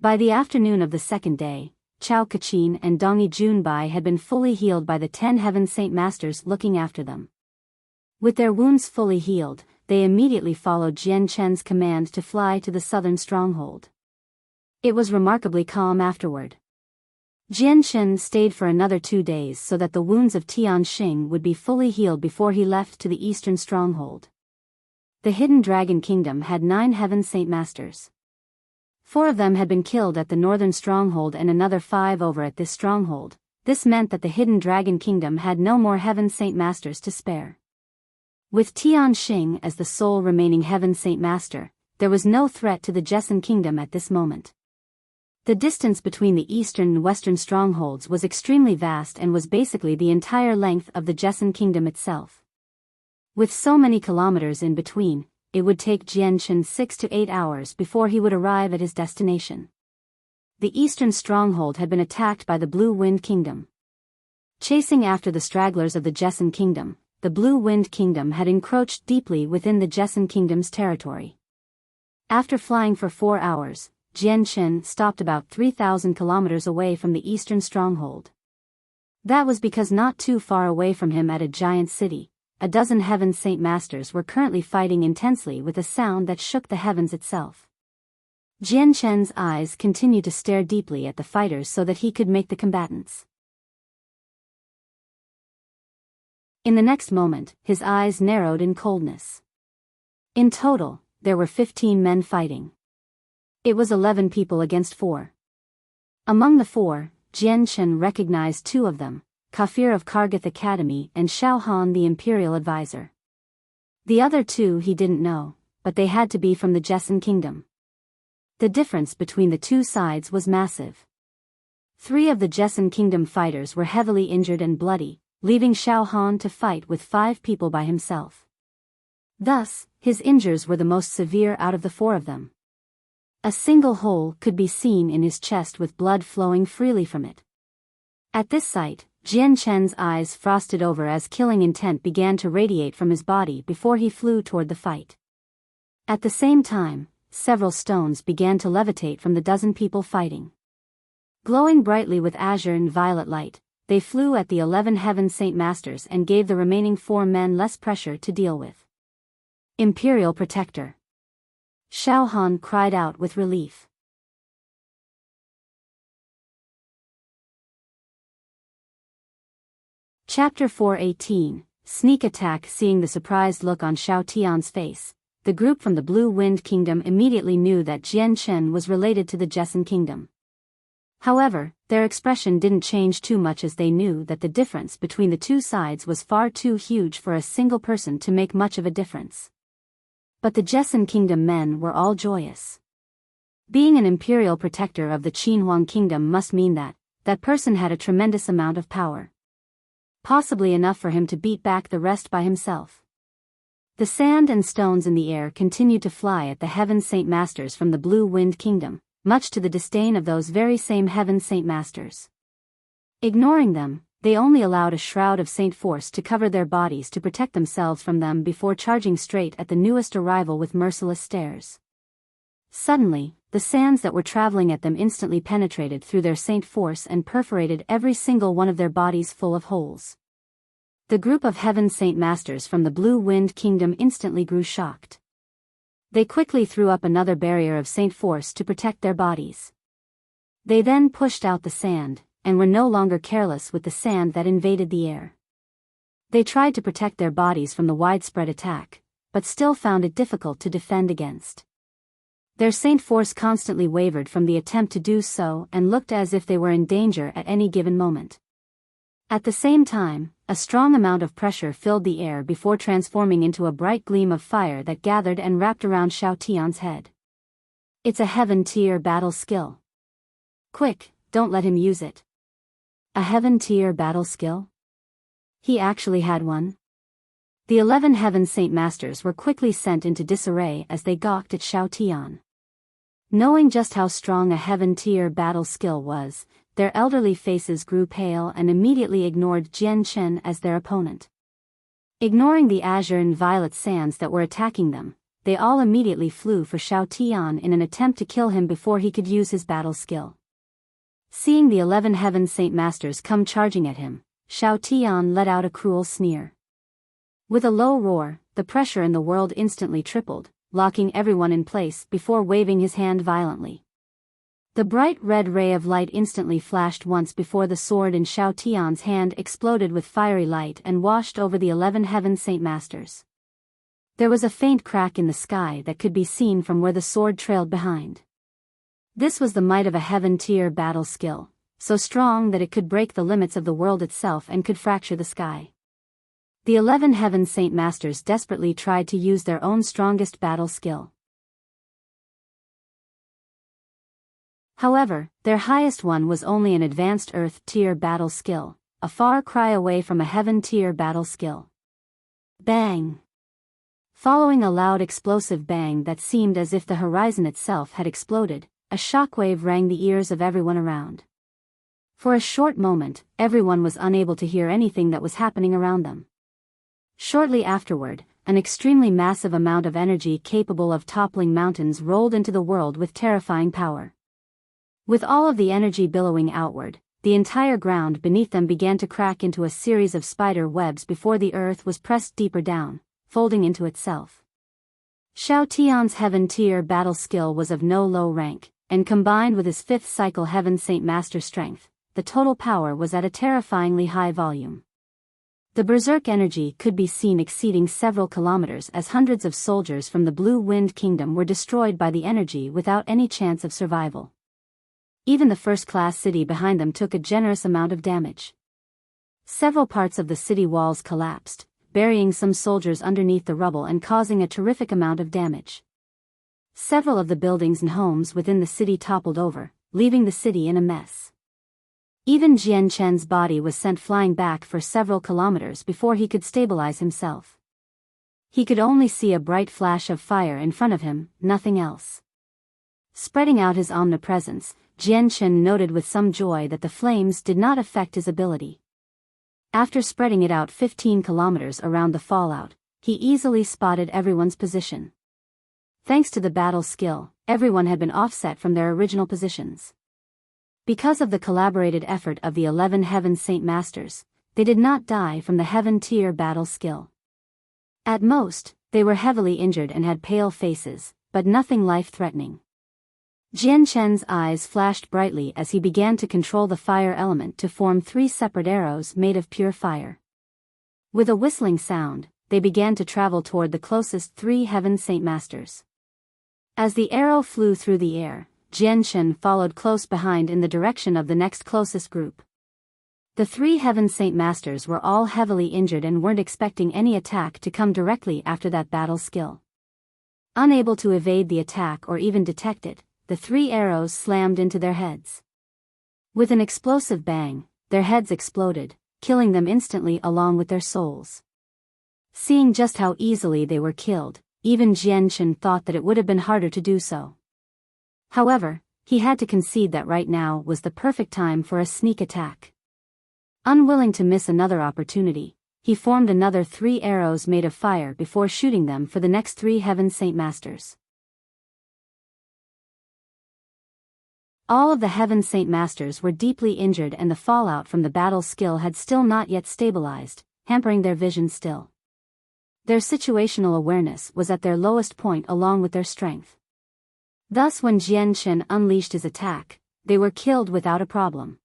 By the afternoon of the second day, Chao Kaqin and Dongyi Junbai had been fully healed by the 10 Heaven Saint Masters looking after them. With their wounds fully healed, they immediately followed Jian Chen's command to fly to the southern stronghold. It was remarkably calm afterward. Jian Chen stayed for another 2 days so that the wounds of Tianxing would be fully healed before he left to the eastern stronghold. The Hidden Dragon Kingdom had 9 Heaven Saint Masters. 4 of them had been killed at the northern stronghold and another 5 over at this stronghold. This meant that the Hidden Dragon Kingdom had no more Heaven Saint Masters to spare. With Tianxing as the sole remaining Heaven Saint Master, there was no threat to the Jesson Kingdom at this moment. The distance between the eastern and western strongholds was extremely vast and was basically the entire length of the Jesson Kingdom itself. With so many kilometers in between, it would take Jian Chen 6 to 8 hours before he would arrive at his destination. The eastern stronghold had been attacked by the Blue Wind Kingdom. Chasing after the stragglers of the Jesson Kingdom, the Blue Wind Kingdom had encroached deeply within the Jesson Kingdom's territory. After flying for 4 hours, Jian Chen stopped about 3,000 kilometers away from the eastern stronghold. That was because not too far away from him at a giant city, a dozen Heaven Saint Masters were currently fighting intensely with a sound that shook the heavens itself. Jian Chen's eyes continued to stare deeply at the fighters so that he could make the combatants. In the next moment, his eyes narrowed in coldness. In total, there were 15 men fighting. It was 11 people against 4. Among the 4, Jian Chen recognized 2 of them, Kafir of Kargath Academy and Xiao Han the Imperial Advisor. The other 2 he didn't know, but they had to be from the Jesson Kingdom. The difference between the 2 sides was massive. 3 of the Jesson Kingdom fighters were heavily injured and bloody, leaving Xiao Han to fight with 5 people by himself. Thus, his injuries were the most severe out of the 4 of them. A single hole could be seen in his chest with blood flowing freely from it. At this sight, Jian Chen's eyes frosted over as killing intent began to radiate from his body before he flew toward the fight. At the same time, several stones began to levitate from the dozen people fighting. Glowing brightly with azure and violet light, they flew at the 11 Heaven Saint Masters and gave the remaining 4 men less pressure to deal with. Imperial Protector. Xiao Han cried out with relief. Chapter 4:18, Sneak Attack. Seeing the surprised look on Xiao Tian's face, the group from the Blue Wind Kingdom immediately knew that Jian Chen was related to the Jessen Kingdom. However, their expression didn't change too much as they knew that the difference between the two sides was far too huge for a single person to make much of a difference. But the Jessen Kingdom men were all joyous. Being an imperial protector of the Qinhuang Kingdom must mean that that person had a tremendous amount of power. Possibly enough for him to beat back the rest by himself. The sand and stones in the air continued to fly at the Heaven Saint Masters from the Blue Wind Kingdom, much to the disdain of those very same Heaven Saint Masters. Ignoring them, they only allowed a shroud of Saint Force to cover their bodies to protect themselves from them before charging straight at the newest arrival with merciless stares. Suddenly, the sands that were traveling at them instantly penetrated through their Saint Force and perforated every single one of their bodies full of holes. The group of Heaven Saint Masters from the Blue Wind Kingdom instantly grew shocked. They quickly threw up another barrier of Saint Force to protect their bodies. They then pushed out the sand, and were no longer careless with the sand that invaded the air. They tried to protect their bodies from the widespread attack, but still found it difficult to defend against. Their Saint Force constantly wavered from the attempt to do so and looked as if they were in danger at any given moment. At the same time, a strong amount of pressure filled the air before transforming into a bright gleam of fire that gathered and wrapped around Xiao Tian's head. It's a Heaven-tier battle skill. Quick, don't let him use it. A Heaven-tier battle skill? He actually had one? The 11 Heaven Saint Masters were quickly sent into disarray as they gawked at Xiao Tian. Knowing just how strong a Heaven-tier battle skill was, their elderly faces grew pale and immediately ignored Jian Chen as their opponent. Ignoring the azure and violet sands that were attacking them, they all immediately flew for Xiao Tian in an attempt to kill him before he could use his battle skill. Seeing the 11 Heaven Saint Masters come charging at him, Xiao Tian let out a cruel sneer. With a low roar, the pressure in the world instantly tripled, locking everyone in place before waving his hand violently. The bright red ray of light instantly flashed once before the sword in Xiao Tian's hand exploded with fiery light and washed over the 11 Heaven Saint Masters. There was a faint crack in the sky that could be seen from where the sword trailed behind. This was the might of a Heaven-tier battle skill, so strong that it could break the limits of the world itself and could fracture the sky. The 11 Heaven Saint Masters desperately tried to use their own strongest battle skill. However, their highest one was only an advanced Earth-tier battle skill, a far cry away from a Heaven-tier battle skill. Bang! Following a loud explosive bang that seemed as if the horizon itself had exploded, a shockwave rang the ears of everyone around. For a short moment, everyone was unable to hear anything that was happening around them. Shortly afterward, an extremely massive amount of energy capable of toppling mountains rolled into the world with terrifying power. With all of the energy billowing outward, the entire ground beneath them began to crack into a series of spider webs before the earth was pressed deeper down, folding into itself. Xiao Tian's Heaven-tier battle skill was of no low rank, and combined with his 5th cycle Heaven Saint Master strength, the total power was at a terrifyingly high volume. The berserk energy could be seen exceeding several kilometers as hundreds of soldiers from the Blue Wind Kingdom were destroyed by the energy without any chance of survival. Even the first-class city behind them took a generous amount of damage. Several parts of the city walls collapsed, burying some soldiers underneath the rubble and causing a terrific amount of damage. Several of the buildings and homes within the city toppled over, leaving the city in a mess. Even Jian Chen's body was sent flying back for several kilometers before he could stabilize himself. He could only see a bright flash of fire in front of him, nothing else. Spreading out his omnipresence, Jian Chen noted with some joy that the flames did not affect his ability. After spreading it out 15 kilometers around the fallout, he easily spotted everyone's position. Thanks to the battle skill, everyone had been offset from their original positions. Because of the collaborated effort of the 11 Heaven Saint Masters, they did not die from the Heaven Tier battle skill. At most, they were heavily injured and had pale faces, but nothing life-threatening. Jian Chen's eyes flashed brightly as he began to control the fire element to form 3 separate arrows made of pure fire. With a whistling sound, they began to travel toward the closest 3 Heaven Saint Masters. As the arrow flew through the air, Jian Chen followed close behind in the direction of the next closest group. The 3 Heaven Saint Masters were all heavily injured and weren't expecting any attack to come directly after that battle skill. Unable to evade the attack or even detect it, the 3 arrows slammed into their heads. With an explosive bang, their heads exploded, killing them instantly along with their souls. Seeing just how easily they were killed, even Jian Chen thought that it would have been harder to do so. However, he had to concede that right now was the perfect time for a sneak attack. Unwilling to miss another opportunity, he formed another 3 arrows made of fire before shooting them for the next 3 Heaven Saint Masters. All of the Heaven Saint Masters were deeply injured and the fallout from the battle skill had still not yet stabilized, hampering their vision still. Their situational awareness was at their lowest point along with their strength. Thus when Jian Chen unleashed his attack, they were killed without a problem.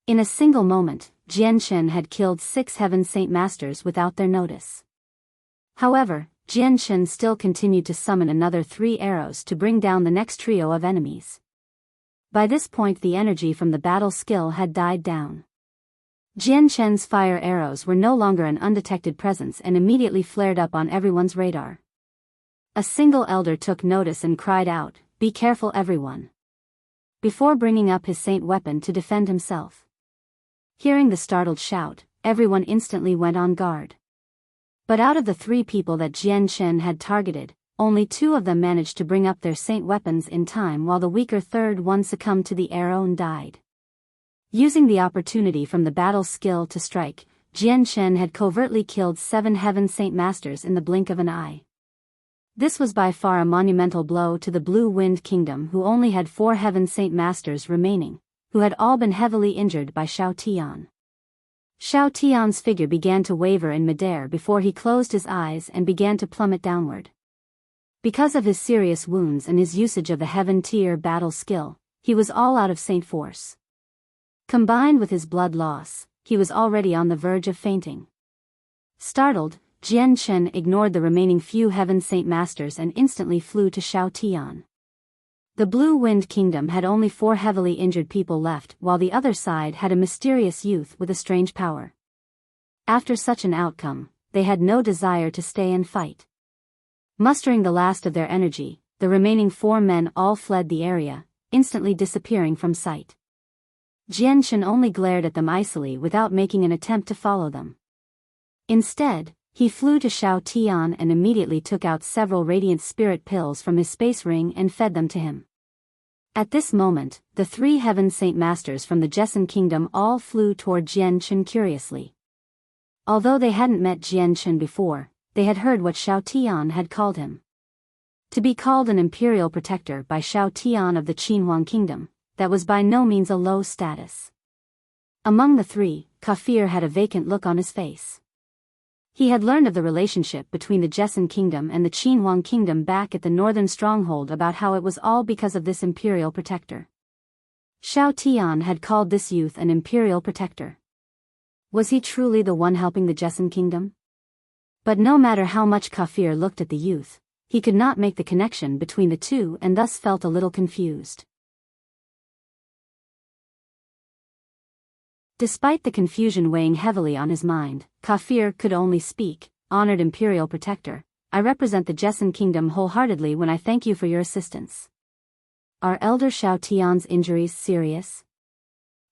In a single moment, Jian Chen had killed 6 Heaven Saint Masters without their notice. However, Jian Chen still continued to summon another 3 arrows to bring down the next trio of enemies. By this point the energy from the battle skill had died down. Jian Chen's fire arrows were no longer an undetected presence and immediately flared up on everyone's radar. A single elder took notice and cried out, "Be careful everyone," before bringing up his saint weapon to defend himself. Hearing the startled shout, everyone instantly went on guard. But out of the 3 people that Jian Chen had targeted, only 2 of them managed to bring up their saint weapons in time while the weaker third one succumbed to the arrow and died. Using the opportunity from the battle skill to strike, Jian Chen had covertly killed 7 Heaven Saint Masters in the blink of an eye. This was by far a monumental blow to the Blue Wind Kingdom, who only had 4 Heaven Saint Masters remaining, who had all been heavily injured by Xiao Tian. Xiao Tian's figure began to waver in midair before he closed his eyes and began to plummet downward. Because of his serious wounds and his usage of the Heaven Tier battle skill, he was all out of saint force. Combined with his blood loss, he was already on the verge of fainting. Startled, Jian Chen ignored the remaining few Heaven Saint Masters and instantly flew to Xiao Tian. The Blue Wind Kingdom had only 4 heavily injured people left, while the other side had a mysterious youth with a strange power. After such an outcome, they had no desire to stay and fight. Mustering the last of their energy, the remaining 4 men all fled the area, instantly disappearing from sight. Jian Chen only glared at them icily without making an attempt to follow them. Instead, he flew to Xiao Tian and immediately took out several radiant spirit pills from his space ring and fed them to him. At this moment, the 3 Heaven Saint Masters from the Jessen Kingdom all flew toward Jian Chen curiously. Although they hadn't met Jian Chen before, they had heard what Xiao Tian had called him. To be called an imperial protector by Xiao Tian of the Qinhuang Kingdom, that was by no means a low status. Among the 3, Kafir had a vacant look on his face. He had learned of the relationship between the Jessen Kingdom and the Qinhuang Kingdom back at the northern stronghold about how it was all because of this imperial protector. Xiao Tian had called this youth an imperial protector. Was he truly the one helping the Jessen Kingdom? But no matter how much Kafir looked at the youth, he could not make the connection between the two and thus felt a little confused. Despite the confusion weighing heavily on his mind, Kafir could only speak, "Honored Imperial Protector, I represent the Jessen Kingdom wholeheartedly when I thank you for your assistance. Are Elder Xiao Tian's injuries serious?"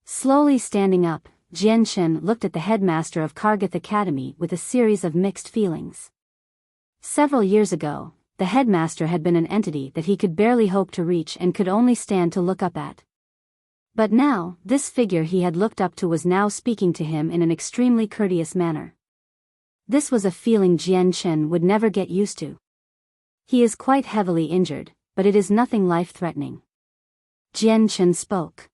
Slowly standing up, Jian Chen looked at the headmaster of Kargath Academy with a series of mixed feelings. Several years ago, the headmaster had been an entity that he could barely hope to reach and could only stand to look up at. But now, this figure he had looked up to was now speaking to him in an extremely courteous manner. This was a feeling Jian Chen would never get used to. He is quite heavily injured, but it is nothing life-threatening. Jian Chen spoke.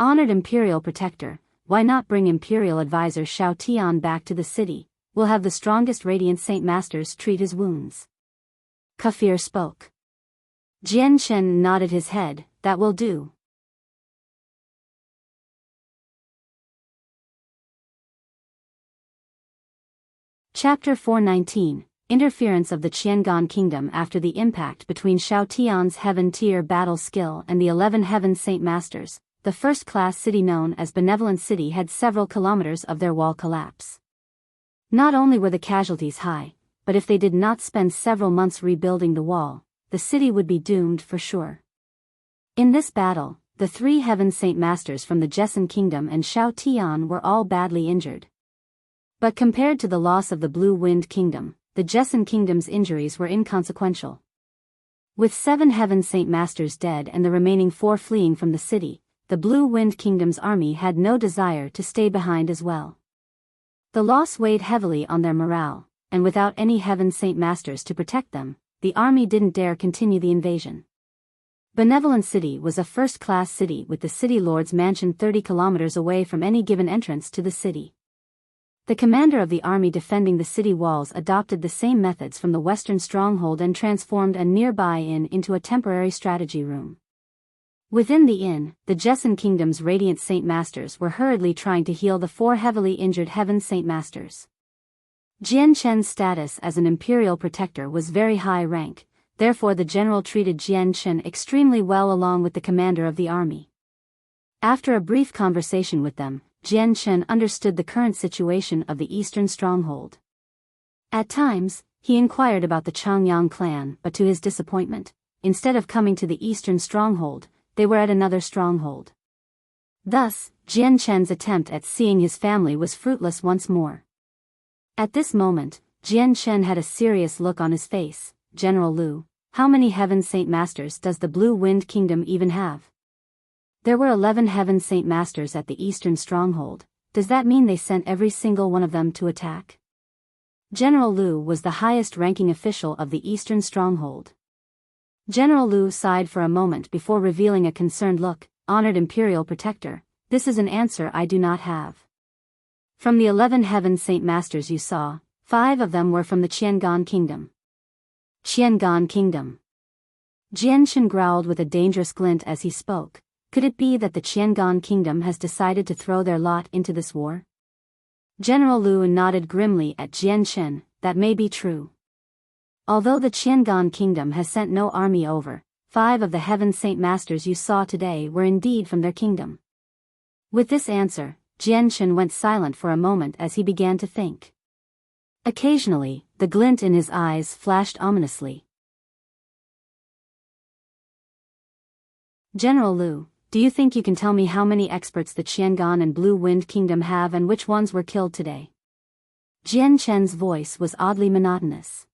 Honored Imperial Protector, why not bring Imperial Advisor Xiao Tian back to the city? We'll have the strongest Radiant Saint Masters treat his wounds. Kafir spoke. Jian Chen nodded his head, that will do. Chapter 419, Interference of the Qiangan Kingdom. After the impact between Xiao Tian's Heaven-tier battle skill and the 11 Heaven Saint Masters, the first-class city known as Benevolent City had several kilometers of their wall collapse. Not only were the casualties high, but if they did not spend several months rebuilding the wall, the city would be doomed for sure. In this battle, the 3 Heaven Saint Masters from the Jessan Kingdom and Xiao Tian were all badly injured. But compared to the loss of the Blue Wind Kingdom, the Jessan Kingdom's injuries were inconsequential. With 7 Heaven Saint Masters dead and the remaining 4 fleeing from the city, the Blue Wind Kingdom's army had no desire to stay behind as well. The loss weighed heavily on their morale, and without any Heaven Saint Masters to protect them, the army didn't dare continue the invasion. Benevolent City was a first-class city with the city lord's mansion 30 kilometers away from any given entrance to the city. The commander of the army defending the city walls adopted the same methods from the western stronghold and transformed a nearby inn into a temporary strategy room. Within the inn, the Jessan Kingdom's Radiant Saint Masters were hurriedly trying to heal the 4 heavily injured Heaven Saint Masters. Jian Chen's status as an Imperial Protector was very high rank, therefore the general treated Jian Chen extremely well along with the commander of the army. After a brief conversation with them, Jian Chen understood the current situation of the eastern stronghold. At times, he inquired about the Changyang clan, but to his disappointment, instead of coming to the eastern stronghold, they were at another stronghold. Thus, Jian Chen's attempt at seeing his family was fruitless once more. At this moment, Jian Chen had a serious look on his face. General Lu, how many Heaven Saint Masters does the Blue Wind Kingdom even have? There were 11 Heaven Saint Masters at the eastern stronghold. Does that mean they sent every single one of them to attack? General Lu was the highest-ranking official of the eastern stronghold. General Lu sighed for a moment before revealing a concerned look. Honored Imperial Protector, this is an answer I do not have. From the 11 Heaven Saint Masters you saw, 5 of them were from the Qiangan Kingdom. Qiangan Kingdom. Jian Chen growled with a dangerous glint as he spoke. Could it be that the Qiangan Kingdom has decided to throw their lot into this war? General Lu nodded grimly at Jian Chen. That may be true. Although the Qiangan Kingdom has sent no army over, 5 of the Heaven Saint Masters you saw today were indeed from their kingdom. With this answer, Jian Chen went silent for a moment as he began to think. Occasionally, the glint in his eyes flashed ominously. General Lu, do you think you can tell me how many experts the Qiangan and Blue Wind Kingdom have and which ones were killed today? Jian Chen's voice was oddly monotonous.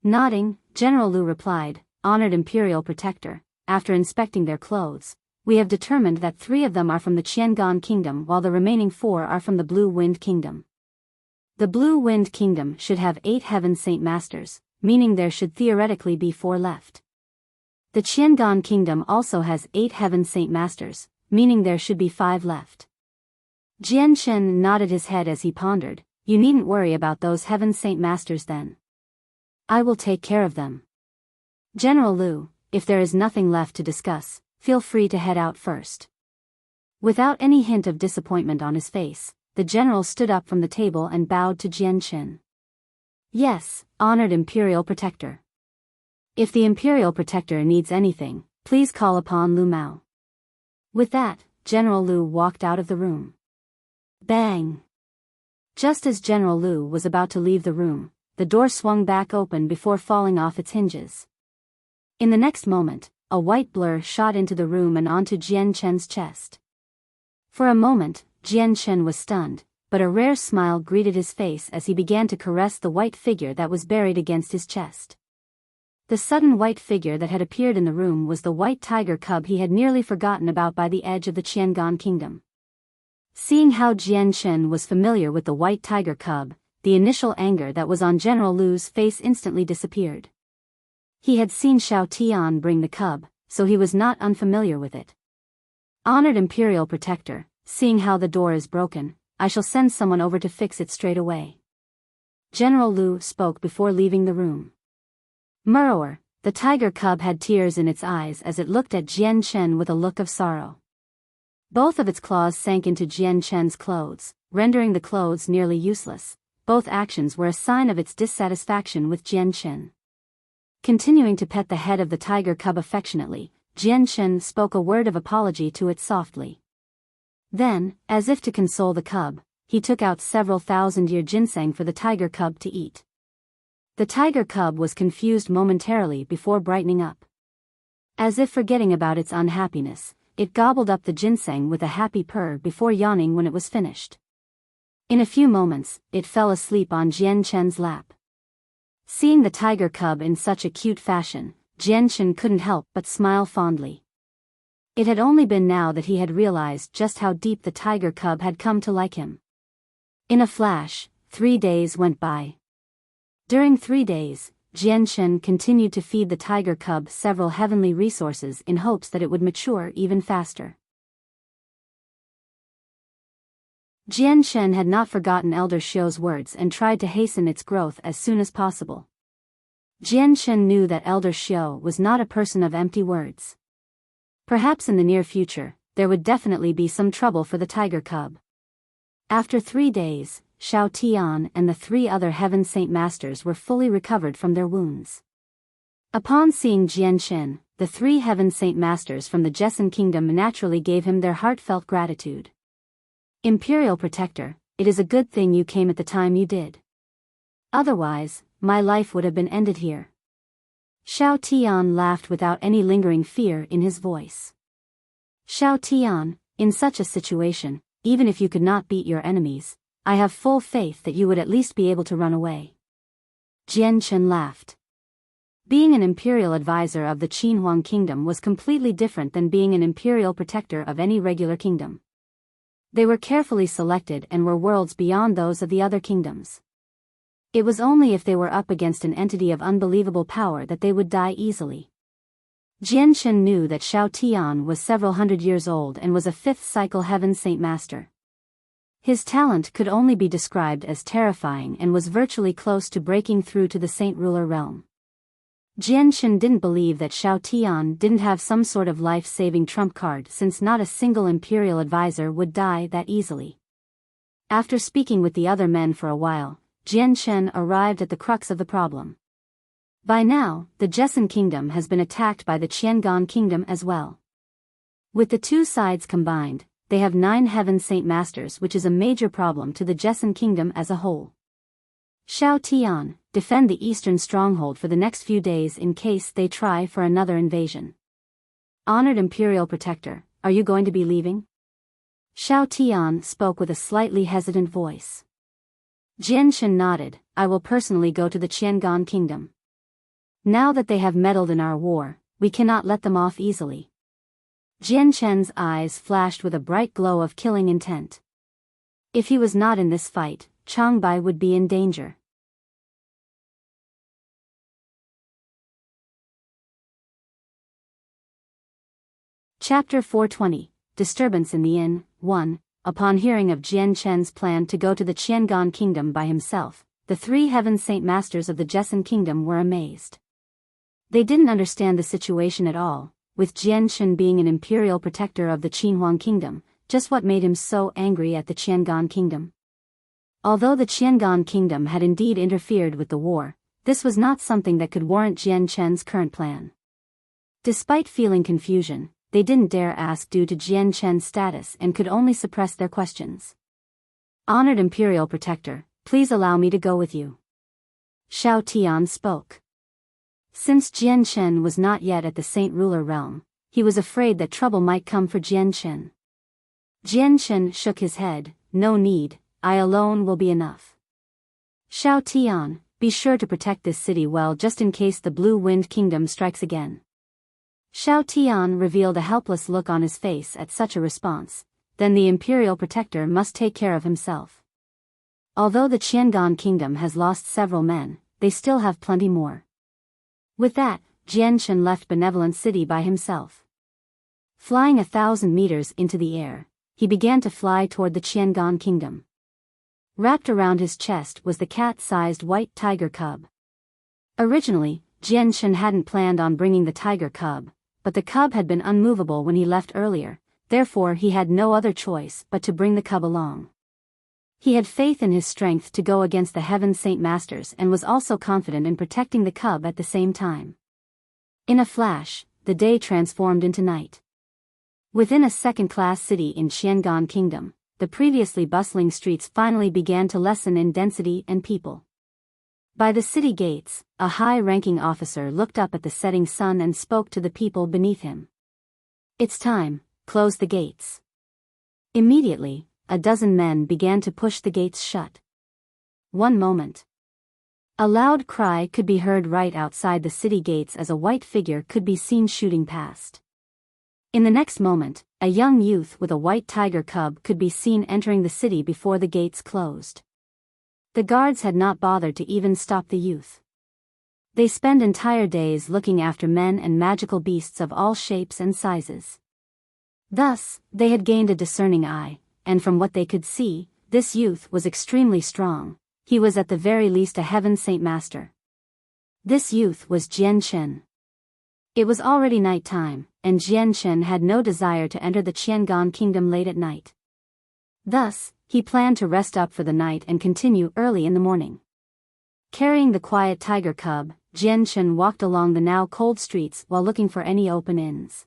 Nodding, General Lu replied, Honored Imperial Protector, after inspecting their clothes, we have determined that 3 of them are from the Qiangan Kingdom while the remaining 4 are from the Blue Wind Kingdom. The Blue Wind Kingdom should have 8 Heaven Saint Masters, meaning there should theoretically be 4 left. The Qiangan Kingdom also has 8 Heaven Saint Masters, meaning there should be 5 left. Jian Chen nodded his head as he pondered. You needn't worry about those Heaven Saint Masters then. I will take care of them. General Lu, if there is nothing left to discuss, feel free to head out first. Without any hint of disappointment on his face, the general stood up from the table and bowed to Jian Chen. Yes, Honored Imperial Protector. If the Imperial Protector needs anything, please call upon Lu Mao. With that, General Lu walked out of the room. Bang! Just as General Lu was about to leave the room, the door swung back open before falling off its hinges. In the next moment, a white blur shot into the room and onto Jian Chen's chest. For a moment, Jian Chen was stunned, but a rare smile greeted his face as he began to caress the white figure that was buried against his chest. The sudden white figure that had appeared in the room was the white tiger cub he had nearly forgotten about by the edge of the Qiangan Kingdom. Seeing how Jian Chen was familiar with the white tiger cub, the initial anger that was on General Lu's face instantly disappeared. He had seen Xiao Tian bring the cub, so he was not unfamiliar with it. Honored Imperial Protector, seeing how the door is broken, I shall send someone over to fix it straight away. General Lu spoke before leaving the room. Moreover, the tiger cub had tears in its eyes as it looked at Jian Chen with a look of sorrow. Both of its claws sank into Jian Chen's clothes, rendering the clothes nearly useless. Both actions were a sign of its dissatisfaction with Jian Chen. Continuing to pet the head of the tiger cub affectionately, Jian Chen spoke a word of apology to it softly. Then, as if to console the cub, he took out several thousand-year ginseng for the tiger cub to eat. The tiger cub was confused momentarily before brightening up. As if forgetting about its unhappiness, it gobbled up the ginseng with a happy purr before yawning when it was finished. In a few moments, it fell asleep on Jian Chen's lap. Seeing the tiger cub in such a cute fashion, Jian Chen couldn't help but smile fondly. It had only been now that he had realized just how deep the tiger cub had come to like him. In a flash, 3 days went by. During 3 days, Jian Chen continued to feed the tiger cub several heavenly resources in hopes that it would mature even faster. Jian Chen had not forgotten Elder Xiu's words and tried to hasten its growth as soon as possible. Jian Chen knew that Elder Xiu was not a person of empty words. Perhaps in the near future, there would definitely be some trouble for the tiger cub. After 3 days, Shao Tian and the 3 other Heaven Saint Masters were fully recovered from their wounds. Upon seeing Jian Chen, the 3 Heaven Saint Masters from the Jessan Kingdom naturally gave him their heartfelt gratitude. Imperial Protector, it is a good thing you came at the time you did. Otherwise, my life would have been ended here. Shao Tian laughed without any lingering fear in his voice. Shao Tian, in such a situation, even if you could not beat your enemies, I have full faith that you would at least be able to run away. Jian Chen laughed. Being an imperial advisor of the Qinhuang Kingdom was completely different than being an imperial protector of any regular kingdom. They were carefully selected and were worlds beyond those of the other kingdoms. It was only if they were up against an entity of unbelievable power that they would die easily. Jian Chen knew that Shao Tian was several hundred years old and was a 5th cycle Heaven Saint Master. His talent could only be described as terrifying and was virtually close to breaking through to the Saint Ruler realm. Jian Chen didn't believe that Shao Tian didn't have some sort of life-saving trump card since not a single imperial advisor would die that easily. After speaking with the other men for a while, Jian Chen arrived at the crux of the problem. By now, the Jessan Kingdom has been attacked by the Qiangan Kingdom as well. With the 2 sides combined, they have 9 Heaven Saint Masters, which is a major problem to the Jessan Kingdom as a whole. Shao Tian, defend the eastern stronghold for the next few days in case they try for another invasion. Honored Imperial Protector, are you going to be leaving? Shao Tian spoke with a slightly hesitant voice. Jian Chen nodded, I will personally go to the Qiangan Kingdom. Now that they have meddled in our war, we cannot let them off easily. Jian Chen's eyes flashed with a bright glow of killing intent. If he was not in this fight, Changbai would be in danger. Chapter 420, Disturbance in the Inn, 1. Upon hearing of Jian Chen's plan to go to the Qiangan Kingdom by himself, the 3 Heaven Saint Masters of the Jessan Kingdom were amazed. They didn't understand the situation at all, with Jian Chen being an imperial protector of the Qinhuang Kingdom, just what made him so angry at the Qiangan Kingdom. Although the Qiangan Kingdom had indeed interfered with the war, this was not something that could warrant Jian Chen's current plan. Despite feeling confusion, they didn't dare ask due to Jian Chen's status and could only suppress their questions. Honored Imperial Protector, please allow me to go with you. Shao Tian spoke. Since Jian Chen was not yet at the Saint Ruler realm, he was afraid that trouble might come for Jian Chen. Jian Chen shook his head, no need, I alone will be enough. Shao Tian, be sure to protect this city well just in case the Blue Wind Kingdom strikes again. Shao Tian revealed a helpless look on his face at such a response, then the Imperial Protector must take care of himself. Although the Qiangan Kingdom has lost several men, they still have plenty more. With that, Jian Chen left Benevolent City by himself. Flying 1,000 meters into the air, he began to fly toward the Qiangan kingdom. Wrapped around his chest was the cat-sized white tiger cub. Originally, Jianshen hadn't planned on bringing the tiger cub, but the cub had been unmovable when he left earlier, therefore he had no other choice but to bring the cub along. He had faith in his strength to go against the Heaven Saint Masters and was also confident in protecting the cub at the same time. In a flash, the day transformed into night. Within a second-class city in Qiangan Kingdom, the previously bustling streets finally began to lessen in density and people. By the city gates, a high-ranking officer looked up at the setting sun and spoke to the people beneath him. "It's time, close the gates." Immediately, a dozen men began to push the gates shut. One moment. A loud cry could be heard right outside the city gates as a white figure could be seen shooting past. In the next moment, a young youth with a white tiger cub could be seen entering the city before the gates closed. The guards had not bothered to even stop the youth. They spend entire days looking after men and magical beasts of all shapes and sizes. Thus, they had gained a discerning eye, and from what they could see, this youth was extremely strong. He was at the very least a Heaven Saint Master. This youth was Jianshen. It was already night time, and Jianshen had no desire to enter the Qiangan kingdom late at night. Thus, he planned to rest up for the night and continue early in the morning. Carrying the quiet tiger cub, Jianshen walked along the now cold streets while looking for any open inns.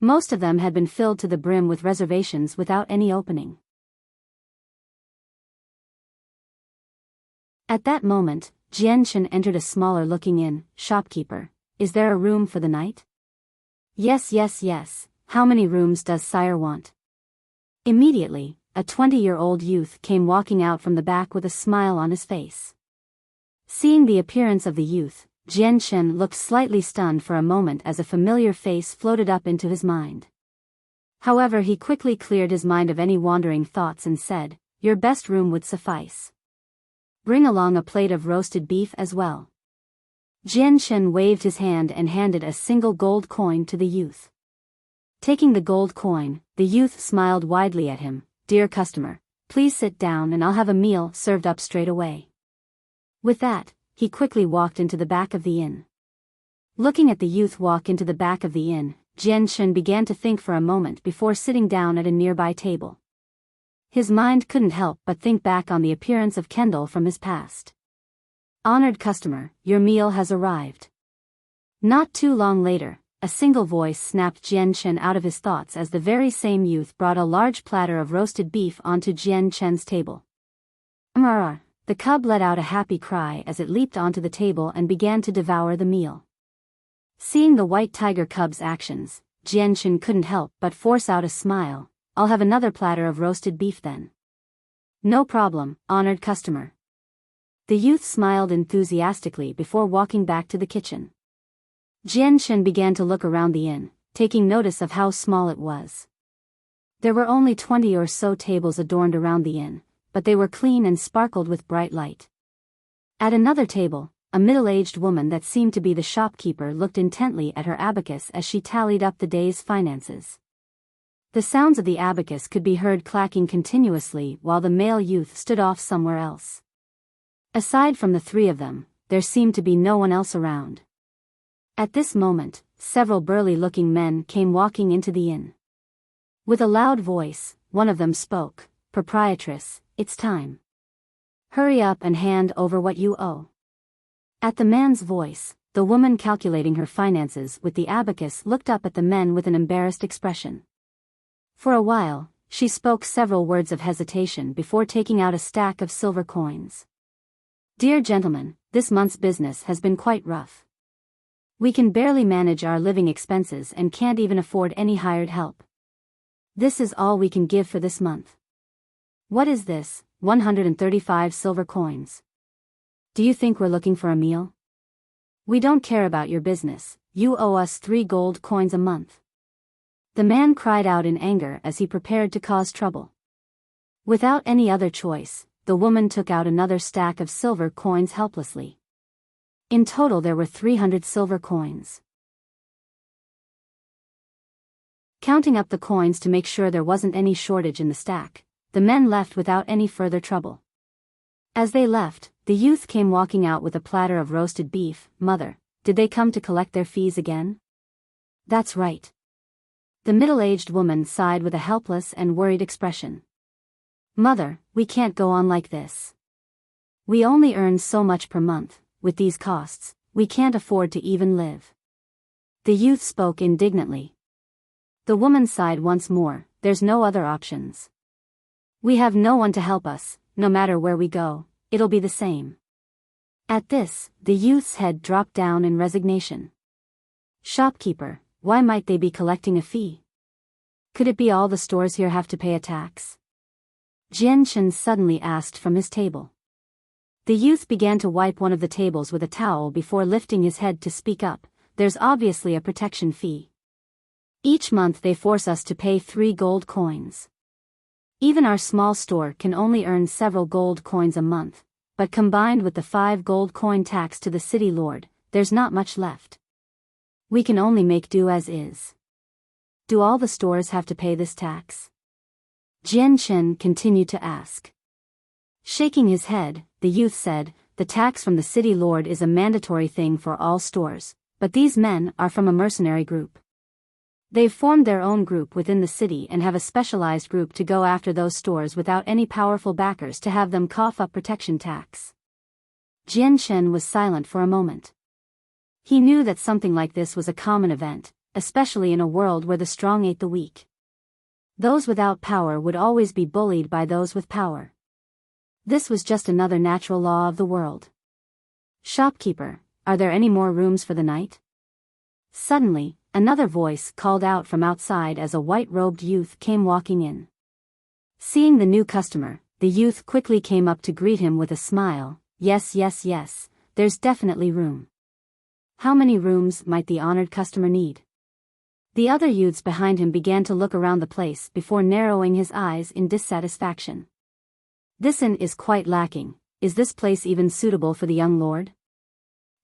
Most of them had been filled to the brim with reservations without any opening. At that moment, Jianshen entered a smaller-looking inn. "Shopkeeper, is there a room for the night?" "Yes, yes, yes. How many rooms does sire want?" Immediately, a 20-year-old youth came walking out from the back with a smile on his face. Seeing the appearance of the youth, Jianshen looked slightly stunned for a moment as a familiar face floated up into his mind. However, he quickly cleared his mind of any wandering thoughts and said, "Your best room would suffice. Bring along a plate of roasted beef as well." Jianshen waved his hand and handed a single gold coin to the youth. Taking the gold coin, the youth smiled widely at him. "Dear customer, please sit down and I'll have a meal served up straight away." With that, he quickly walked into the back of the inn. Looking at the youth walk into the back of the inn, Jianshen began to think for a moment before sitting down at a nearby table. His mind couldn't help but think back on the appearance of Kendall from his past. "Honored customer, your meal has arrived." Not too long later, a single voice snapped Jianshen out of his thoughts as the very same youth brought a large platter of roasted beef onto Jianshen's table. "Mrrr!" The cub let out a happy cry as it leaped onto the table and began to devour the meal. Seeing the white tiger cub's actions, Jianshen couldn't help but force out a smile. "I'll have another platter of roasted beef then." "No problem, honored customer." The youth smiled enthusiastically before walking back to the kitchen. Jianshen began to look around the inn, taking notice of how small it was. There were only 20 or so tables adorned around the inn, but they were clean and sparkled with bright light. At another table, a middle-aged woman that seemed to be the shopkeeper looked intently at her abacus as she tallied up the day's finances. The sounds of the abacus could be heard clacking continuously while the male youth stood off somewhere else. Aside from the three of them, there seemed to be no one else around. At this moment, several burly-looking men came walking into the inn. With a loud voice, one of them spoke. "Proprietress, it's time. Hurry up and hand over what you owe." At the man's voice, the woman calculating her finances with the abacus looked up at the men with an embarrassed expression. For a while, she spoke several words of hesitation before taking out a stack of silver coins. "Dear gentlemen, this month's business has been quite rough. We can barely manage our living expenses and can't even afford any hired help. This is all we can give for this month." "What is this? 135 silver coins. Do you think we're looking for a meal? We don't care about your business, you owe us 3 gold coins a month." The man cried out in anger as he prepared to cause trouble. Without any other choice, the woman took out another stack of silver coins helplessly. In total there were 300 silver coins. Counting up the coins to make sure there wasn't any shortage in the stack, the men left without any further trouble. As they left, the youth came walking out with a platter of roasted beef. "Mother, did they come to collect their fees again?" "That's right." The middle-aged woman sighed with a helpless and worried expression. "Mother, we can't go on like this. We only earn so much per month. With these costs, we can't afford to even live." The youth spoke indignantly. The woman sighed once more. "There's no other options. We have no one to help us. No matter where we go, it'll be the same." At this, the youth's head dropped down in resignation. "Shopkeeper, why might they be collecting a fee? Could it be all the stores here have to pay a tax?" Jian Chen suddenly asked from his table. The youth began to wipe one of the tables with a towel before lifting his head to speak up. "There's obviously a protection fee. Each month they force us to pay 3 gold coins. Even our small store can only earn several gold coins a month, but combined with the 5 gold coin tax to the city lord, there's not much left. We can only make do as is." "Do all the stores have to pay this tax?" Jian Chen continued to ask. Shaking his head, the youth said, "The tax from the city lord is a mandatory thing for all stores, but these men are from a mercenary group. They've formed their own group within the city and have a specialized group to go after those stores without any powerful backers to have them cough up protection tax." Jian Chen was silent for a moment. He knew that something like this was a common event, especially in a world where the strong ate the weak. Those without power would always be bullied by those with power. This was just another natural law of the world. "Shopkeeper, are there any more rooms for the night?" Suddenly, another voice called out from outside as a white-robed youth came walking in. Seeing the new customer, the youth quickly came up to greet him with a smile. Yes, there's definitely room." "How many rooms might the honored customer need?" The other youths behind him began to look around the place before narrowing his eyes in dissatisfaction. "This inn is quite lacking. Is this place even suitable for the young lord?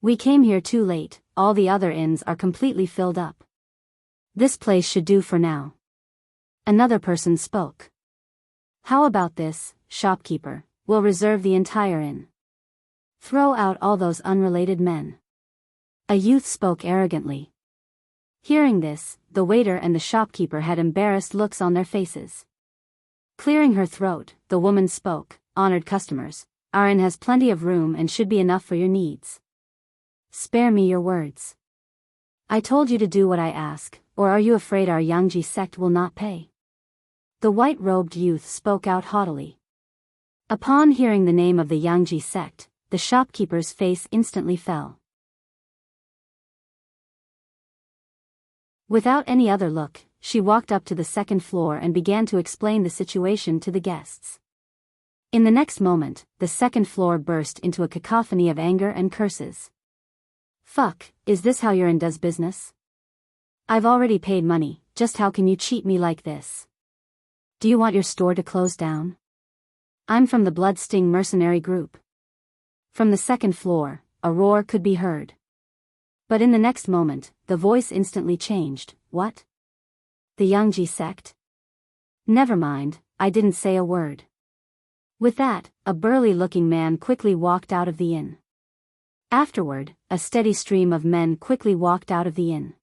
We came here too late, all the other inns are completely filled up. This place should do for now." Another person spoke. "How about this, shopkeeper? We'll reserve the entire inn. Throw out all those unrelated men." A youth spoke arrogantly. Hearing this, the waiter and the shopkeeper had embarrassed looks on their faces. Clearing her throat, the woman spoke. "Honored customers, our inn has plenty of room and should be enough for your needs. Spare me your words. I told you to do what I ask, or are you afraid our Yangji sect will not pay?" The white-robed youth spoke out haughtily. Upon hearing the name of the Yangji sect, the shopkeeper's face instantly fell. Without any other look, she walked up to the second floor and began to explain the situation to the guests. In the next moment, the second floor burst into a cacophony of anger and curses. "Fuck, is this how your inn does business? I've already paid money, just how can you cheat me like this? Do you want your store to close down? I'm from the Bloodsting mercenary group." From the second floor, a roar could be heard. But in the next moment, the voice instantly changed. "What? The Yangji sect? Never mind, I didn't say a word." With that, a burly-looking man quickly walked out of the inn. Afterward, a steady stream of men quickly walked out of the inn.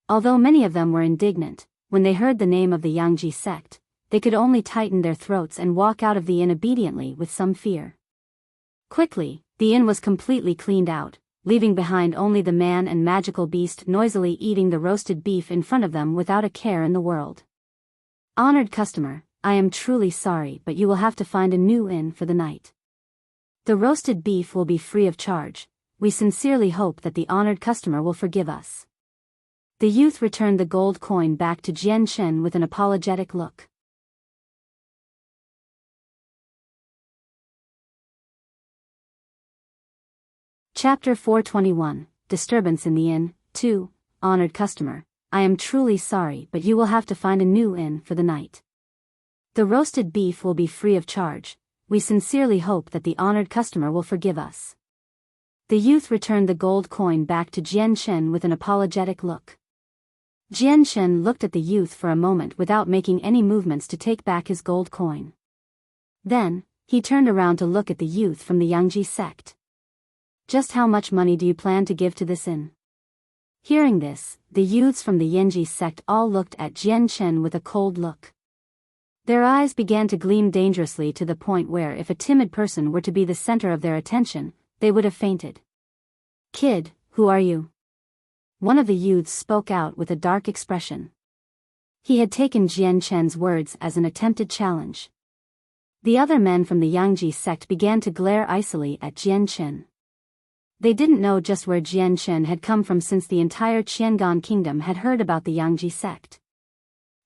Although many of them were indignant, when they heard the name of the Yangji sect, they could only tighten their throats and walk out of the inn obediently with some fear. Quickly, the inn was completely cleaned out, leaving behind only the man and magical beast noisily eating the roasted beef in front of them without a care in the world. "Honored customer, I am truly sorry, but you will have to find a new inn for the night. The roasted beef will be free of charge. We sincerely hope that the honored customer will forgive us." The youth returned the gold coin back to Jian Chen with an apologetic look. Chapter 421, Disturbance in the Inn, 2, Honored customer, I am truly sorry, but you will have to find a new inn for the night. The roasted beef will be free of charge. We sincerely hope that the honored customer will forgive us. The youth returned the gold coin back to Jian Chen with an apologetic look. Jianshen looked at the youth for a moment without making any movements to take back his gold coin. Then, he turned around to look at the youth from the Yangji sect. Just how much money do you plan to give to this inn? Hearing this, the youths from the Yangji sect all looked at Jianshen with a cold look. Their eyes began to gleam dangerously to the point where if a timid person were to be the center of their attention, they would have fainted. Kid, who are you? One of the youths spoke out with a dark expression. He had taken Jianshen's words as an attempted challenge. The other men from the Yangji sect began to glare icily at Jianshen. They didn't know just where Jianshen had come from since the entire Qiangan kingdom had heard about the Yangji sect.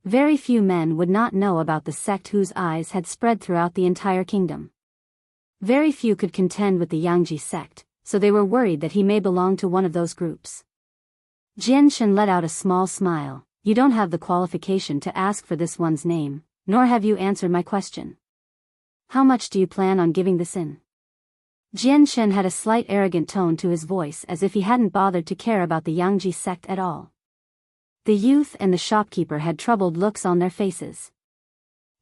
Very few men would not know about the sect whose eyes had spread throughout the entire kingdom. Very few could contend with the Yangji sect, so they were worried that he may belong to one of those groups. Jianshen let out a small smile. You don't have the qualification to ask for this one's name, nor have you answered my question. How much do you plan on giving this in? Jianshen had a slight arrogant tone to his voice as if he hadn't bothered to care about the Yangji sect at all. The youth and the shopkeeper had troubled looks on their faces.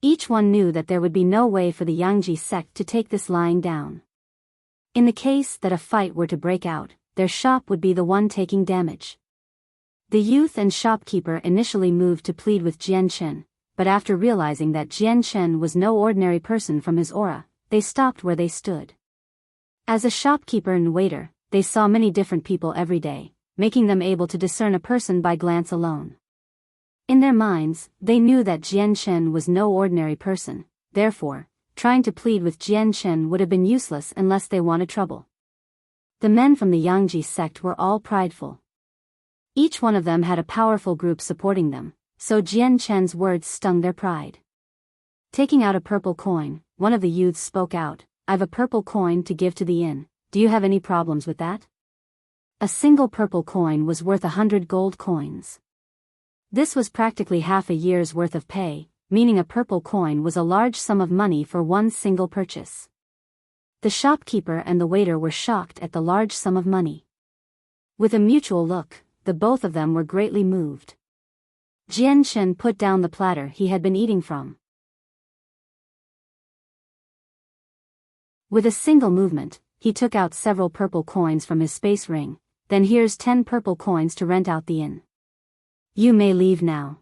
Each one knew that there would be no way for the Yangji sect to take this lying down. In the case that a fight were to break out, their shop would be the one taking damage. The youth and shopkeeper initially moved to plead with Jianshen, but after realizing that Jianshen was no ordinary person from his aura, they stopped where they stood. As a shopkeeper and waiter, they saw many different people every day, making them able to discern a person by glance alone. In their minds, they knew that Jianshen was no ordinary person, therefore, trying to plead with Jianshen would have been useless unless they wanted trouble. The men from the Yangji sect were all prideful. Each one of them had a powerful group supporting them, so Jianshen's words stung their pride. Taking out a purple coin, one of the youths spoke out, I've a purple coin to give to the inn, do you have any problems with that? A single purple coin was worth 100 gold coins. This was practically half a year's worth of pay, meaning a purple coin was a large sum of money for one single purchase. The shopkeeper and the waiter were shocked at the large sum of money. With a mutual look, the both of them were greatly moved. Jianshen put down the platter he had been eating from. With a single movement, he took out several purple coins from his space ring. Then here's 10 purple coins to rent out the inn. You may leave now.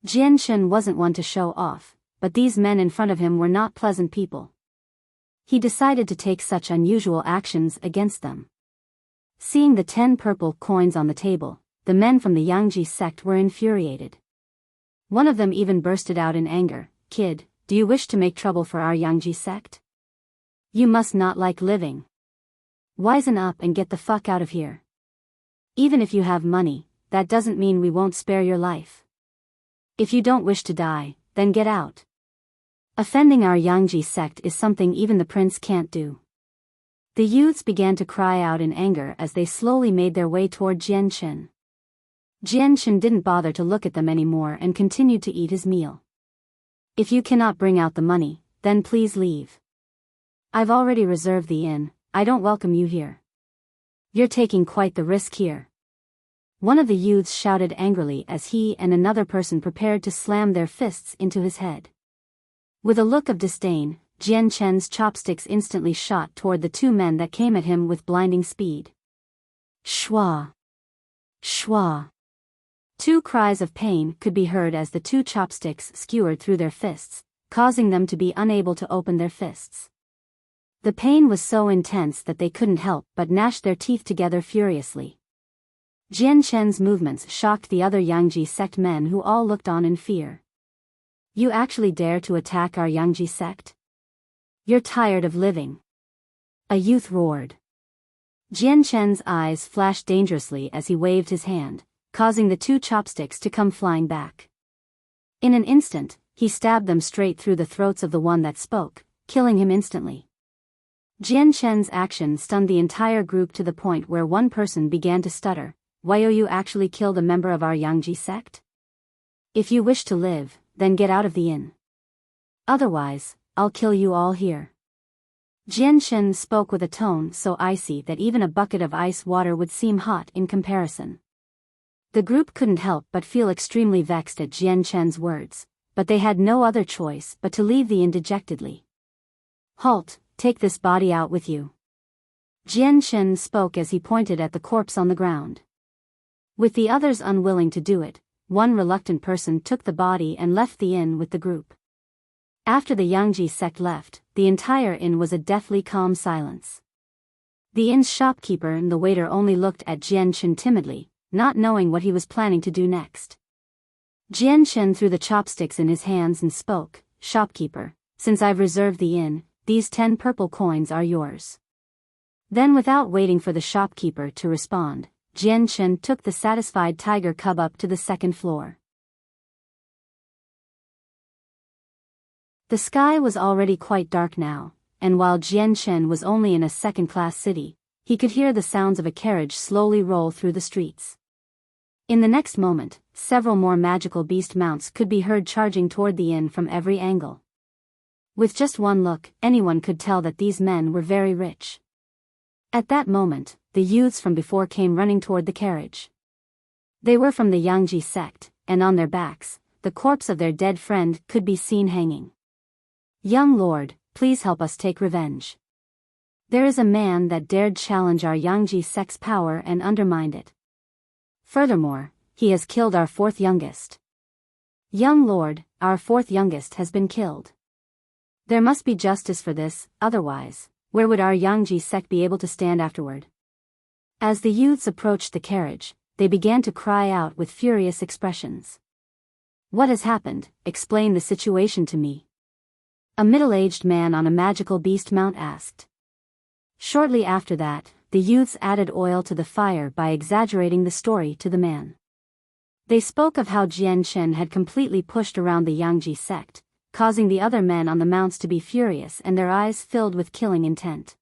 Jianshen wasn't one to show off, but these men in front of him were not pleasant people. He decided to take such unusual actions against them. Seeing the 10 purple coins on the table, the men from the Yangji sect were infuriated. One of them even bursted out in anger, Kid, do you wish to make trouble for our Yangji sect? You must not like living. Wisen up and get the fuck out of here. Even if you have money, that doesn't mean we won't spare your life. If you don't wish to die, then get out. Offending our Yangji sect is something even the prince can't do. The youths began to cry out in anger as they slowly made their way toward Jianshen. Jianshen didn't bother to look at them anymore and continued to eat his meal. If you cannot bring out the money, then please leave. I've already reserved the inn. I don't welcome you here. You're taking quite the risk here. One of the youths shouted angrily as he and another person prepared to slam their fists into his head. With a look of disdain, Jianshen's chopsticks instantly shot toward the two men that came at him with blinding speed. Shwa! Shwa! Two cries of pain could be heard as the two chopsticks skewered through their fists, causing them to be unable to open their fists. The pain was so intense that they couldn't help but gnash their teeth together furiously. Jianshen's movements shocked the other Yangji sect men who all looked on in fear. You actually dare to attack our Yangji sect? You're tired of living. A youth roared. Jianshen's eyes flashed dangerously as he waved his hand, causing the two chopsticks to come flying back. In an instant, he stabbed them straight through the throats of the one that spoke, killing him instantly. Jianshen's action stunned the entire group to the point where one person began to stutter. Why you actually killed a member of our Yangji sect? If you wish to live, then get out of the inn. Otherwise, I'll kill you all here. Jianshen spoke with a tone so icy that even a bucket of ice water would seem hot in comparison. The group couldn't help but feel extremely vexed at Jian Chen's words, but they had no other choice but to leave the inn dejectedly. "Halt, take this body out with you." Jian Chen spoke as he pointed at the corpse on the ground. With the others unwilling to do it, one reluctant person took the body and left the inn with the group. After the Yangji sect left, the entire inn was a deathly calm silence. The inn's shopkeeper and the waiter only looked at Jian Chen timidly, not knowing what he was planning to do next. Jian Chen threw the chopsticks in his hands and spoke, "Shopkeeper, since I've reserved the inn, these 10 purple coins are yours." Then without waiting for the shopkeeper to respond, Jian Chen took the satisfied tiger cub up to the second floor. The sky was already quite dark now, and while Jian Chen was only in a second-class city, he could hear the sounds of a carriage slowly roll through the streets. In the next moment, several more magical beast mounts could be heard charging toward the inn from every angle. With just one look, anyone could tell that these men were very rich. At that moment, the youths from before came running toward the carriage. They were from the Yangji sect, and on their backs, the corpse of their dead friend could be seen hanging. "Young lord, please help us take revenge. There is a man that dared challenge our Yangji sect's power and undermined it. Furthermore, he has killed our 4th youngest. Young lord, our 4th youngest has been killed. There must be justice for this, otherwise, where would our Yangji sect be able to stand afterward?" As the youths approached the carriage, they began to cry out with furious expressions. "What has happened? Explain the situation to me," a middle-aged man on a magical beast mount asked. Shortly after that, the youths added oil to the fire by exaggerating the story to the man. They spoke of how Jian Chen had completely pushed around the Yangji sect, causing the other men on the mounts to be furious and their eyes filled with killing intent.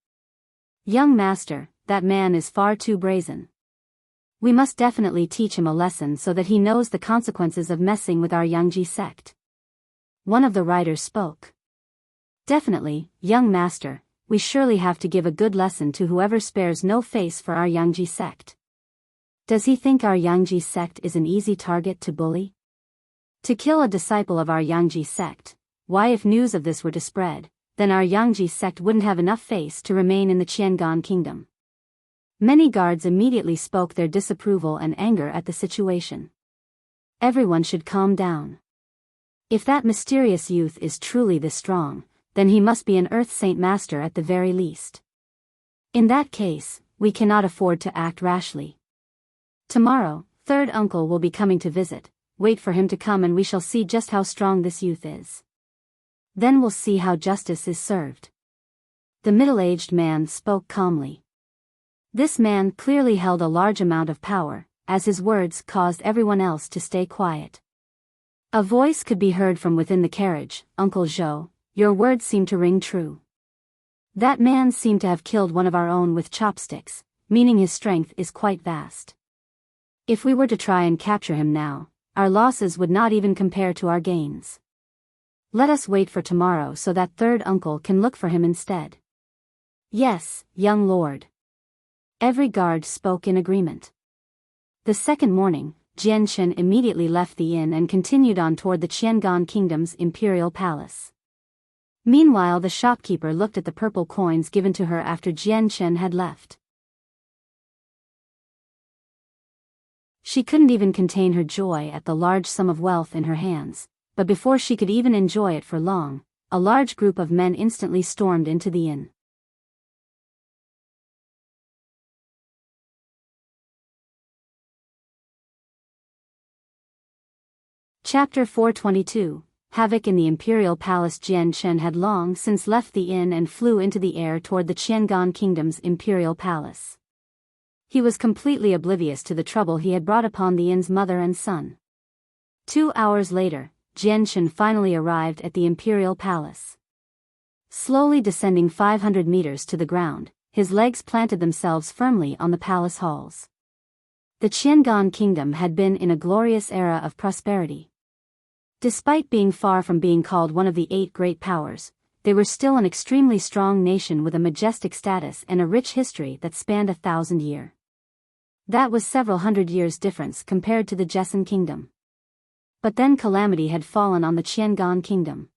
"Young master, that man is far too brazen. We must definitely teach him a lesson so that he knows the consequences of messing with our Yangji sect." One of the riders spoke. "Definitely, young master, we surely have to give a good lesson to whoever spares no face for our Yangji sect. Does he think our Yangji sect is an easy target to bully? To kill a disciple of our Yangji sect, why if news of this were to spread, then our Yangji sect wouldn't have enough face to remain in the Qiangan kingdom." Many guards immediately spoke their disapproval and anger at the situation. Everyone should calm down. If that mysterious youth is truly this strong, then he must be an Earth Saint Master at the very least. In that case, we cannot afford to act rashly. Tomorrow, third uncle will be coming to visit. Wait for him to come and we shall see just how strong this youth is. Then we'll see how justice is served. The middle-aged man spoke calmly. This man clearly held a large amount of power, as his words caused everyone else to stay quiet. A voice could be heard from within the carriage. "Uncle Zhou, your words seem to ring true. That man seemed to have killed one of our own with chopsticks, meaning his strength is quite vast. If we were to try and capture him now, our losses would not even compare to our gains. Let us wait for tomorrow so that third uncle can look for him instead." "Yes, young lord." Every guard spoke in agreement. The second morning, Jian Chen immediately left the inn and continued on toward the Qiangan Kingdom's imperial palace. Meanwhile, the shopkeeper looked at the purple coins given to her after Jian Chen had left. She couldn't even contain her joy at the large sum of wealth in her hands, but before she could even enjoy it for long, a large group of men instantly stormed into the inn. Chapter 422, Havoc in the Imperial Palace. Jian Chen had long since left the inn and flew into the air toward the Qiangan Kingdom's Imperial Palace. He was completely oblivious to the trouble he had brought upon the inn's mother and son. 2 hours later, Jian Chen finally arrived at the Imperial Palace. Slowly descending 500 meters to the ground, his legs planted themselves firmly on the palace halls. The Qiangan Kingdom had been in a glorious era of prosperity. Despite being far from being called one of the 8 great powers, they were still an extremely strong nation with a majestic status and a rich history that spanned 1,000 years. That was several hundred years' difference compared to the Jesson kingdom. But then calamity had fallen on the Qiangan kingdom.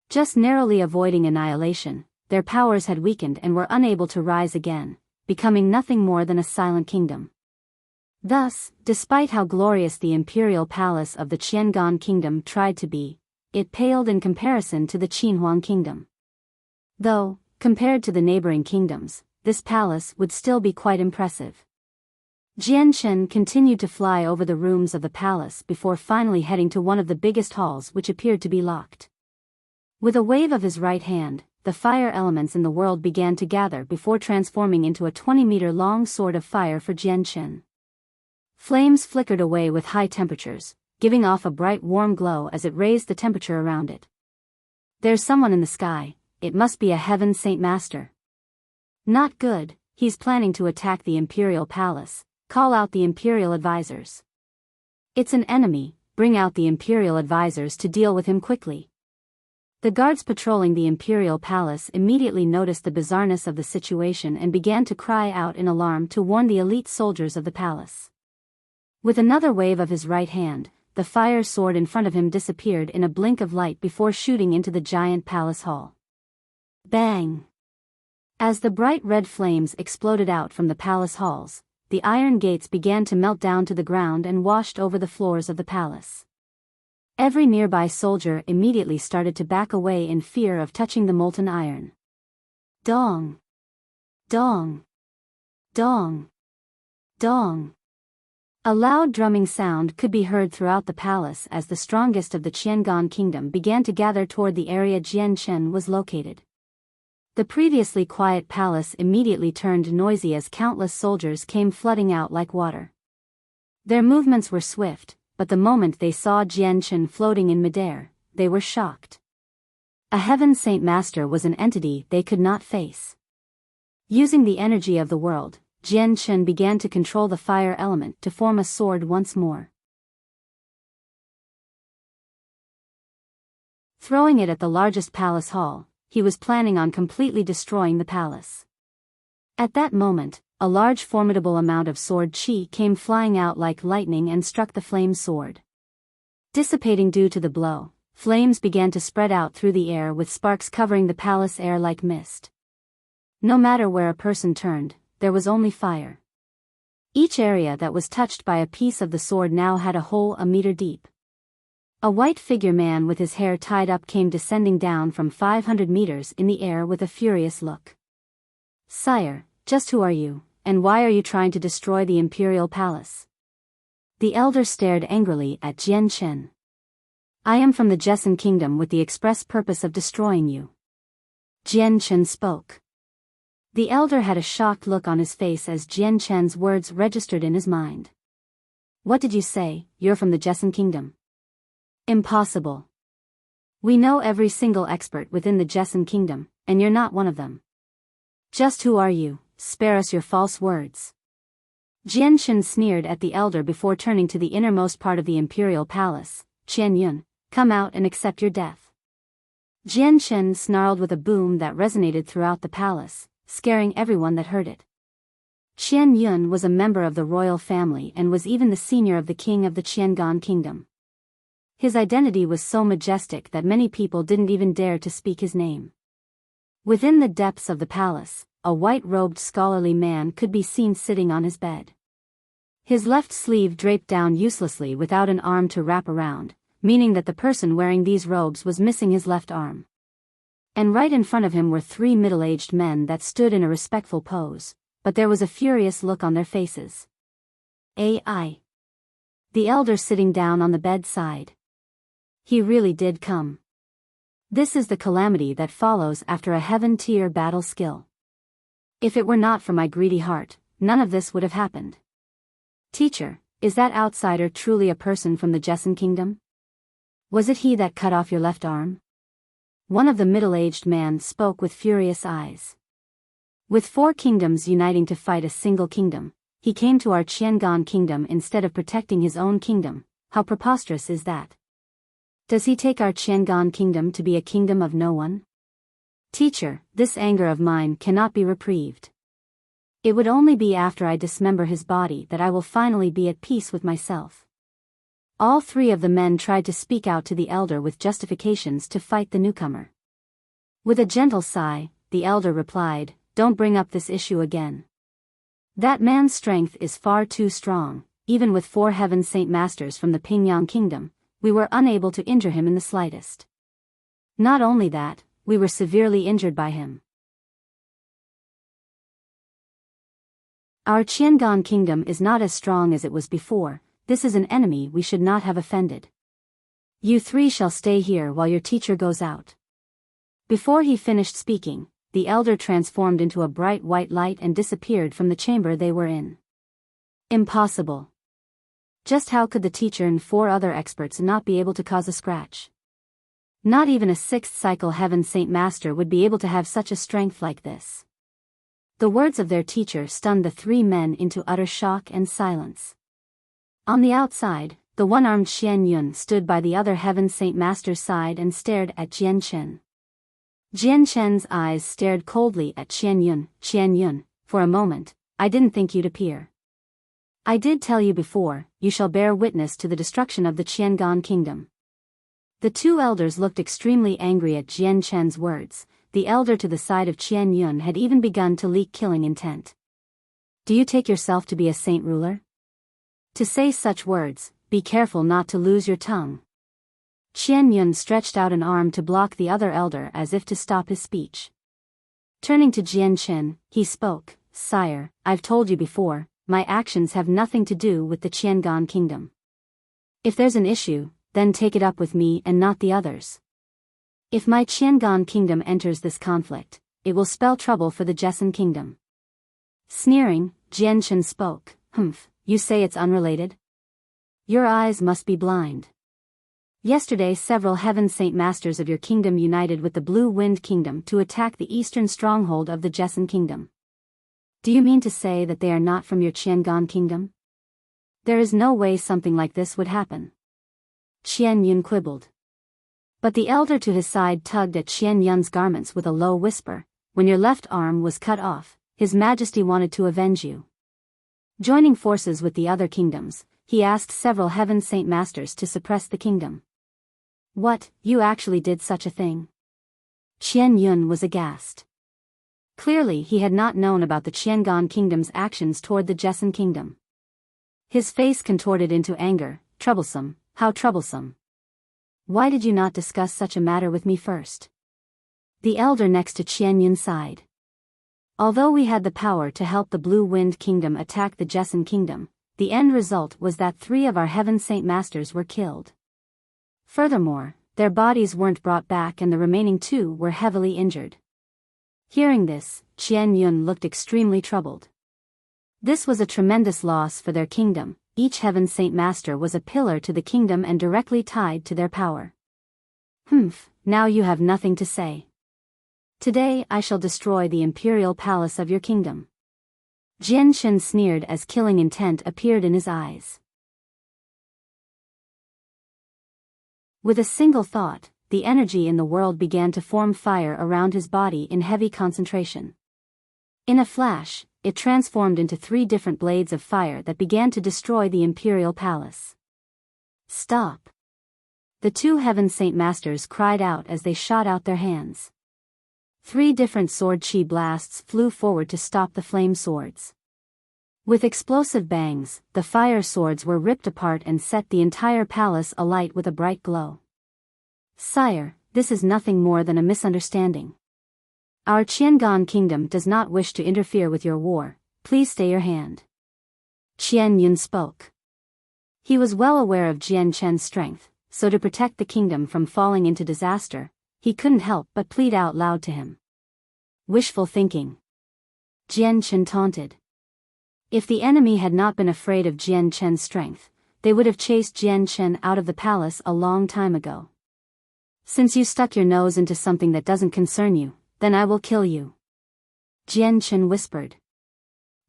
Just narrowly avoiding annihilation, their powers had weakened and were unable to rise again, becoming nothing more than a silent kingdom. Thus, despite how glorious the imperial palace of the Qiangan kingdom tried to be, it paled in comparison to the Qinhuang kingdom. Though, compared to the neighboring kingdoms, this palace would still be quite impressive. Jianchen continued to fly over the rooms of the palace before finally heading to one of the biggest halls which appeared to be locked. With a wave of his right hand, the fire elements in the world began to gather before transforming into a 20-meter-long sword of fire for Jianchen. Flames flickered away with high temperatures, giving off a bright warm glow as it raised the temperature around it. There's someone in the sky, it must be a heaven Saint Master. Not good, he's planning to attack the Imperial Palace, call out the Imperial Advisors. It's an enemy, bring out the Imperial Advisors to deal with him quickly. The guards patrolling the Imperial Palace immediately noticed the bizarreness of the situation and began to cry out in alarm to warn the elite soldiers of the palace. With another wave of his right hand, the fire sword in front of him disappeared in a blink of light before shooting into the giant palace hall. Bang! As the bright red flames exploded out from the palace halls, the iron gates began to melt down to the ground and washed over the floors of the palace. Every nearby soldier immediately started to back away in fear of touching the molten iron. Dong! Dong! Dong! Dong! A loud drumming sound could be heard throughout the palace as the strongest of the Qiangan kingdom began to gather toward the area Jianchen was located. The previously quiet palace immediately turned noisy as countless soldiers came flooding out like water. Their movements were swift, but the moment they saw Jianchen floating in midair, they were shocked. A heaven Saint Master was an entity they could not face. Using the energy of the world, Jianchen began to control the fire element to form a sword once more. Throwing it at the largest palace hall, he was planning on completely destroying the palace. At that moment, a large formidable amount of sword chi came flying out like lightning and struck the flame sword. Dissipating due to the blow, flames began to spread out through the air with sparks covering the palace air like mist. No matter where a person turned, there was only fire. Each area that was touched by a piece of the sword now had a hole a meter deep. A white figure man with his hair tied up came descending down from 500 meters in the air with a furious look. "Sire, just who are you, and why are you trying to destroy the imperial palace?" The elder stared angrily at Jianchen. "I am from the Jesson kingdom with the express purpose of destroying you." Jianchen spoke. The elder had a shocked look on his face as Jianchen's words registered in his mind. "What did you say, you're from the Jesson kingdom?" "Impossible. We know every single expert within the Jesson kingdom, and you're not one of them." "Just who are you? Spare us your false words." Jianchen sneered at the elder before turning to the innermost part of the imperial palace. "Qian Yun, come out and accept your death." Jianchen snarled with a boom that resonated throughout the palace, scaring everyone that heard it. Qian Yun was a member of the royal family and was even the senior of the king of the Qiangan kingdom. His identity was so majestic that many people didn't even dare to speak his name. Within the depths of the palace, a white-robed scholarly man could be seen sitting on his bed. His left sleeve draped down uselessly without an arm to wrap around, meaning that the person wearing these robes was missing his left arm. And right in front of him were 3 middle-aged men that stood in a respectful pose, but there was a furious look on their faces. "AI." The elder sitting down on the bedside. He really did come. This is the calamity that follows after a heaven-tier battle skill. If it were not for my greedy heart, none of this would have happened. "Teacher, is that outsider truly a person from the Jesson kingdom? Was it he that cut off your left arm?" One of the middle-aged men spoke with furious eyes. "With 4 kingdoms uniting to fight a single kingdom, he came to our Qiangan kingdom instead of protecting his own kingdom. How preposterous is that? Does he take our Qiangan kingdom to be a kingdom of no one? Teacher, this anger of mine cannot be reprieved." It would only be after I dismember his body that I will finally be at peace with myself. All three of the men tried to speak out to the elder with justifications to fight the newcomer. With a gentle sigh, the elder replied, "Don't bring up this issue again. That man's strength is far too strong. Even with 4 Heaven Saint Masters from the Pingyang Kingdom, we were unable to injure him in the slightest. Not only that, we were severely injured by him. Our Qiangan Kingdom is not as strong as it was before. This is an enemy we should not have offended. You 3 shall stay here while your teacher goes out." Before he finished speaking, the elder transformed into a bright white light and disappeared from the chamber they were in. Impossible. Just how could the teacher and 4 other experts not be able to cause a scratch? Not even a 6th cycle Heaven Saint Master would be able to have such a strength like this. The words of their teacher stunned the 3 men into utter shock and silence. On the outside, the one-armed Qian Yun stood by the other Heaven Saint Master's side and stared at Jian Chen. Jian Chen's eyes stared coldly at Qian Yun. "Qian Yun, for a moment, I didn't think you'd appear. I did tell you before, you shall bear witness to the destruction of the Qiangan Kingdom." The 2 elders looked extremely angry at Jian Chen's words. The elder to the side of Qian Yun had even begun to leak killing intent. "Do you take yourself to be a saint ruler? To say such words, be careful not to lose your tongue." Qian Yun stretched out an arm to block the other elder as if to stop his speech. Turning to Jian Chen, he spoke, "Sire, I've told you before, my actions have nothing to do with the Qiangan Kingdom. If there's an issue, then take it up with me and not the others. If my Qiangan Kingdom enters this conflict, it will spell trouble for the Jessen Kingdom." Sneering, Jian Chen spoke, "Humph, you say it's unrelated? Your eyes must be blind. Yesterday several Heaven Saint Masters of your kingdom united with the Blue Wind Kingdom to attack the eastern stronghold of the Jessen Kingdom. Do you mean to say that they are not from your Qiangan Kingdom? There is no way something like this would happen." Qian Yun quibbled. But the elder to his side tugged at Qian Yun's garments with a low whisper, "When your left arm was cut off, His Majesty wanted to avenge you. Joining forces with the other kingdoms, he asked several Heaven Saint Masters to suppress the kingdom." "What, you actually did such a thing?" Qian Yun was aghast. Clearly he had not known about the Qiangan Kingdom's actions toward the Jessen Kingdom. His face contorted into anger. "Troublesome, how troublesome. Why did you not discuss such a matter with me first?" The elder next to Qian Yun sighed. "Although we had the power to help the Blue Wind Kingdom attack the Jessen Kingdom, the end result was that 3 of our Heaven Saint Masters were killed. Furthermore, their bodies weren't brought back and the remaining 2 were heavily injured." Hearing this, Qian Yun looked extremely troubled. This was a tremendous loss for their kingdom. Each Heaven Saint Master was a pillar to the kingdom and directly tied to their power. "Humph, now you have nothing to say. Today I shall destroy the imperial palace of your kingdom." Jian Chen sneered as killing intent appeared in his eyes. With a single thought, the energy in the world began to form fire around his body in heavy concentration. In a flash, it transformed into 3 different blades of fire that began to destroy the imperial palace. "Stop!" The 2 Heaven Saint Masters cried out as they shot out their hands. 3 different sword chi blasts flew forward to stop the flame swords. With explosive bangs, the fire swords were ripped apart and set the entire palace alight with a bright glow. "Sire, this is nothing more than a misunderstanding. Our Qiangan Kingdom does not wish to interfere with your war. Please stay your hand." Qian Yun spoke. He was well aware of Jian Chen's strength, so to protect the kingdom from falling into disaster, he couldn't help but plead out loud to him. "Wishful thinking," Jian Chen taunted. If the enemy had not been afraid of Jian Chen's strength, they would have chased Jian Chen out of the palace a long time ago. "Since you stuck your nose into something that doesn't concern you, then I will kill you," Jian Chen whispered.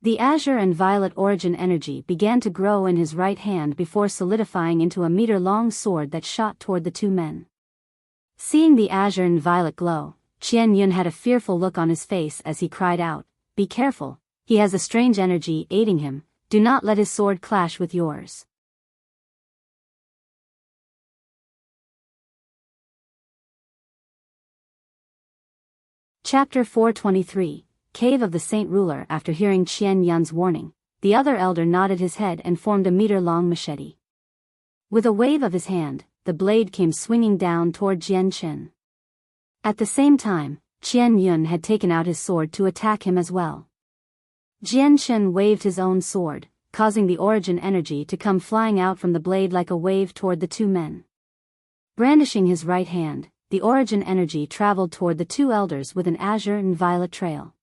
The azure and violet origin energy began to grow in his right hand before solidifying into a meter-long sword that shot toward the 2 men. Seeing the azure and violet glow, Qian Yun had a fearful look on his face as he cried out, "Be careful, He has a strange energy aiding him, do not let his sword clash with yours. Chapter 423, Cave of the Saint Ruler. After hearing Qian Yun's warning, the other elder nodded his head and formed a meter-long machete. With a wave of his hand, the blade came swinging down toward Jian Chen. At the same time, Qian Yun had taken out his sword to attack him as well. Jian Chen waved his own sword, causing the origin energy to come flying out from the blade like a wave toward the two men. Brandishing his right hand, the origin energy traveled toward the two elders with an azure and violet trail.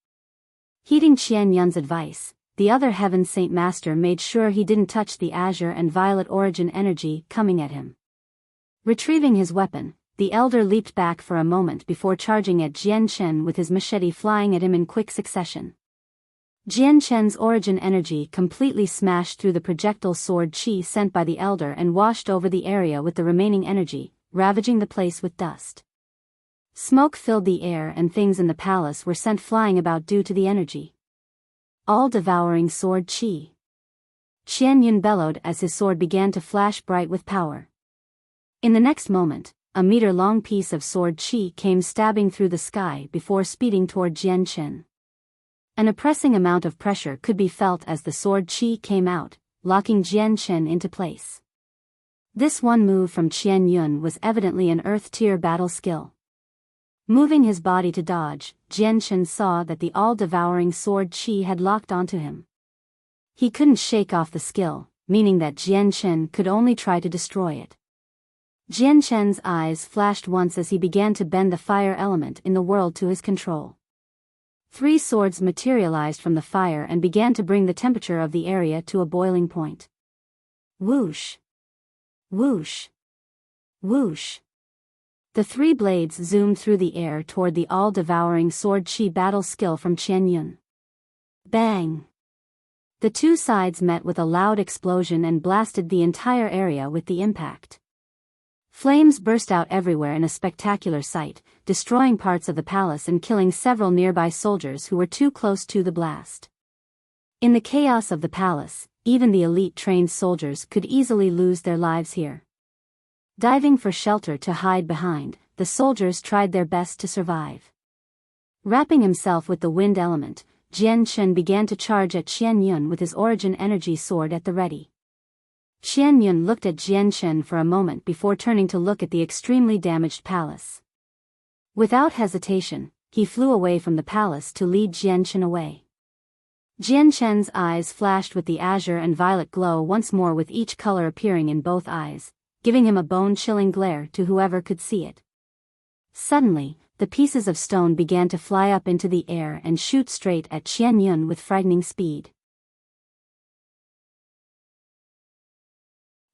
Heeding Qian Yun's advice, the other Heaven Saint Master made sure he didn't touch the azure and violet origin energy coming at him. Retrieving his weapon, the elder leaped back for a moment before charging at Jian Chen with his machete flying at him in quick succession. Jian Chen's origin energy completely smashed through the projectile sword chi sent by the elder and washed over the area with the remaining energy, ravaging the place with dust. Smoke filled the air and things in the palace were sent flying about due to the energy. All-devouring sword chi. Qian Yun bellowed as his sword began to flash bright with power. In the next moment, a meter-long piece of sword chi came stabbing through the sky before speeding toward Jian Chen. An oppressing amount of pressure could be felt as the sword chi came out, locking Jian Chen into place. This one move from Qian Yun was evidently an earth-tier battle skill. Moving his body to dodge, Jian Chen saw that the all-devouring sword chi had locked onto him. He couldn't shake off the skill, meaning that Jian Chen could only try to destroy it. Jian Chen's eyes flashed once as he began to bend the fire element in the world to his control. 3 swords materialized from the fire and began to bring the temperature of the area to a boiling point. Whoosh! Whoosh! Whoosh! The 3 blades zoomed through the air toward the all-devouring sword chi battle skill from Qian Yun. Bang! The 2 sides met with a loud explosion and blasted the entire area with the impact. Flames burst out everywhere in a spectacular sight, destroying parts of the palace and killing several nearby soldiers who were too close to the blast. In the chaos of the palace, even the elite trained soldiers could easily lose their lives here. Diving for shelter to hide behind, the soldiers tried their best to survive. Wrapping himself with the wind element, Jian Chen began to charge at Qian Yun with his origin energy sword at the ready. Qian Yun looked at Jian Chen for a moment before turning to look at the extremely damaged palace. Without hesitation, he flew away from the palace to lead Jian Chen away. Jian Chen's eyes flashed with the azure and violet glow once more, with each color appearing in both eyes, giving him a bone-chilling glare to whoever could see it. Suddenly, the pieces of stone began to fly up into the air and shoot straight at Qian Yun with frightening speed.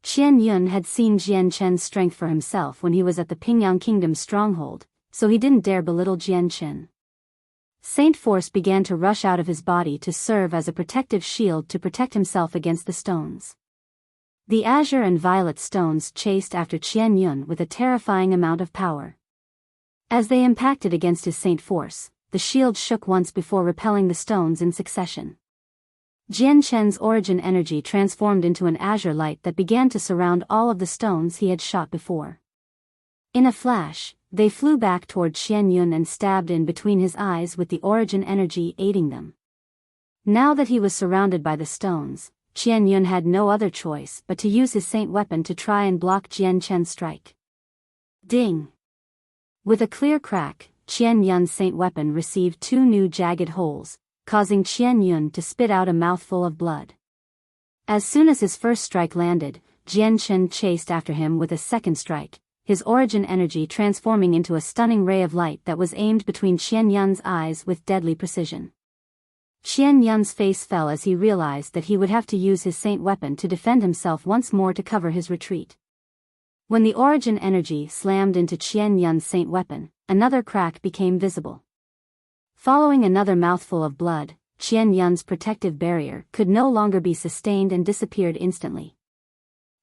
Qian Yun had seen Jian Chen's strength for himself when he was at the Pingyang Kingdom's stronghold, so he didn't dare belittle Jian Chen. Saint Force began to rush out of his body to serve as a protective shield to protect himself against the stones. The azure and violet stones chased after Qian Yun with a terrifying amount of power. As they impacted against his Saint Force, the shield shook once before repelling the stones in succession. Jian Chen's origin energy transformed into an azure light that began to surround all of the stones he had shot before. In a flash, they flew back toward Qian Yun and stabbed in between his eyes with the origin energy aiding them. Now that he was surrounded by the stones, Qian Yun had no other choice but to use his saint weapon to try and block Jian Chen's strike. Ding! With a clear crack, Qian Yun's saint weapon received 2 new jagged holes, causing Qian Yun to spit out a mouthful of blood. As soon as his first strike landed, Jian Chen chased after him with a second strike, his origin energy transforming into a stunning ray of light that was aimed between Qian Yun's eyes with deadly precision. Qian Yun's face fell as he realized that he would have to use his saint weapon to defend himself once more to cover his retreat. When the origin energy slammed into Qian Yun's saint weapon, another crack became visible. Following another mouthful of blood, Qian Yun's protective barrier could no longer be sustained and disappeared instantly.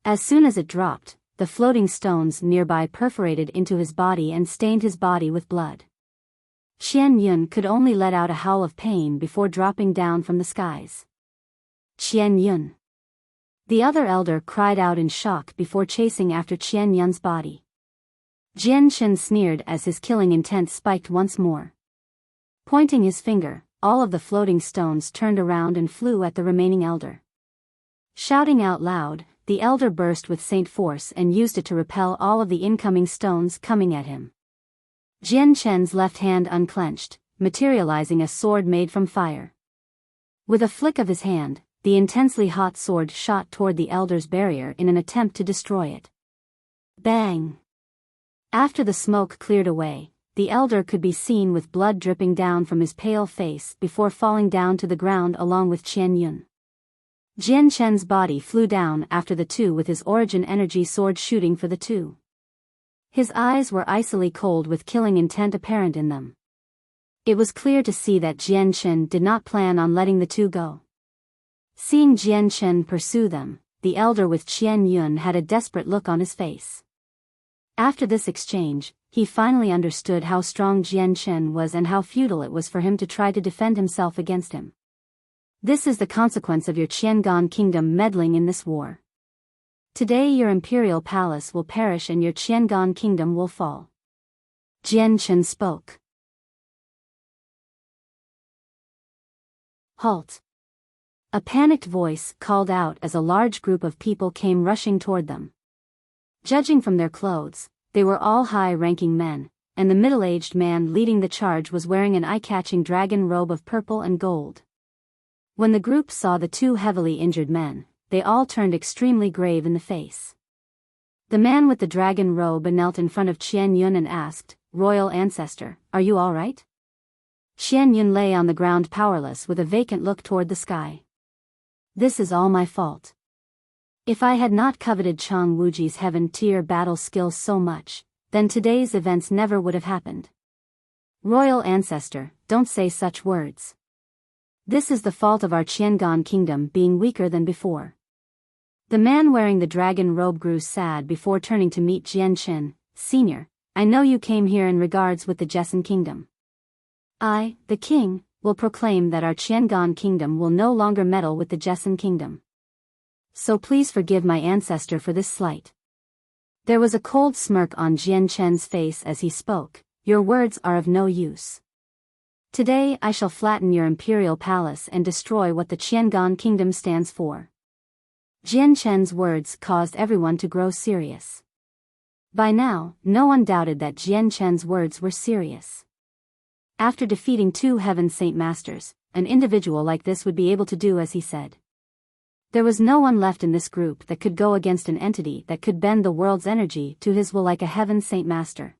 As soon as it dropped, the floating stones nearby perforated into his body and stained his body with blood. Qian Yun could only let out a howl of pain before dropping down from the skies. Qian Yun. The other elder cried out in shock before chasing after Qian Yun's body. Jian Chen sneered as his killing intent spiked once more. Pointing his finger, all of the floating stones turned around and flew at the remaining elder. Shouting out loud, the elder burst with Saint force and used it to repel all of the incoming stones coming at him. Jian Chen's left hand unclenched, materializing a sword made from fire. With a flick of his hand, the intensely hot sword shot toward the elder's barrier in an attempt to destroy it. Bang! After the smoke cleared away, the elder could be seen with blood dripping down from his pale face before falling down to the ground along with Qian Yun. Jian Chen's body flew down after the two with his origin energy sword shooting for the two. His eyes were icily cold with killing intent apparent in them. It was clear to see that Jian Chen did not plan on letting the two go. Seeing Jian Chen pursue them, the elder with Qian Yun had a desperate look on his face. After this exchange, he finally understood how strong Jian Chen was and how futile it was for him to try to defend himself against him. This is the consequence of your Qiangan kingdom meddling in this war. Today your imperial palace will perish and your Qiangan kingdom will fall. Jian Chen spoke. Halt! A panicked voice called out as a large group of people came rushing toward them. Judging from their clothes, they were all high-ranking men, and the middle-aged man leading the charge was wearing an eye-catching dragon robe of purple and gold. When the group saw the two heavily injured men, they all turned extremely grave in the face. The man with the dragon robe knelt in front of Qian Yun and asked, "Royal Ancestor, are you all right?" Qian Yun lay on the ground powerless with a vacant look toward the sky. "This is all my fault. If I had not coveted Chang Wuji's heaven-tier battle skills so much, then today's events never would have happened. Royal Ancestor, don't say such words. This is the fault of our Qiangan kingdom being weaker than before." The man wearing the dragon robe grew sad before turning to meet Jian Chen. "Senior, I know you came here in regards with the Jessen kingdom. I, the king, will proclaim that our Qiangan kingdom will no longer meddle with the Jessen kingdom. So please forgive my ancestor for this slight." There was a cold smirk on Jian Chen's face as he spoke. "Your words are of no use. Today I shall flatten your imperial palace and destroy what the Qiangan kingdom stands for." Jian Chen's words caused everyone to grow serious. By now, no one doubted that Jian Chen's words were serious. After defeating two Heaven Saint Masters, an individual like this would be able to do as he said. There was no one left in this group that could go against an entity that could bend the world's energy to his will like a Heaven Saint Master.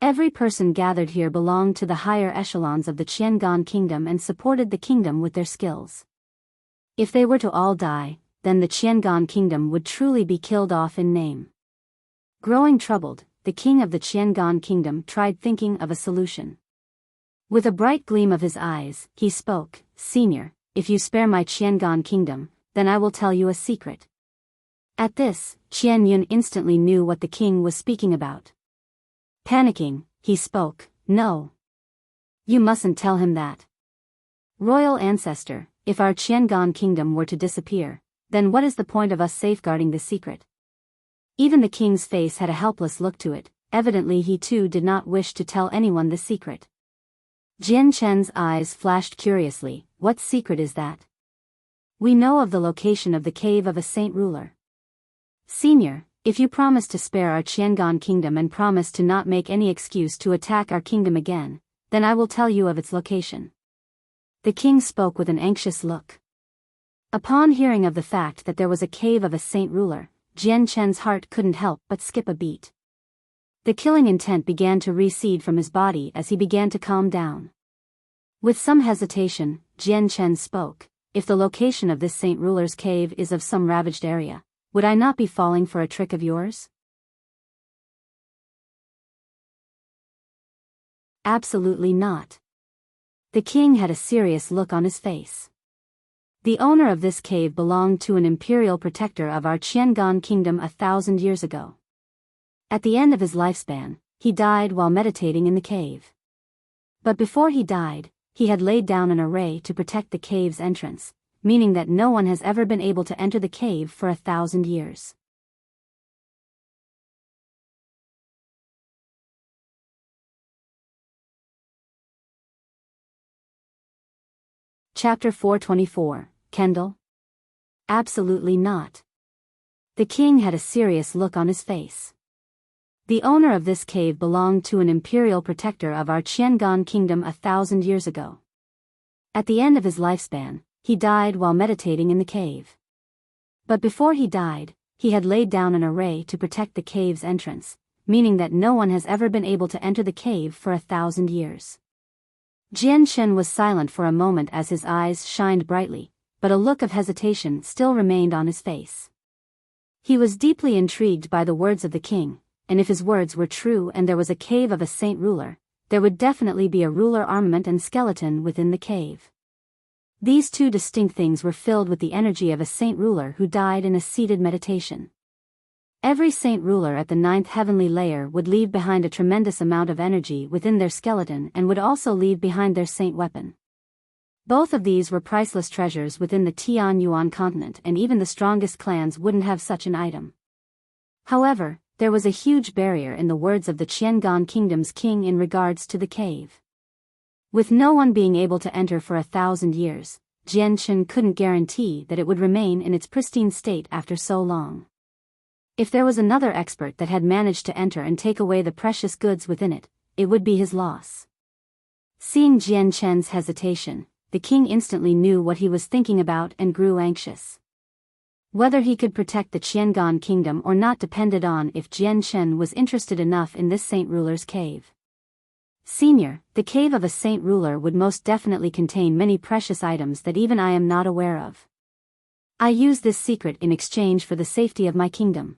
Every person gathered here belonged to the higher echelons of the Qiangan kingdom and supported the kingdom with their skills. If they were to all die, then the Qiangan kingdom would truly be killed off in name. Growing troubled, the king of the Qiangan kingdom tried thinking of a solution. With a bright gleam of his eyes, he spoke, "Senior, if you spare my Qiangan kingdom, then I will tell you a secret." At this, Qian Yun instantly knew what the king was speaking about. Panicking, he spoke, "No. You mustn't tell him that. Royal Ancestor, if our Qiangan kingdom were to disappear, then what is the point of us safeguarding the secret?" Even the king's face had a helpless look to it. Evidently he too did not wish to tell anyone the secret. Jian Chen's eyes flashed curiously. "What secret is that?" "We know of the location of the cave of a saint ruler. Senior, if you promise to spare our Qiangan kingdom and promise to not make any excuse to attack our kingdom again, then I will tell you of its location." The king spoke with an anxious look. Upon hearing of the fact that there was a cave of a saint ruler, Jian Chen's heart couldn't help but skip a beat. The killing intent began to recede from his body as he began to calm down. With some hesitation, Jian Chen spoke, "If the location of this saint ruler's cave is of some ravaged area, would I not be falling for a trick of yours?" "Absolutely not." The king had a serious look on his face. The owner of this cave belonged to an imperial protector of our Qiangan kingdom 1,000 years ago. At the end of his lifespan, he died while meditating in the cave. But before he died, he had laid down an array to protect the cave's entrance, meaning that no one has ever been able to enter the cave for 1,000 years. Chapter 424, Kendall? Absolutely not. The king had a serious look on his face. The owner of this cave belonged to an imperial protector of our Qiangan kingdom 1,000 years ago. At the end of his lifespan, he died while meditating in the cave. But before he died, he had laid down an array to protect the cave's entrance, meaning that no one has ever been able to enter the cave for 1,000 years. Jian Shen was silent for a moment as his eyes shined brightly, but a look of hesitation still remained on his face. He was deeply intrigued by the words of the king, and if his words were true and there was a cave of a saint ruler, there would definitely be a ruler armament and skeleton within the cave. These two distinct things were filled with the energy of a saint ruler who died in a seated meditation. Every saint ruler at the 9th heavenly layer would leave behind a tremendous amount of energy within their skeleton and would also leave behind their saint weapon. Both of these were priceless treasures within the Tian Yuan continent, and even the strongest clans wouldn't have such an item. However, there was a huge barrier in the words of the Qiangan kingdom's king in regards to the cave. With no one being able to enter for 1,000 years, Jian Shen couldn't guarantee that it would remain in its pristine state after so long. If there was another expert that had managed to enter and take away the precious goods within it, it would be his loss. Seeing Jian Shen's hesitation, the king instantly knew what he was thinking about and grew anxious. Whether he could protect the Qiangan kingdom or not depended on if Jian Shen was interested enough in this saint ruler's cave. Senior, the cave of a saint ruler would most definitely contain many precious items that even I am not aware of. I use this secret in exchange for the safety of my kingdom.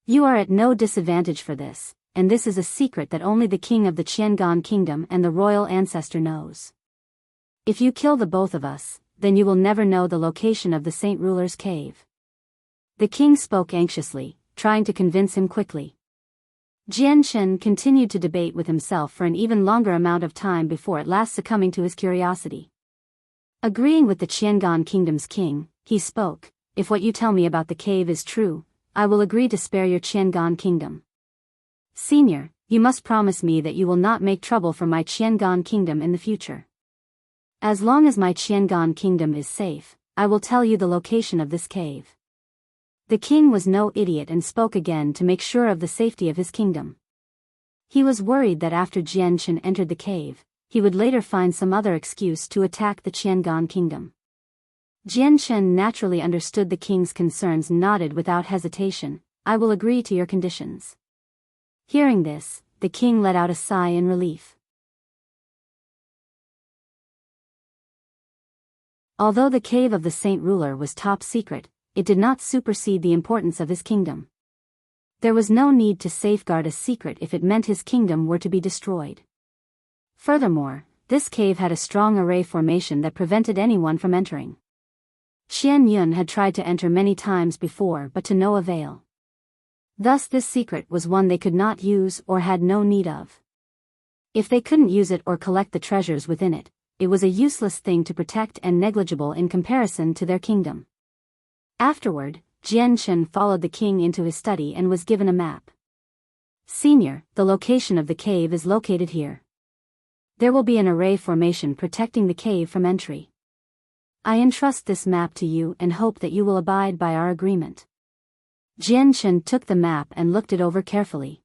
You are at no disadvantage for this, and this is a secret that only the king of the Qiangan kingdom and the royal ancestor knows. If you kill the both of us, then you will never know the location of the saint ruler's cave. The king spoke anxiously, trying to convince him quickly. Jian Shen continued to debate with himself for an even longer amount of time before at last succumbing to his curiosity. Agreeing with the Qiangan kingdom's king, he spoke, "If what you tell me about the cave is true, I will agree to spare your Qiangan kingdom. Senior, you must promise me that you will not make trouble for my Qiangan kingdom in the future. As long as my Qiangan kingdom is safe, I will tell you the location of this cave." The king was no idiot and spoke again to make sure of the safety of his kingdom. He was worried that after Jian Shen entered the cave, he would later find some other excuse to attack the Qiangan kingdom. Jian Shen naturally understood the king's concerns and nodded without hesitation, "I will agree to your conditions." Hearing this, the king let out a sigh in relief. Although the cave of the saint ruler was top secret, it did not supersede the importance of his kingdom. There was no need to safeguard a secret if it meant his kingdom were to be destroyed. Furthermore, this cave had a strong array formation that prevented anyone from entering. Qian Yun had tried to enter many times before but to no avail. Thus this secret was one they could not use or had no need of. If they couldn't use it or collect the treasures within it, it was a useless thing to protect and negligible in comparison to their kingdom. Afterward, Jian Shen followed the king into his study and was given a map. "Senior, the location of the cave is located here. There will be an array formation protecting the cave from entry. I entrust this map to you and hope that you will abide by our agreement." Jian Shen took the map and looked it over carefully.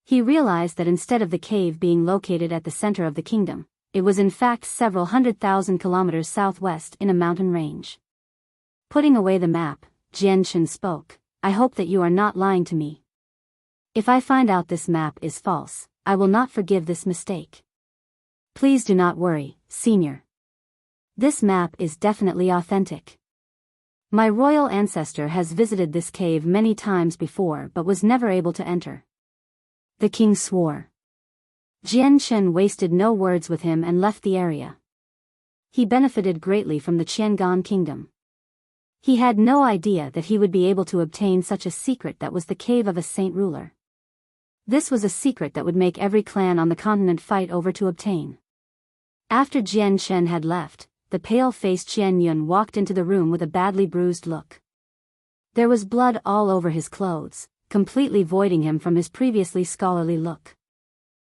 He realized that instead of the cave being located at the center of the kingdom, it was in fact several 100,000 kilometers southwest in a mountain range. Putting away the map, Jian Shen spoke, "I hope that you are not lying to me. If I find out this map is false, I will not forgive this mistake. Please do not worry, Senior. This map is definitely authentic. My royal ancestor has visited this cave many times before but was never able to enter." The king swore. Jian Shen wasted no words with him and left the area. He benefited greatly from the Qiangan kingdom. He had no idea that he would be able to obtain such a secret that was the cave of a saint ruler. This was a secret that would make every clan on the continent fight over to obtain. After Jian Shen had left, the pale-faced Qian Yun walked into the room with a badly bruised look. There was blood all over his clothes, completely voiding him from his previously scholarly look.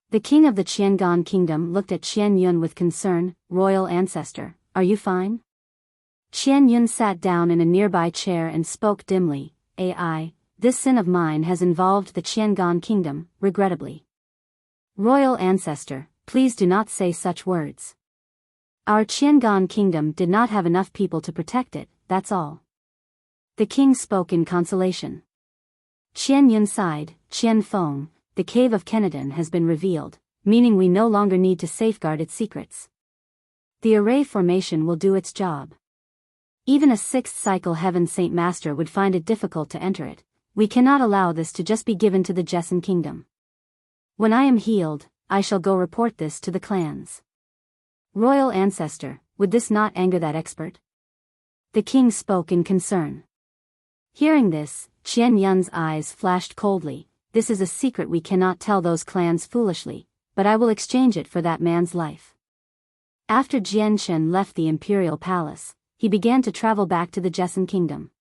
The king of the Qiangan kingdom looked at Qian Yun with concern. "Royal ancestor, are you fine?" Qian Yun sat down in a nearby chair and spoke dimly. "Ai, this sin of mine has involved the Qiangan kingdom, regrettably." "Royal ancestor, please do not say such words. Our Qiangan kingdom did not have enough people to protect it, that's all." The king spoke in consolation. Qian Yun sighed. "Qian Feng, the cave of Kenadon has been revealed, meaning we no longer need to safeguard its secrets. The array formation will do its job. Even a sixth cycle Heaven Saint Master would find it difficult to enter it. We cannot allow this to just be given to the Jessen kingdom. When I am healed, I shall go report this to the clans." "Royal ancestor, would this not anger that expert?" The king spoke in concern. Hearing this, Qian Yun's eyes flashed coldly. "This is a secret we cannot tell those clans foolishly, but I will exchange it for that man's life." After Jian Shen left the imperial palace, he began to travel back to the Jessen kingdom.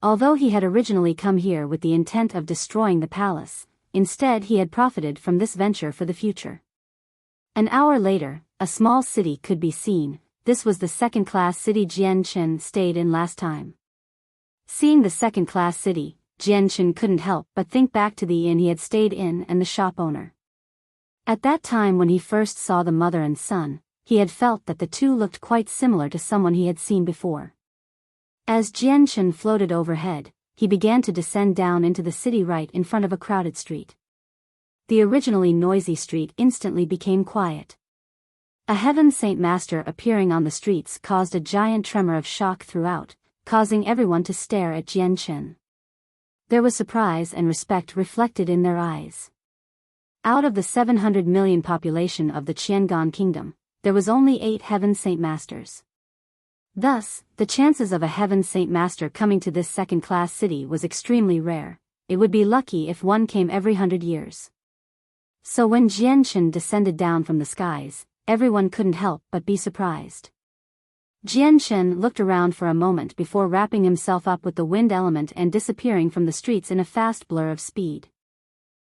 Although he had originally come here with the intent of destroying the palace, instead he had profited from this venture for the future. An hour later, a small city could be seen. This was the second-class city Jian Shen stayed in last time. Seeing the second-class city, Jian Shen couldn't help but think back to the inn he had stayed in and the shop owner. At that time when he first saw the mother and son, he had felt that the two looked quite similar to someone he had seen before. As Jian Shen floated overhead, he began to descend down into the city right in front of a crowded street. The originally noisy street instantly became quiet. A Heaven Saint Master appearing on the streets caused a giant tremor of shock throughout, causing everyone to stare at Jian Shen. There was surprise and respect reflected in their eyes. Out of the 700 million population of the Qiangan kingdom, there was only 8 Heaven Saint Masters. Thus, the chances of a Heaven Saint Master coming to this second-class city was extremely rare. It would be lucky if one came every 100 years. So when Jian Shen descended down from the skies, everyone couldn't help but be surprised. Jian Shen looked around for a moment before wrapping himself up with the wind element and disappearing from the streets in a fast blur of speed.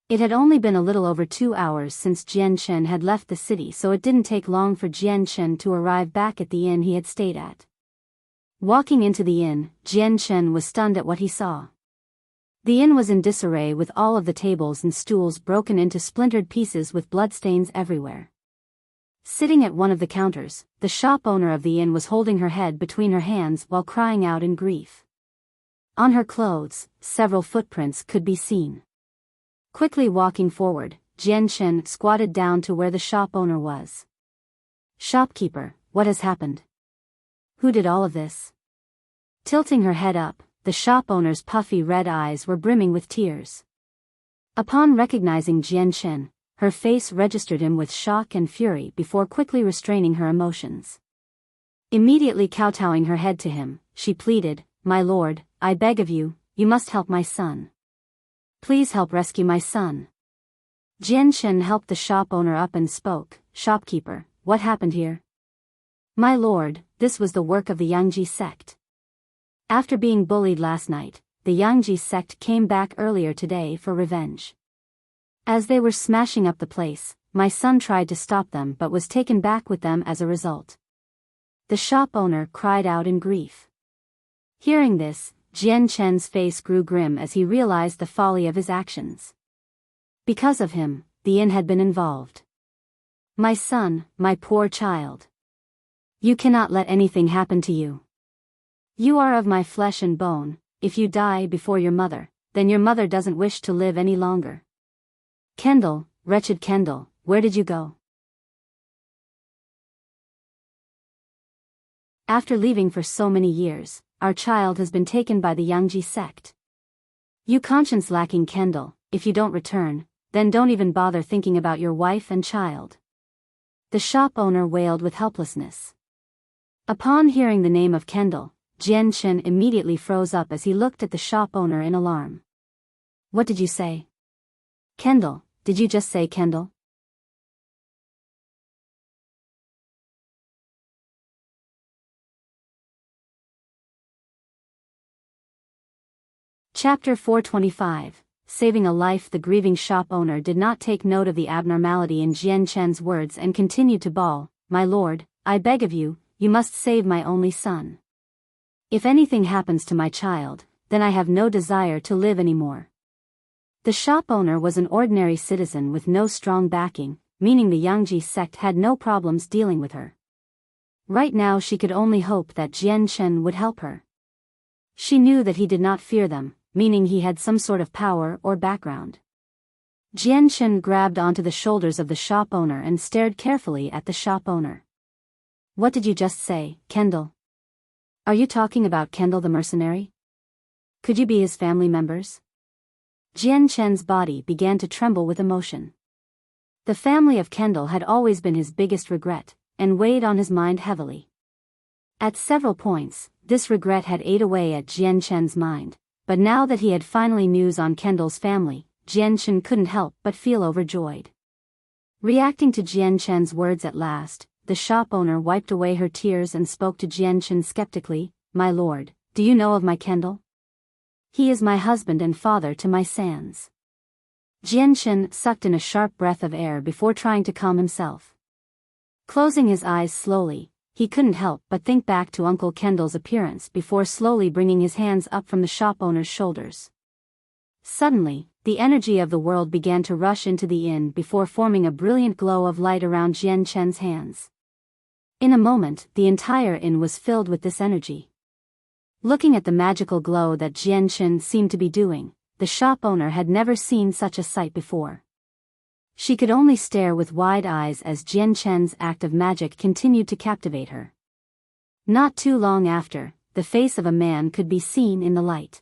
It had only been a little over 2 hours since Jian Shen had left the city, so it didn't take long for Jian Shen to arrive back at the inn he had stayed at. Walking into the inn, Jian Shen was stunned at what he saw. The inn was in disarray with all of the tables and stools broken into splintered pieces with bloodstains everywhere. Sitting at one of the counters, the shop owner of the inn was holding her head between her hands while crying out in grief. On her clothes, several footprints could be seen. Quickly walking forward, Jian Shen squatted down to where the shop owner was. "Shopkeeper, what has happened? Who did all of this?" Tilting her head up, the shop owner's puffy red eyes were brimming with tears. Upon recognizing Jian Shen, her face registered him with shock and fury before quickly restraining her emotions. Immediately kowtowing her head to him, she pleaded, "My lord, I beg of you, you must help my son. Please help rescue my son." Jian Shen helped the shop owner up and spoke, "Shopkeeper, what happened here?" "My lord, this was the work of the Yangji sect. After being bullied last night, the Yangji sect came back earlier today for revenge. As they were smashing up the place, my son tried to stop them but was taken back with them as a result." The shop owner cried out in grief. Hearing this, Jian Shen's face grew grim as he realized the folly of his actions. Because of him, the inn had been involved. "My son, my poor child. You cannot let anything happen to you. You are of my flesh and bone. If you die before your mother, then your mother doesn't wish to live any longer. Kendall, wretched Kendall, where did you go? After leaving for so many years, our child has been taken by the Yangji sect. You conscience-lacking Kendall, if you don't return, then don't even bother thinking about your wife and child." The shop owner wailed with helplessness. Upon hearing the name of Kendall, Jian Chen immediately froze up as he looked at the shop owner in alarm. What did you say? Kendall, did you just say Kendall? Chapter 425. Saving a life. The grieving shop owner did not take note of the abnormality in Jian Chen's words and continued to bawl, "My lord, I beg of you, you must save my only son. If anything happens to my child, then I have no desire to live anymore." The shop owner was an ordinary citizen with no strong backing, meaning the Yangji sect had no problems dealing with her. Right now she could only hope that Jian Chen would help her. She knew that he did not fear them, meaning he had some sort of power or background. Jian Chen grabbed onto the shoulders of the shop owner and stared carefully at the shop owner. What did you just say, Kendall? Are you talking about Kendall the mercenary? Could you be his family members? Jian Chen's body began to tremble with emotion. The family of Kendall had always been his biggest regret, and weighed on his mind heavily. At several points, this regret had ate away at Jian Chen's mind. But now that he had finally news on Kendall's family, Jian Chen couldn't help but feel overjoyed. Reacting to Jian Chen's words at last, the shop owner wiped away her tears and spoke to Jian Chen skeptically, "My lord, do you know of my Kendall? He is my husband and father to my sons." Jian Chen sucked in a sharp breath of air before trying to calm himself. Closing his eyes slowly, he couldn't help but think back to Uncle Kendall's appearance before slowly bringing his hands up from the shop owner's shoulders. Suddenly, the energy of the world began to rush into the inn before forming a brilliant glow of light around Jian Chen's hands. In a moment, the entire inn was filled with this energy. Looking at the magical glow that Jian Chen seemed to be doing, the shop owner had never seen such a sight before. She could only stare with wide eyes as Jian Chen's act of magic continued to captivate her. Not too long after, the face of a man could be seen in the light.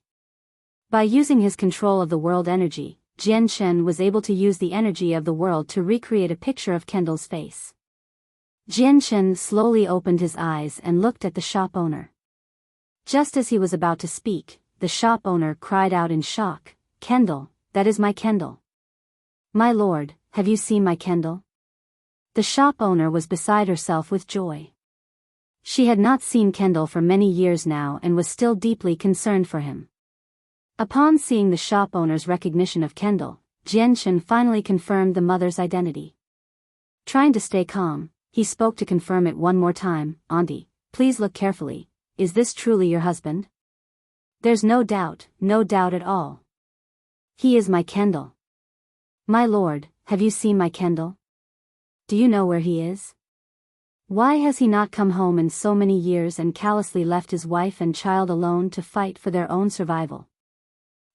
By using his control of the world energy, Jian Chen was able to use the energy of the world to recreate a picture of Kendall's face. Jian Chen slowly opened his eyes and looked at the shop owner. Just as he was about to speak, the shop owner cried out in shock, "Kendall, that is my Kendall. My lord, have you seen my Kendall?" The shop owner was beside herself with joy. She had not seen Kendall for many years now and was still deeply concerned for him. Upon seeing the shop owner's recognition of Kendall, Jian Chen finally confirmed the mother's identity. Trying to stay calm, he spoke to confirm it one more time, "Auntie, please look carefully, is this truly your husband?" "There's no doubt at all. He is my Kendall." "My lord, have you seen my Kendall? Do you know where he is? Why has he not come home in so many years and callously left his wife and child alone to fight for their own survival?"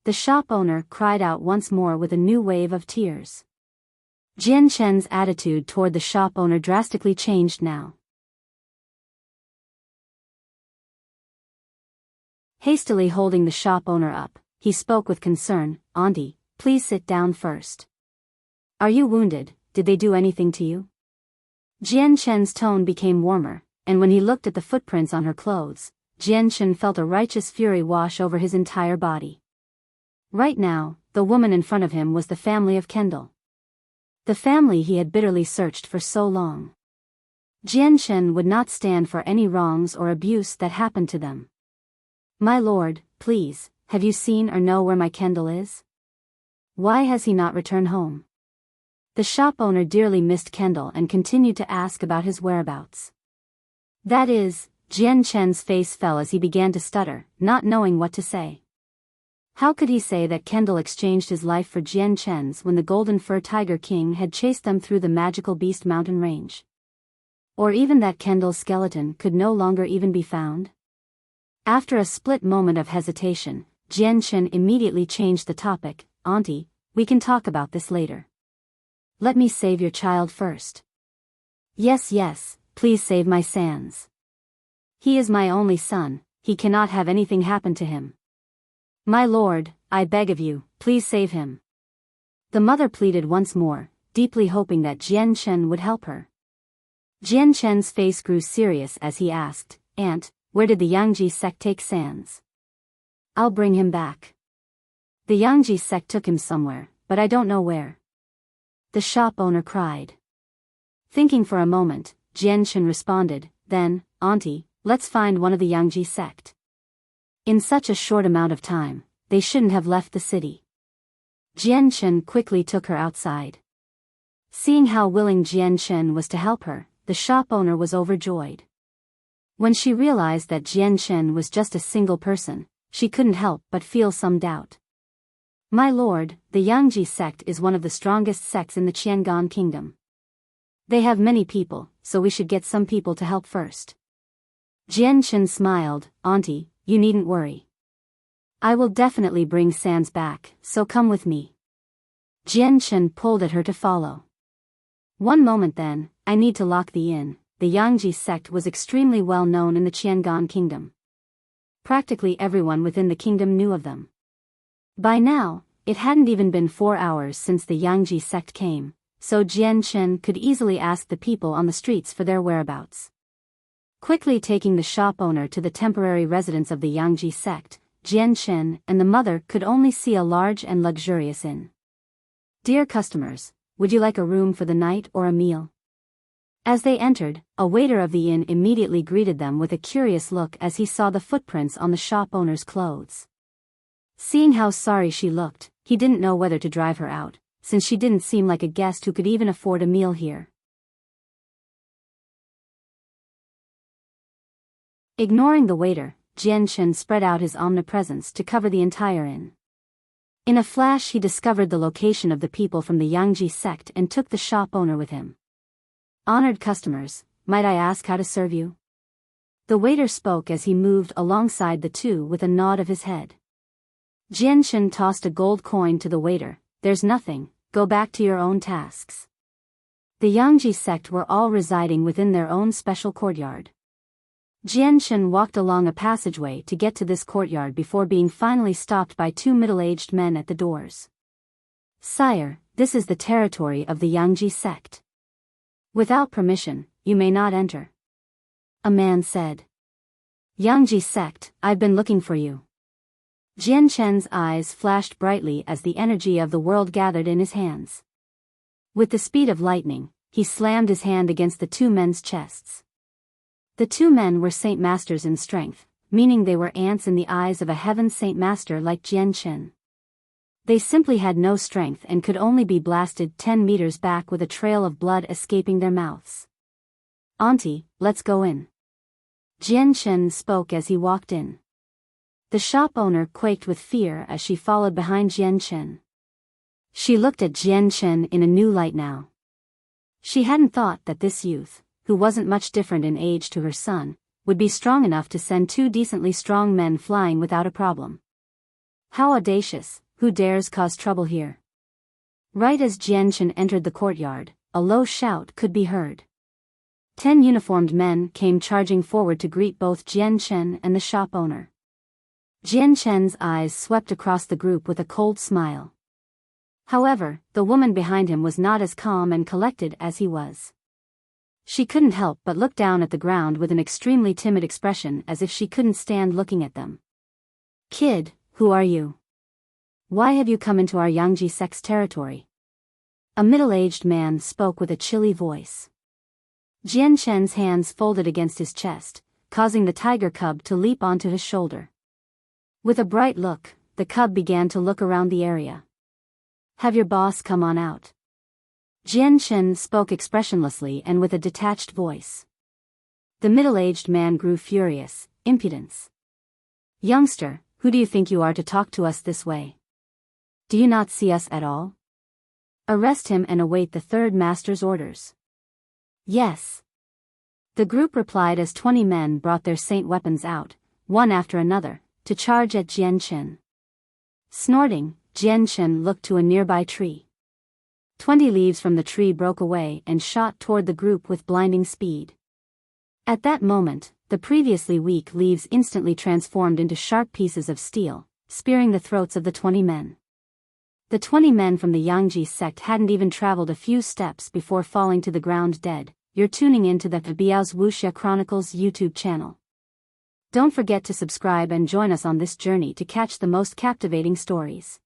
The shop owner cried out once more with a new wave of tears. Jian Chen's attitude toward the shop owner drastically changed now. Hastily holding the shop owner up, he spoke with concern, "Auntie, please sit down first. Are you wounded? Did they do anything to you?" Jian Chen's tone became warmer, and when he looked at the footprints on her clothes, Jian Chen felt a righteous fury wash over his entire body. Right now, the woman in front of him was the family of Kendall. The family he had bitterly searched for so long. Jian Chen would not stand for any wrongs or abuse that happened to them. "My lord, please, have you seen or know where my Kendall is? Why has he not returned home?" The shop owner dearly missed Kendall and continued to ask about his whereabouts. "That is," Jian Chen's face fell as he began to stutter, not knowing what to say. How could he say that Kendall exchanged his life for Jian Chen's when the Golden Fur Tiger King had chased them through the magical Beast Mountain range? Or even that Kendall's skeleton could no longer even be found? After a split moment of hesitation, Jian Chen immediately changed the topic, "Auntie, we can talk about this later. Let me save your child first." Yes, please save my Sans. He is my only son, he cannot have anything happen to him. My lord, I beg of you, please save him." The mother pleaded once more, deeply hoping that Jian Chen would help her. Jian Chen's face grew serious as he asked, "Aunt, where did the Yangji sect take Sans? I'll bring him back. The Yangji sect took him somewhere, but I don't know where. The shop owner cried. Thinking for a moment, Jianchen responded, then, Auntie, let's find one of the Yangji sect. In such a short amount of time, they shouldn't have left the city. Jianchen quickly took her outside. Seeing how willing Jianchen was to help her, the shop owner was overjoyed. When she realized that Jianchen was just a single person, she couldn't help but feel some doubt. My lord, the Yangji sect is one of the strongest sects in the Qiangan kingdom. They have many people, so we should get some people to help first. Jianchen smiled, Auntie, you needn't worry. I will definitely bring Sans back, so come with me. Jianchen pulled at her to follow. One moment then, I need to lock the inn. The Yangji sect was extremely well known in the Qiangan kingdom. Practically everyone within the kingdom knew of them. By now, it hadn't even been 4 hours since the Yangji sect came, so Jianchen could easily ask the people on the streets for their whereabouts. Quickly taking the shop owner to the temporary residence of the Yangji sect, Jianchen and the mother could only see a large and luxurious inn. Dear customers, would you like a room for the night or a meal? As they entered, a waiter of the inn immediately greeted them with a curious look as he saw the footprints on the shop owner's clothes. Seeing how sorry she looked, he didn't know whether to drive her out, since she didn't seem like a guest who could even afford a meal here. Ignoring the waiter, Jianchen spread out his omnipresence to cover the entire inn. In a flash he discovered the location of the people from the Yangji sect and took the shop owner with him. Honored customers, might I ask how to serve you? The waiter spoke as he moved alongside the two with a nod of his head. Jianchen tossed a gold coin to the waiter, there's nothing, go back to your own tasks. The Yangji sect were all residing within their own special courtyard. Jianchen walked along a passageway to get to this courtyard before being finally stopped by 2 middle-aged men at the doors. Sire, this is the territory of the Yangji sect. Without permission, you may not enter. A man said. Yangji sect, I've been looking for you. Jianchen's eyes flashed brightly as the energy of the world gathered in his hands. With the speed of lightning, he slammed his hand against the 2 men's chests. The 2 men were Saint Masters in strength, meaning they were ants in the eyes of a heaven Saint Master like Jianchen. They simply had no strength and could only be blasted 10 meters back with a trail of blood escaping their mouths. Auntie, let's go in. Jianchen spoke as he walked in. The shop owner quaked with fear as she followed behind Jianchen. She looked at Jianchen in a new light now. She hadn't thought that this youth, who wasn't much different in age to her son, would be strong enough to send 2 decently strong men flying without a problem. How audacious, who dares cause trouble here? Right as Jianchen entered the courtyard, a low shout could be heard. 10 uniformed men came charging forward to greet both Jianchen and the shop owner. Jianchen's eyes swept across the group with a cold smile. However, the woman behind him was not as calm and collected as he was. She couldn't help but look down at the ground with an extremely timid expression as if she couldn't stand looking at them. Kid, who are you? Why have you come into our Yangji sect's territory? A middle-aged man spoke with a chilly voice. Jianchen's hands folded against his chest, causing the tiger cub to leap onto his shoulder. With a bright look, the cub began to look around the area. Have your boss come on out. Jianchen spoke expressionlessly and with a detached voice. The middle-aged man grew furious. Impudence. Youngster, who do you think you are to talk to us this way? Do you not see us at all? Arrest him and await the 3rd master's orders. Yes. The group replied as 20 men brought their saint weapons out, one after another, to charge at Jianchen. Snorting, Jianchen looked to a nearby tree. 20 leaves from the tree broke away and shot toward the group with blinding speed. At that moment, the previously weak leaves instantly transformed into sharp pieces of steel, spearing the throats of the 20 men. The 20 men from the Yangji sect hadn't even traveled a few steps before falling to the ground dead. You're tuning in to the Biyao's Wuxia Chronicles YouTube channel. Don't forget to subscribe and join us on this journey to catch the most captivating stories.